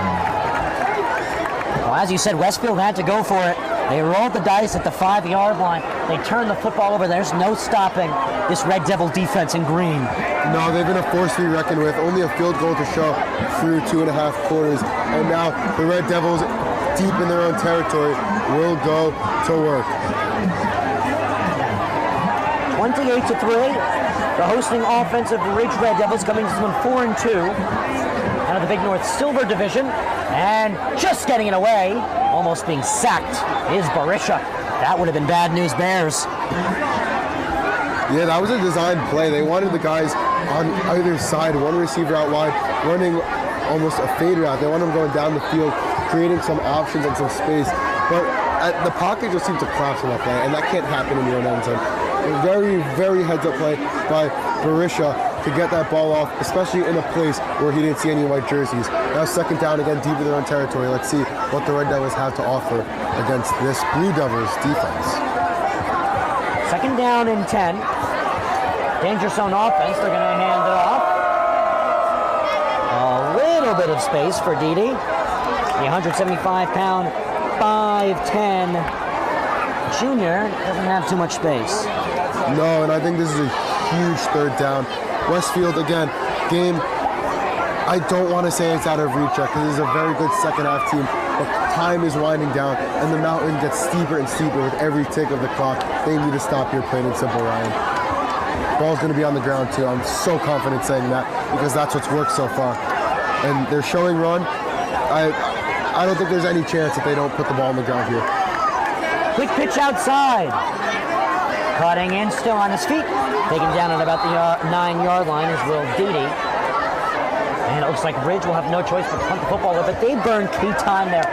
Well, as you said, Westfield had to go for it. They rolled the dice at the 5-yard line. They turned the football over. There's no stopping this Red Devil defense in green. No, they've been a force to be reckoned with. Only a field goal to show through 2.5 quarters. And now the Red Devils, deep in their own territory, will go to work. 28-3. The hosting offensive Ridge Red Devils coming to this one 4-2. Out of the Big North Silver Division. And just getting it away, almost being sacked, is Barisha. That would have been bad news, Bears. Yeah, that was a design play. They wanted the guys on either side, one receiver out wide, running almost a fade route. They wanted them going down the field, creating some options and some space. But the pocket just seemed to collapse in that play, and that can't happen in your own end zone. A very, very heads-up play by Barisha to get that ball off, especially in a place where he didn't see any white jerseys. Now 2nd down, again, deep in their own territory. Let's see what the Red Devils have to offer against this Blue Devils defense. 2nd down and 10. Danger zone offense. They're going to hand it off. A little bit of space for Dede. The 175-pound, 5'10" junior doesn't have too much space. No, and I think this is a huge 3rd down. Westfield, again, game, I don't want to say it's out of reach yet because this is a very good 2nd half team, but time is winding down and the mountain gets steeper and steeper with every tick of the clock. They need to stop here, plain and simple, Ryan. Ball's going to be on the ground too. I'm so confident saying that because that's what's worked so far. And they're showing run. I don't think there's any chance that they don't put the ball on the ground here. Quick pitch outside. Cutting in, still on his feet. Taken down at about the 9-yard line is Will Dede. And it looks like Ridge will have no choice but to punt the football over, but they burned key time there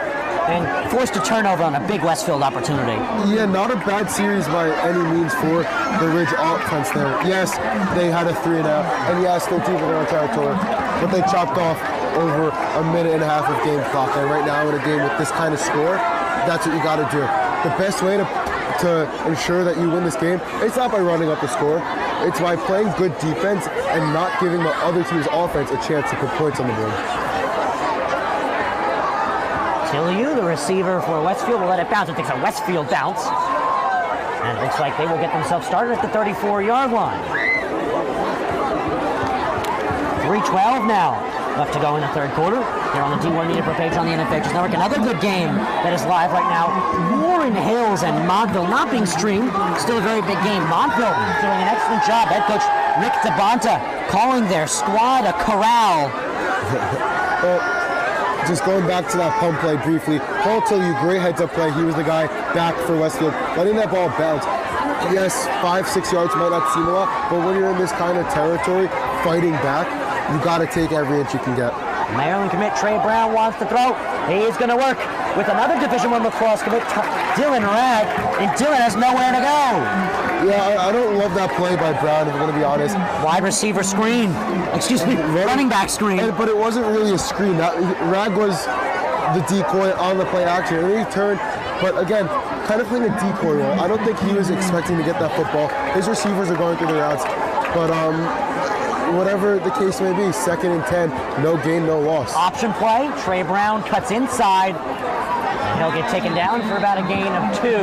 and forced a turnover on a big Westfield opportunity. Yeah, not a bad series by any means for the Ridge offense there. Yes, they had a 3-and-out, and yes, they're deep in their own territory, but they chopped off over a minute and a half of game clock. And right now in a game with this kind of score, that's what you got to do. The best way to ensure that you win this game, it's not by running up the score. It's by playing good defense and not giving the other team's offense a chance to put points on the board. Tillieu, the receiver for Westfield, will let it bounce. It takes a Westfield bounce. And it looks like they will get themselves started at the 34-yard line. 3:12 now left to go in the 3rd quarter. Here on the D1 Media Pro page on the NFHS Network. Another good game that is live right now. Warren Hills and Montville not being streamed. Still a very big game. Montville doing an excellent job. Head coach Rick DeBonta calling their squad a corral. Just going back to that pump play briefly, Paul Tillieu, great heads-up play. He was the guy back for Westfield, letting that ball bounce. yes, 5-6 yards might not seem a lot, but when you're in this kind of territory, fighting back, you got to take every inch you can get. Maryland commit Trey Brown wants to throw. He's going to work with another Division I lacrosse commit, Dylan Ragg, and Dylan has nowhere to go. Yeah, I don't love that play by Brown, if I'm going to be honest. Wide receiver screen. Excuse me, running back screen. But it wasn't really a screen. Ragg was the decoy on the play action. And he turned, but again, kind of playing a decoy role. I don't think he was expecting to get that football. His receivers are going through the routes. But whatever the case may be, 2nd and 10, no gain, no loss. Option play, Trey Brown cuts inside. He'll get taken down for about a gain of 2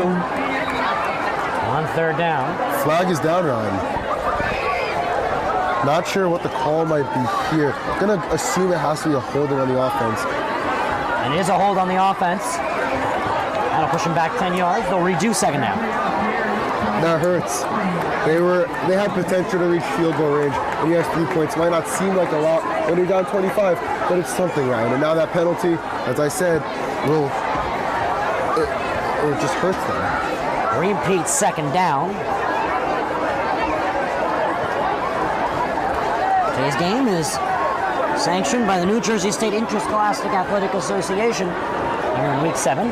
on 3rd down. Flag is down, Ryan. Not sure what the call might be here. Gonna assume it has to be a holding on the offense. And it is a hold on the offense. That'll push him back 10 yards. They'll redo 2nd down. That hurts. They had potential to reach field goal range, and yes, 3 points might not seem like a lot when you're down 25, but it's something, Ryan. And now that penalty, as I said, it just hurts them. Repeat 2nd down. Today's game is sanctioned by the New Jersey State Interscholastic Athletic Association here in Week 7.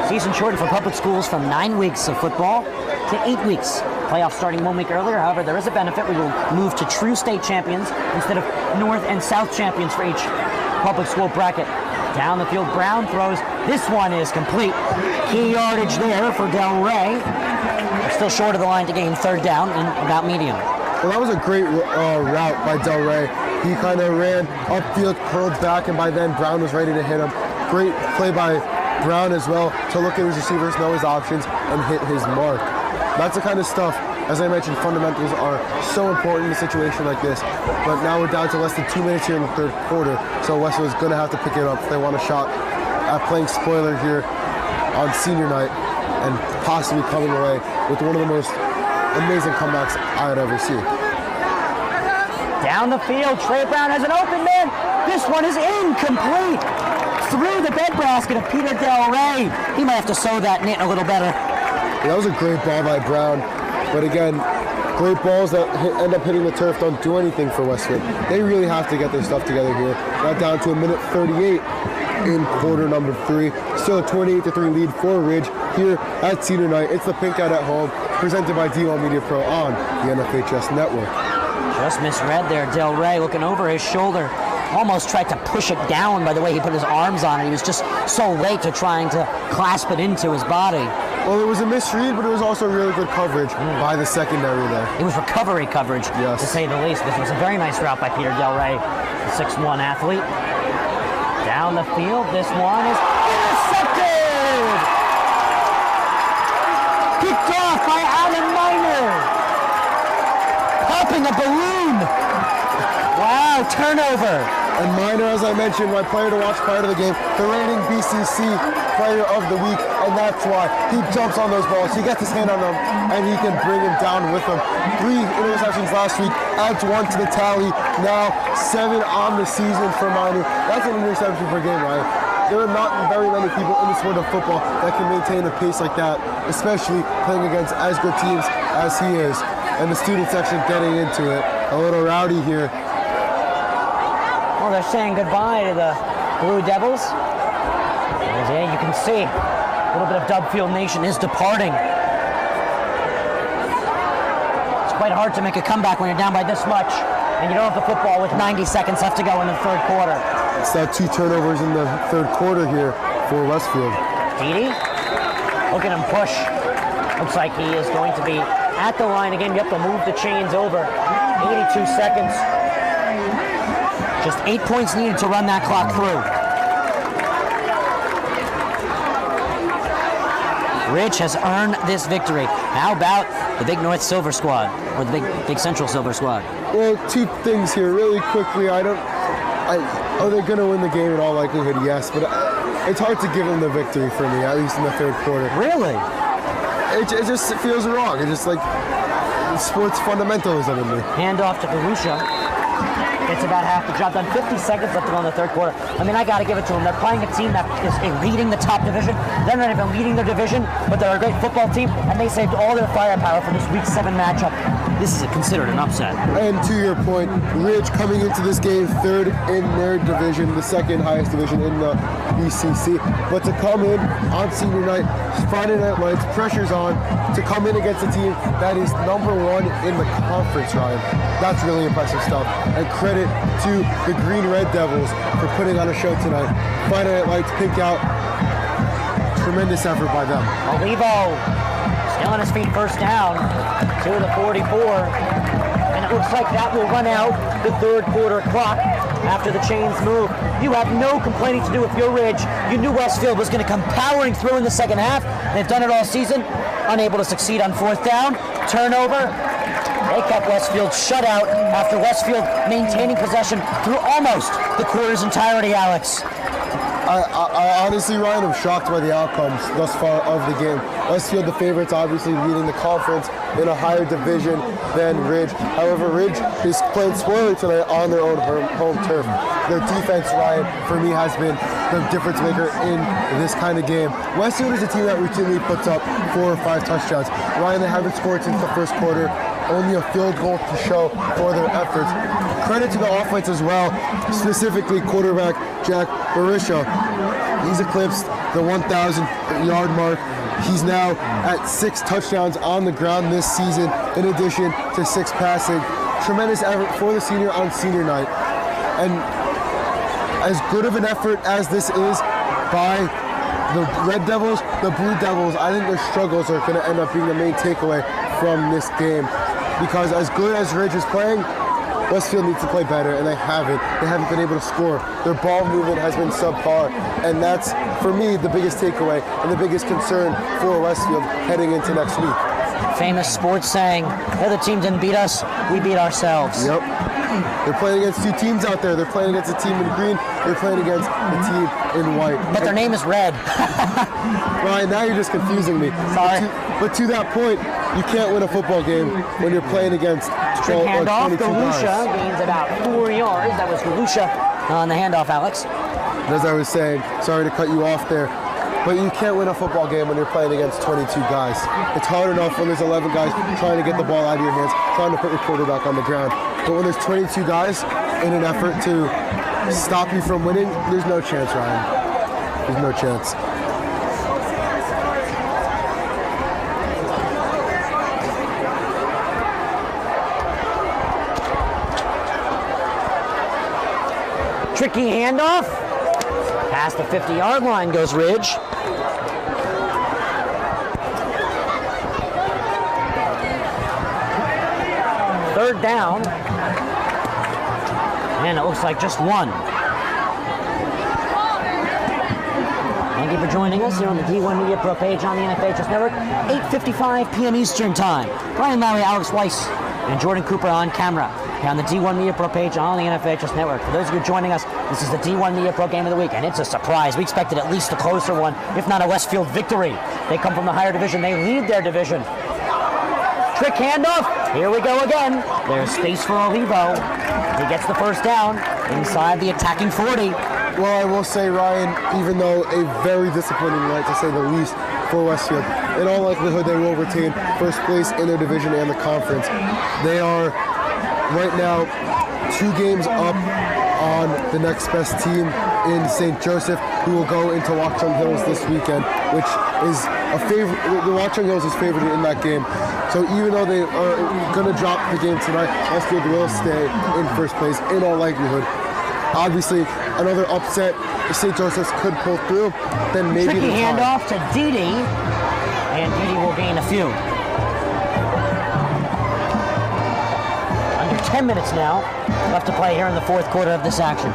Season shortened for public schools from 9 weeks of football to 8 weeks. Playoffs starting 1 week earlier. However, there is a benefit. We will move to true state champions instead of North and South champions for each public school bracket. Down the field, Brown throws. This one is complete. Key yardage there for Del Rey. They're still short of the line to gain 3rd down and about medium. Well, that was a great route by Del Rey. He kind of ran upfield, curled back, and by then Brown was ready to hit him. Great play by Brown as well to look at his receivers, know his options, and hit his mark. That's the kind of stuff, as I mentioned, fundamentals are so important in a situation like this. But now we're down to less than 2 minutes here in the 3rd quarter, so Westfield's going to have to pick it up if they want a shot at playing spoiler here on senior night and possibly coming away with one of the most amazing comebacks I'd ever see. Down the field, Trey Brown has an open man. This one is incomplete. Through the breadbasket of Peter Del Rey. He might have to sew that knit a little better. Yeah, that was a great ball by Brown. But again, great balls that end up hitting the turf don't do anything for Westfield. They really have to get their stuff together here. Now down to 1:38 in quarter number 3. Still a 28-3 lead for Ridge here at senior night. It's the Pink Out at Home, presented by D1 Media Pro on the NFHS Network. Just misread there. Del Rey looking over his shoulder. Almost tried to push it down by the way he put his arms on it. He was just so late to trying to clasp it into his body. Well, it was a misread, but it was also really good coverage by the secondary there. It was recovery coverage, yes, to say the least. This was a very nice route by Peter Del Rey, the 6'1" athlete. Down the field, this one is intercepted! Picked off by Alan Miner. Popping a balloon. Wow, turnover. And Miner, as I mentioned, my player to watch prior to the game, the reigning BCC player of the week, and that's why he jumps on those balls. He gets his hand on them, and he can bring him down with him. 3 interceptions last week, adds 1 to the tally. Now 7 on the season for Miner. That's an interception per game, right? There are not very many people in the sport of football that can maintain a pace like that, especially playing against as good teams as he is. And the student section getting into it. A little rowdy here. Well, they're saying goodbye to the Blue Devils. As you can see, a little bit of Dubfield Nation is departing. It's quite hard to make a comeback when you're down by this much, and you don't have the football with 90 seconds left to go in the 3rd quarter. It's that 2 turnovers in the 3rd quarter here for Westfield. Dede, look at him push. Looks like he is going to be at the line again. You have to move the chains over. 82 seconds. Just 8 points needed to run that clock through. Ridge has earned this victory. How about the Big North Silver Squad, or the Big Central Silver Squad? Well, 2 things here really quickly. Are they going to win the game in all likelihood? Yes, but it's hard to give them the victory for me, at least in the 3rd quarter. Really? It just feels wrong. It's just like sports fundamentalism in me. Hand off to Garusha. It's about half the job done. 50 seconds left to go in the third quarter. I mean, I got to give it to them. They're playing a team that is leading the top division. They're not even leading their division, but they're a great football team, and they saved all their firepower for this Week 7 matchup. This is considered an upset. And to your point, Ridge coming into this game third in their division, the second highest division in the BCC. But to come in on senior night, Friday Night Lights, pressure's on, to come in against a team that is number 1 in the conference, Ryan. That's really impressive stuff. And credit to the Green Red Devils for putting on a show tonight. Friday Night Lights, pink out. Tremendous effort by them. Olivo still on his feet, first down to the 44. And it looks like that will run out the third quarter clock after the chains move. You have no complaining to do with your Ridge. You knew Westfield was going to come powering through in the second half. They've done it all season. Unable to succeed on fourth down. Turnover. They kept Westfield shut out after Westfield maintaining possession through almost the quarter's entirety, Alex. I honestly, Ryan, I'm shocked by the outcomes thus far of the game. Westfield, the favorites, obviously leading the conference in a higher division than Ridge. However, Ridge is playing spoiler tonight on their own home turf. Their defense, Ryan, for me, has been the difference maker in this kind of game. Westfield is a team that routinely puts up 4 or 5 touchdowns. Ryan, they haven't scored since the first quarter. Only a field goal to show for their efforts. Credit to the offense as well, specifically quarterback Jack Barisha. He's eclipsed the 1,000-yard mark. He's now at 6 touchdowns on the ground this season, in addition to 6 passing. Tremendous effort for the senior on senior night. And as good of an effort as this is by the Red Devils, the Blue Devils, I think their struggles are going to end up being the main takeaway from this game. Because as good as Ridge is playing, Westfield needs to play better, and they haven't. They haven't been able to score. Their ball movement has been subpar, and that's, for me, the biggest takeaway and the biggest concern for Westfield heading into next week. Famous sports saying, the other team didn't beat us, we beat ourselves. Yep. They're playing against 2 teams out there. They're playing against a team in green. They're playing against a team in white. But their name is red. Ryan, now you're just confusing me. Sorry. But to that point, you can't win a football game when you're playing against 12 or 22 handoff, Galusha guys. gains about 4 yards. That was Galusha on the handoff, Alex. As I was saying, sorry to cut you off there, but you can't win a football game when you're playing against 22 guys. It's hard enough when there's 11 guys trying to get the ball out of your hands, trying to put your quarterback on the ground. But when there's 22 guys in an effort to stop you from winning, there's no chance, Ryan. There's no chance. Tricky handoff. Past the 50-yard line goes Ridge. Third down. And it looks like just one. Thank you for joining us here on the D1 Media Pro page on the NFHS Network. 8:55 p.m. Eastern Time. Ryan Lowry, Alex Weiss, and Jordan Cooper on camera here on the D1 Media Pro page on the NFHS Network. For those of you joining us, this is the D1 Media Pro Game of the Week, and it's a surprise. We expected at least a closer one, if not a Westfield victory. They come from the higher division. They lead their division. Trick handoff. Here we go again. There's space for Olivo. He gets the first down inside the attacking 40. Well, I will say, Ryan, even though a very disappointing night, to say the least, for Westfield, in all likelihood they will retain first place in their division and the conference. They are right now 2 games up on the next best team in St. Joseph, who will go into Watchung Hills this weekend, which is a favorite. The Watchung Hills is favored in that game. So even though they are going to drop the game tonight, Westfield will stay in first place in all likelihood. Obviously, another upset, if St. Joseph's could pull through, then maybe Tricky the tie. handoff to Didi, and Didi will gain a few. Under 10 minutes now left to play here in the fourth quarter of this action.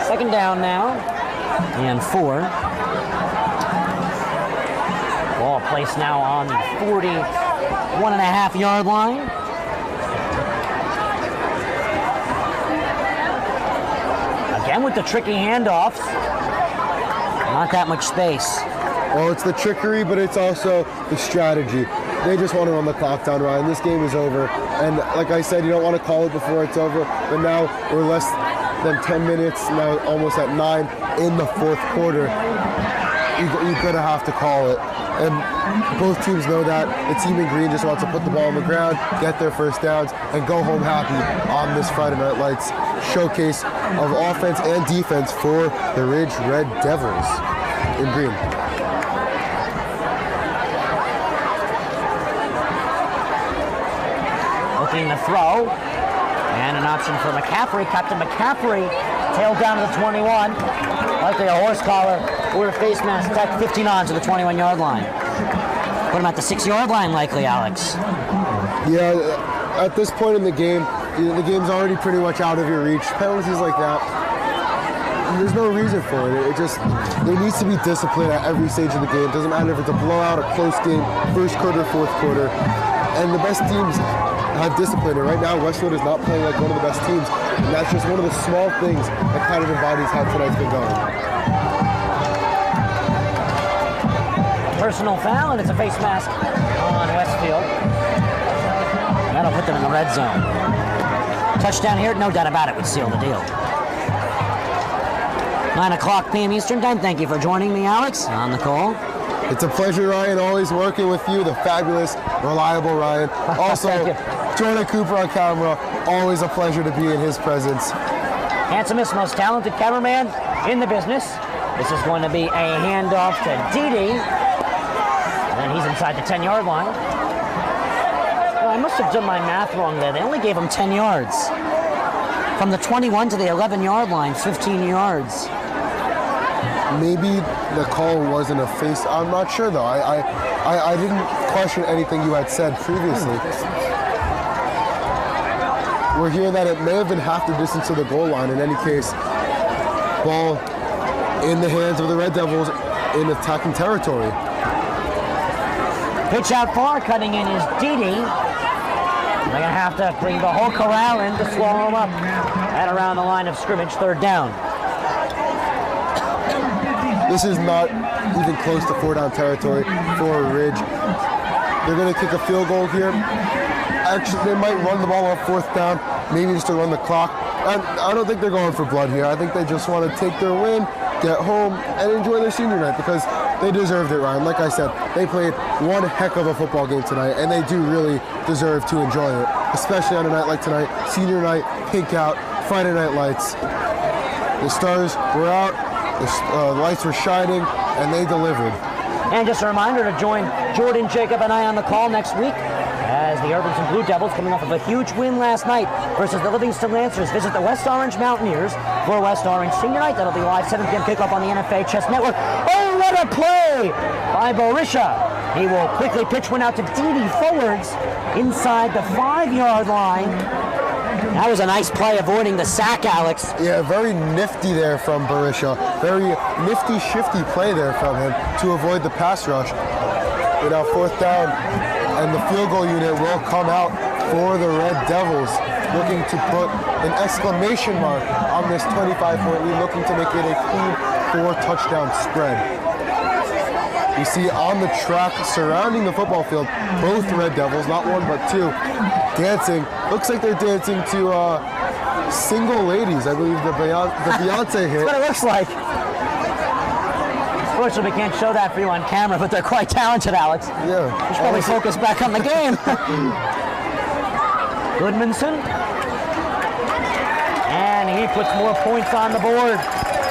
Second down now, and 4. Ball placed now on the 41.5-yard line. Again with the tricky handoffs. Not that much space. Well, it's the trickery, but it's also the strategy. They just want to run the clock down, Ryan. This game is over. And like I said, you don't want to call it before it's over. But now we're less than 10 minutes, now almost at 9 in the fourth quarter. You're going to have to call it. And both teams know that. The team in green just wants to put the ball on the ground, get their first downs, and go home happy on this Friday Night Lights showcase of offense and defense for the Ridge Red Devils in green. Looking to throw, and an option for McCaffrey. Captain McCaffrey tailed down to the 21. Likely a horse collar or a face mask attack 15 on to the 21-yard line. Put him at the 6-yard line likely, Alex. Yeah, at this point in the game, the game's already pretty much out of your reach. Penalties like that, there's no reason for it. There needs to be discipline at every stage of the game. It doesn't matter if it's a blowout, a close game, first quarter, fourth quarter. And the best teams have discipline. And right now, Westfield is not playing like one of the best teams. And that's just one of the small things that kind of embodies how tonight's been going. Personal foul, and it's a face mask on Westfield. And that'll put them in the red zone. Touchdown here, no doubt about it, would seal the deal. 9 o'clock p.m. Eastern Time. Thank you for joining me, Alex, on the call. It's a pleasure, Ryan, always working with you, the fabulous, reliable Ryan. Also, Jordan Cooper on camera, always a pleasure to be in his presence. Handsomest, most talented cameraman in the business. This is going to be a handoff to Didi. And he's inside the 10-yard line. Well, I must have done my math wrong there. They only gave him 10 yards. From the 21 to the 11-yard line, 15 yards. Maybe the call wasn't a face. I'm not sure, though. I didn't question anything you had said previously. We're hearing that it may have been half the distance to the goal line. In any case, ball in the hands of the Red Devils in attacking territory. Pitch out far, cutting in is Didi. They're going to have to bring the whole corral in to slow him up at around the line of scrimmage, third down. This is not even close to four-down territory for Ridge. They're going to kick a field goal here. Actually, they might run the ball on fourth down, maybe just to run the clock. I don't think they're going for blood here. I think they just want to take their win, get home, and enjoy their senior night because they deserved it, Ryan. Like I said, they played one heck of a football game tonight, and they do really deserve to enjoy it, especially on a night like tonight, senior night, pink out, Friday Night Lights. The stars were out, the lights were shining, and they delivered. And just a reminder to join Jordan, Jacob, and I on the call next week as the Westfield Blue Devils, coming off of a huge win last night versus the Livingston Lancers, visit the West Orange Mountaineers for West Orange Senior Night. That'll be live 7 p.m. kickoff on the NFHS Network. Oh, what a play by Barisha. He will quickly pitch one out to Didi forwards inside the 5-yard line. That was a nice play, avoiding the sack, Alex. Yeah, very nifty there from Barisha. Very nifty, shifty play there from him to avoid the pass rush. You know, fourth down, and the field goal unit will come out for the Red Devils, looking to put an exclamation mark on this 25-point lead, looking to make it a clean 4-touchdown spread. You see on the track surrounding the football field, both Red Devils, not one but two, dancing. Looks like they're dancing to Single Ladies, I believe the Beyonce hit. That's what it looks like. Unfortunately, we can't show that for you on camera, but they're quite talented, Alex. Yeah. We should probably focus back on the game. Goodmanson. And he puts more points on the board.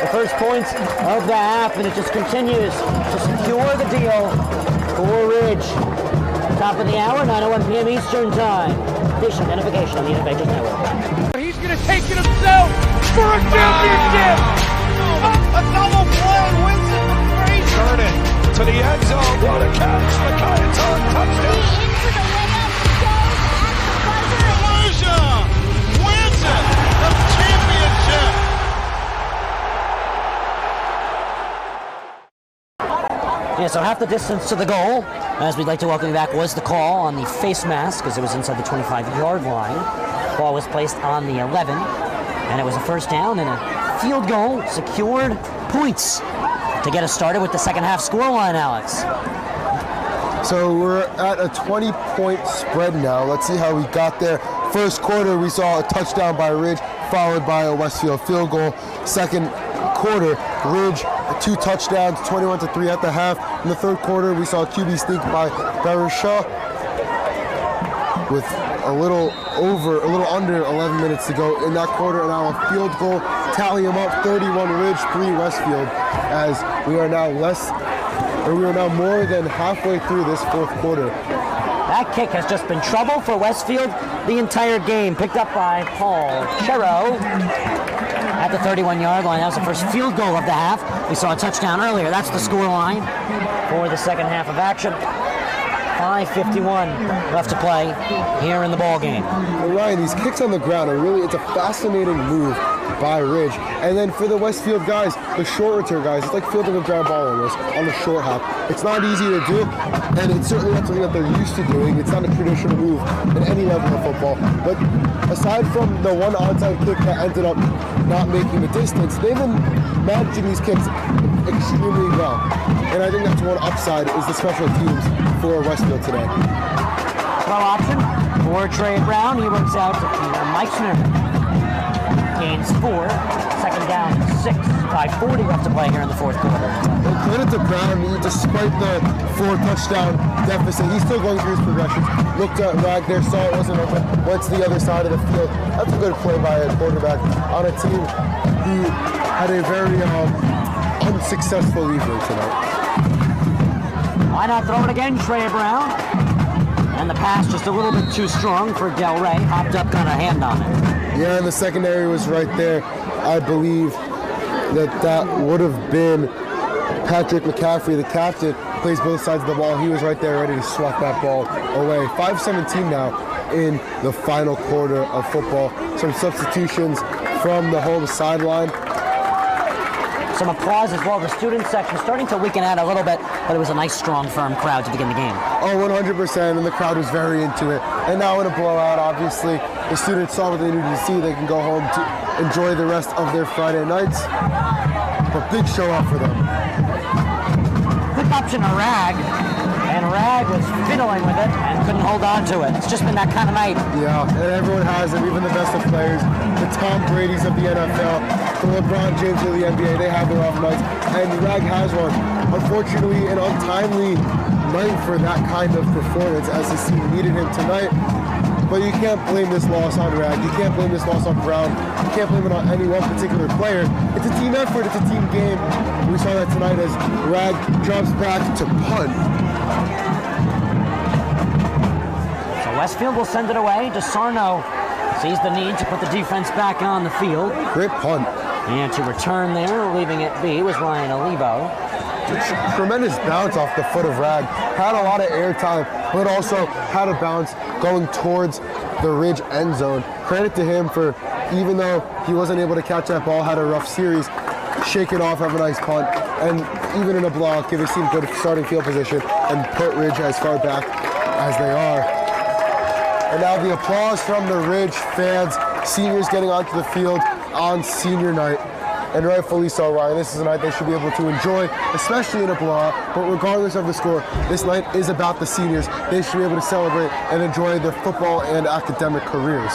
The first points of the half, and it just continues to secure the deal for Ridge. Top of the hour, 9:01 p.m. Eastern Time. Station identification on the NFHS Network. He's going to take it himself for a championship. A double play wins it from Frazier. Turn it to the end zone. What a catch. Micaiah touchdown. Volusia wins it. The championship. Yeah, so half the distance to the goal, as we'd like to welcome you back, was the call on the face mask, because it was inside the 25-yard line. Ball was placed on the 11, and it was a first down and a field goal secured points to get us started with the second half scoreline, Alex. So we're at a 20-point spread now. Let's see how we got there. First quarter, we saw a touchdown by Ridge, followed by a Westfield field goal. Second quarter, Ridge, 2 touchdowns, 21-3 at the half. In the third quarter, we saw a QB sneak by Barisha with a little under 11 minutes to go in that quarter, and now a field goal, tally them up, 31 Ridge, 3 Westfield, as we are now more than halfway through this fourth quarter. That kick has just been trouble for Westfield the entire game, picked up by Paul Chero at the 31-yard line. That was the first field goal of the half. We saw a touchdown earlier. That's the score line for the second half of action. 5:51 left to play here in the ball game. Well, Ryan, these kicks on the ground are it's a fascinating move by Ridge. And then for the Westfield guys, the short return guys, it's like fielding a ground ball almost on the short hop. It's not easy to do, and it's certainly not something that they're used to doing. It's not a traditional move at any level of football. But aside from the one onside kick that ended up not making the distance, they've been managing these kicks extremely well. And I think that's one upside is the special teams for Westfield today. Throw option for Trey Brown. He works out to Peter Meichner. Gains 4. Second down, 6. 5:40 left to play here in the fourth quarter. Well, credit to Brown. Despite the 4 touchdown deficit, he's still going through his progressions. Looked at Rag there, saw it wasn't open, went to the other side of the field. That's a good play by a quarterback on a team who had a very unsuccessful evening tonight. Why not throw it again, Trey Brown? And the pass just a little bit too strong for Del Rey. Hopped up, got a hand on it. Yeah, and the secondary was right there. I believe that would have been Patrick McCaffrey, the captain, plays both sides of the ball. He was right there ready to swat that ball away. 5:17 now in the final quarter of football. Some substitutions from the home sideline. Some applause as well. The student section starting to weaken out a little bit, but it was a nice, strong, firm crowd to begin the game. Oh, 100%, and the crowd was very into it. And now in a blowout, obviously, the students saw what they needed to see. They can go home to enjoy the rest of their Friday nights. But big show off for them. Quick option to Rag, and Rag was fiddling with it and couldn't hold on to it. It's just been that kind of night. Yeah, and everyone has them, even the best of players. The Tom Brady's of the NFL, the LeBron James of the NBA, they have their off nights, and Rag has one. Unfortunately, an untimely night for that kind of performance as the team needed him tonight. But you can't blame this loss on Rag. You can't blame this loss on Brown. You can't blame it on any one particular player. It's a team effort. It's a team game. We saw that tonight as Rag drops back to punt. So Westfield will send it away. DeSarno sees the need to put the defense back on the field. Great punt. And to return there, leaving it be, was Ryan Olivo. Tremendous bounce off the foot of Rag. Had a lot of air time, but also had a bounce going towards the Ridge end zone. Credit to him for, even though he wasn't able to catch that ball, had a rough series, shake it off, have a nice punt, and even in a block, give his team good starting field position and put Ridge as far back as they are. And now the applause from the Ridge fans, seniors getting onto the field on senior night. And rightfully so, Ryan. This is a night they should be able to enjoy, especially in a blowout. But regardless of the score, this night is about the seniors. They should be able to celebrate and enjoy their football and academic careers.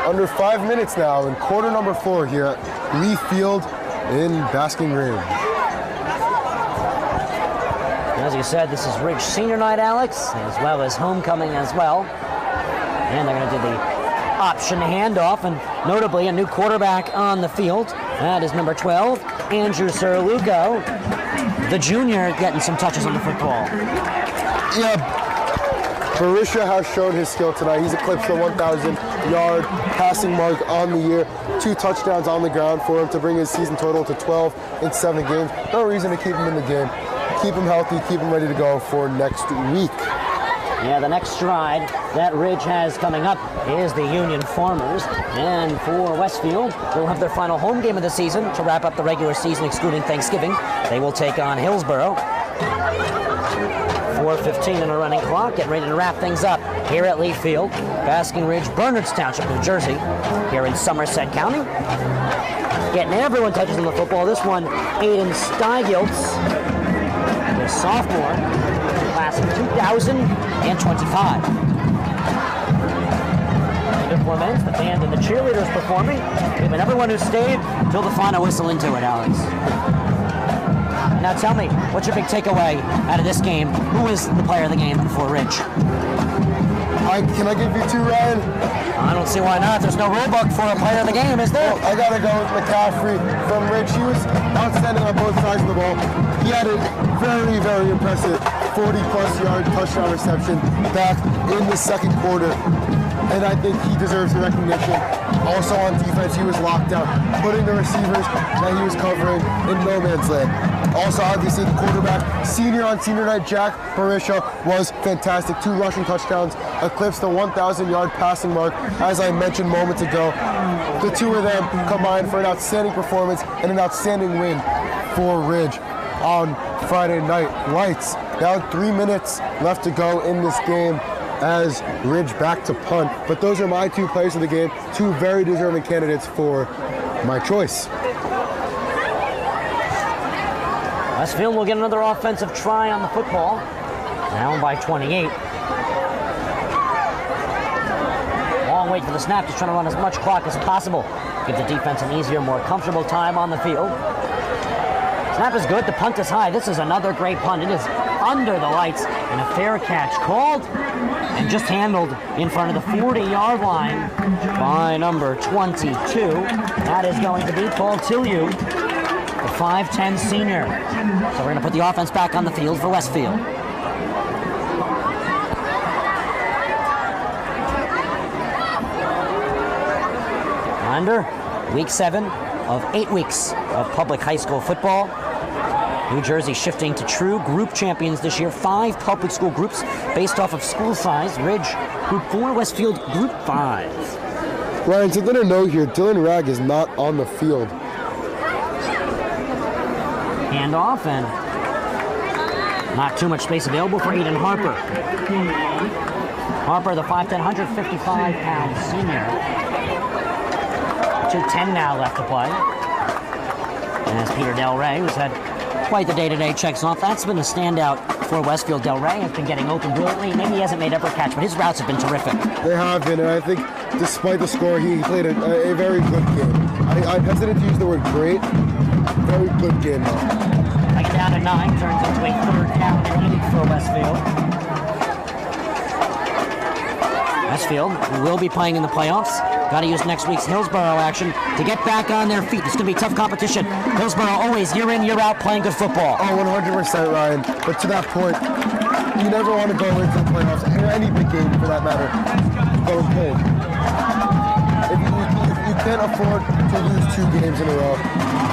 Under 5 minutes now in quarter number 4 here at Lee Field in Basking Ridge. As you said, this is Ridge Senior Night, Alex, as well as homecoming as well. And they're going to do the option handoff, and notably a new quarterback on the field. That is number 12, Andrew Sirluco, the junior, getting some touches on the football. Yeah, Barisha has shown his skill tonight. He's eclipsed the 1,000-yard passing mark on the year. 2 touchdowns on the ground for him to bring his season total to 12 in 7 games. No reason to keep him in the game. Keep him healthy, keep him ready to go for next week. Yeah, the next stride that Ridge has coming up is the Union Farmers. And for Westfield, they'll have their final home game of the season to wrap up the regular season, excluding Thanksgiving. They will take on Hillsborough. 4:15 in a running clock. Getting ready to wrap things up here at Lee Field, Basking Ridge, Bernards Township, New Jersey, here in Somerset County. Getting everyone touches on the football. This one, Aiden Steigiltz, the sophomore, class of 2025. Implements, the band and the cheerleaders performing, and everyone who stayed till the final whistle into it, Alex. Now tell me, what's your big takeaway out of this game? Who is the player of the game for Ridge? Can I give you two, Ryan? I don't see why not. There's no rule book for a player of the game, is there? Well, I gotta go with McCaffrey from Ridge. He was outstanding on both sides of the ball. He had a very, very impressive 40-plus yard touchdown reception back in the second quarter. And I think he deserves the recognition. Also on defense, he was locked down, putting the receivers that he was covering in no man's land. Also, obviously, the quarterback, senior on senior night, Jack Barisha, was fantastic. 2 rushing touchdowns, eclipsed the 1,000-yard passing mark, as I mentioned moments ago. The two of them combined for an outstanding performance and an outstanding win for Ridge on Friday night. Lights. Now 3 minutes left to go in this game as Ridge back to punt. But those are my 2 players of the game, 2 very deserving candidates for my choice. Westfield will get another offensive try on the football. Down by 28. Long wait for the snap, just trying to run as much clock as possible. Give the defense an easier, more comfortable time on the field. Snap is good, the punt is high. This is another great punt. It is under the lights, and a fair catch called and just handled in front of the 40-yard line by number 22. That is going to be Paul Tillieu, the 5'10 senior. So we're going to put the offense back on the field for Westfield. Reminder, week 7 of 8 weeks of public high school football. New Jersey shifting to true group champions this year. 5 public school groups based off of school size. Ridge, Group 4, Westfield, Group 5. Ryan, something to note here, Dylan Ragg is not on the field. Handoff, and not too much space available for Aiden Harper. Harper, the 5'10", 155-pound senior. 2:10 now left to play. And as Peter Del Rey, who's had quite the day-to-day, checks off. That's been a standout for Westfield. Del Rey has been getting open brilliantly. Maybe he hasn't made every catch, but his routes have been terrific. They have been, and I think despite the score, he played a very good game. I'm hesitant to use the word great. Very good game, though. Second down and 9 turns into a 3rd down and 8 for Westfield. Westfield will be playing in the playoffs. Got to use next week's Hillsborough action to get back on their feet. It's going to be tough competition. Hillsborough always year in, year out playing good football. Oh, 100%, Ryan. But to that point, you never want to go into the playoffs, or any big game for that matter, going cold. You can't afford to lose 2 games in a row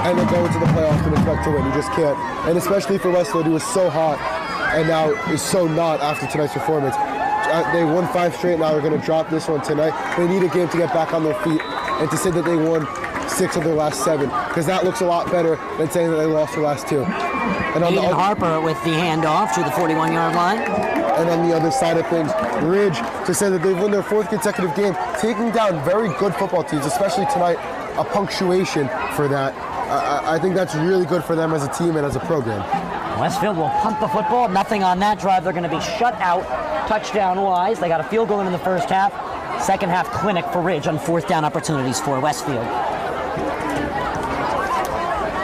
and then go into the playoffs and expect to win. You just can't. And especially for Westfield, who was so hot and now is so not after tonight's performance. They won 5 straight, now they're going to drop this one tonight. They need a game to get back on their feet and to say that they won 6 of their last 7, because that looks a lot better than saying that they lost their last 2. And on Aiden Harper with the handoff to the 41-yard line. And on the other side of things, Ridge, to say that they've won their 4th consecutive game, taking down very good football teams, especially tonight, a punctuation for that. I think that's really good for them as a team and as a program. Westfield will punt the football. Nothing on that drive. They're going to be shut out touchdown-wise. They got a field goal in the first half. Second half clinic for Ridge on 4th down opportunities for Westfield.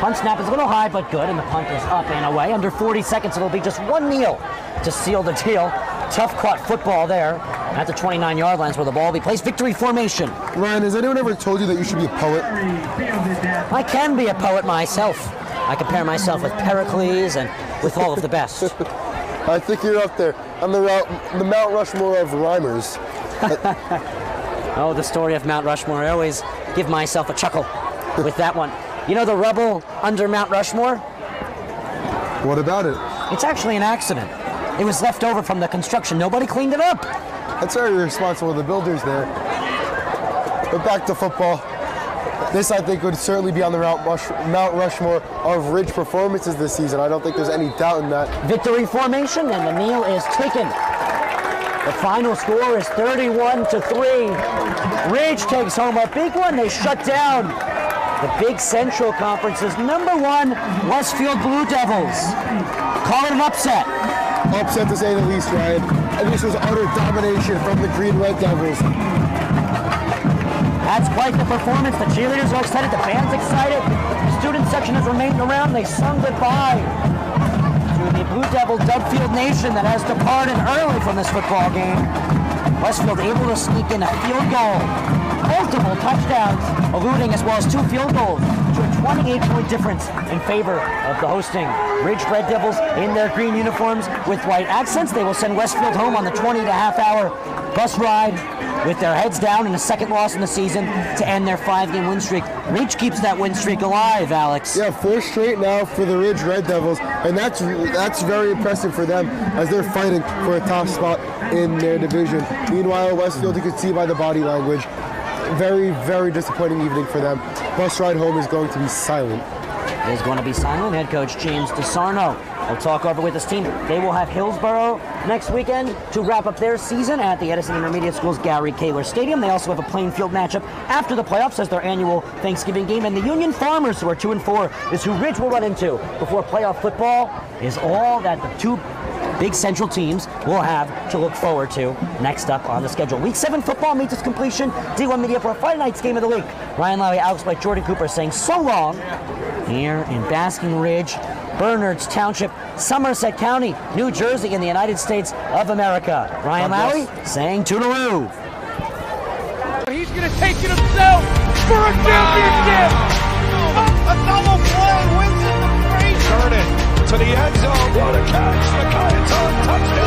Punt snap is a little high, but good, and the punt is up and away. Under 40 seconds, it'll be just 1 kneel to seal the deal. Tough caught football there at the 29-yard lines where the ball will be placed. Victory formation. Ryan, has anyone ever told you that you should be a poet? I can be a poet myself. I compare myself with Pericles and with all of the best. I think you're up there on the Mount Rushmore of rhymers. Oh, the story of Mount Rushmore. I always give myself a chuckle with that one. You know the rubble under Mount Rushmore? What about it? It's actually an accident. It was left over from the construction. Nobody cleaned it up. That's very responsible of the builders there. But back to football. This, I think, would certainly be on the Mount Rushmore of Ridge performances this season. I don't think there's any doubt in that. Victory formation, and the kneel is taken. The final score is 31-3. Ridge takes home a big one. They shut down the Big Central Conference's #1 Westfield Blue Devils. Call it an upset. Upset to say the least, Ryan. And this was utter domination from the Green Red Devils. That's quite the performance. The cheerleaders are excited. The band's excited. The student section has remained around. They sung goodbye to the Blue Devil Dubfield Nation that has departed early from this football game. Westfield able to sneak in a field goal. Multiple touchdowns, eluding as well as 2 field goals to a 28-point difference in favor of the hosting Ridge Red Devils in their green uniforms with white accents. They will send Westfield home on the 20.5-hour bus ride with their heads down in a second loss in the season to end their 5-game win streak. Ridge keeps that win streak alive, Alex. Yeah, 4 straight now for the Ridge Red Devils, and that's very impressive for them as they're fighting for a top spot in their division. Meanwhile, Westfield, you can see by the body language, very, very disappointing evening for them. Bus ride home is going to be silent. It is going to be silent. Head coach James DeSarno will talk over with his team. They will have Hillsborough next weekend to wrap up their season at the Edison Intermediate School's Gary Kaler Stadium. They also have a playing field matchup after the playoffs as their annual Thanksgiving game. And the Union Farmers, who are 2-4, is who Ridge will run into before playoff football is all that the 2 Big Central teams will have to look forward to next up on the schedule. Week 7 football meets its completion. D1 Media for a Friday night's game of the week. Ryan Lowry, Alex Blake, Jordan Cooper saying so long here in Basking Ridge, Bernards Township, Somerset County, New Jersey in the United States of America. Ryan Lowry saying toodaloo. He's going to take it himself for a championship. A double play wins it the race. Turn it to the end zone. What a catch. Micaiah touchdown.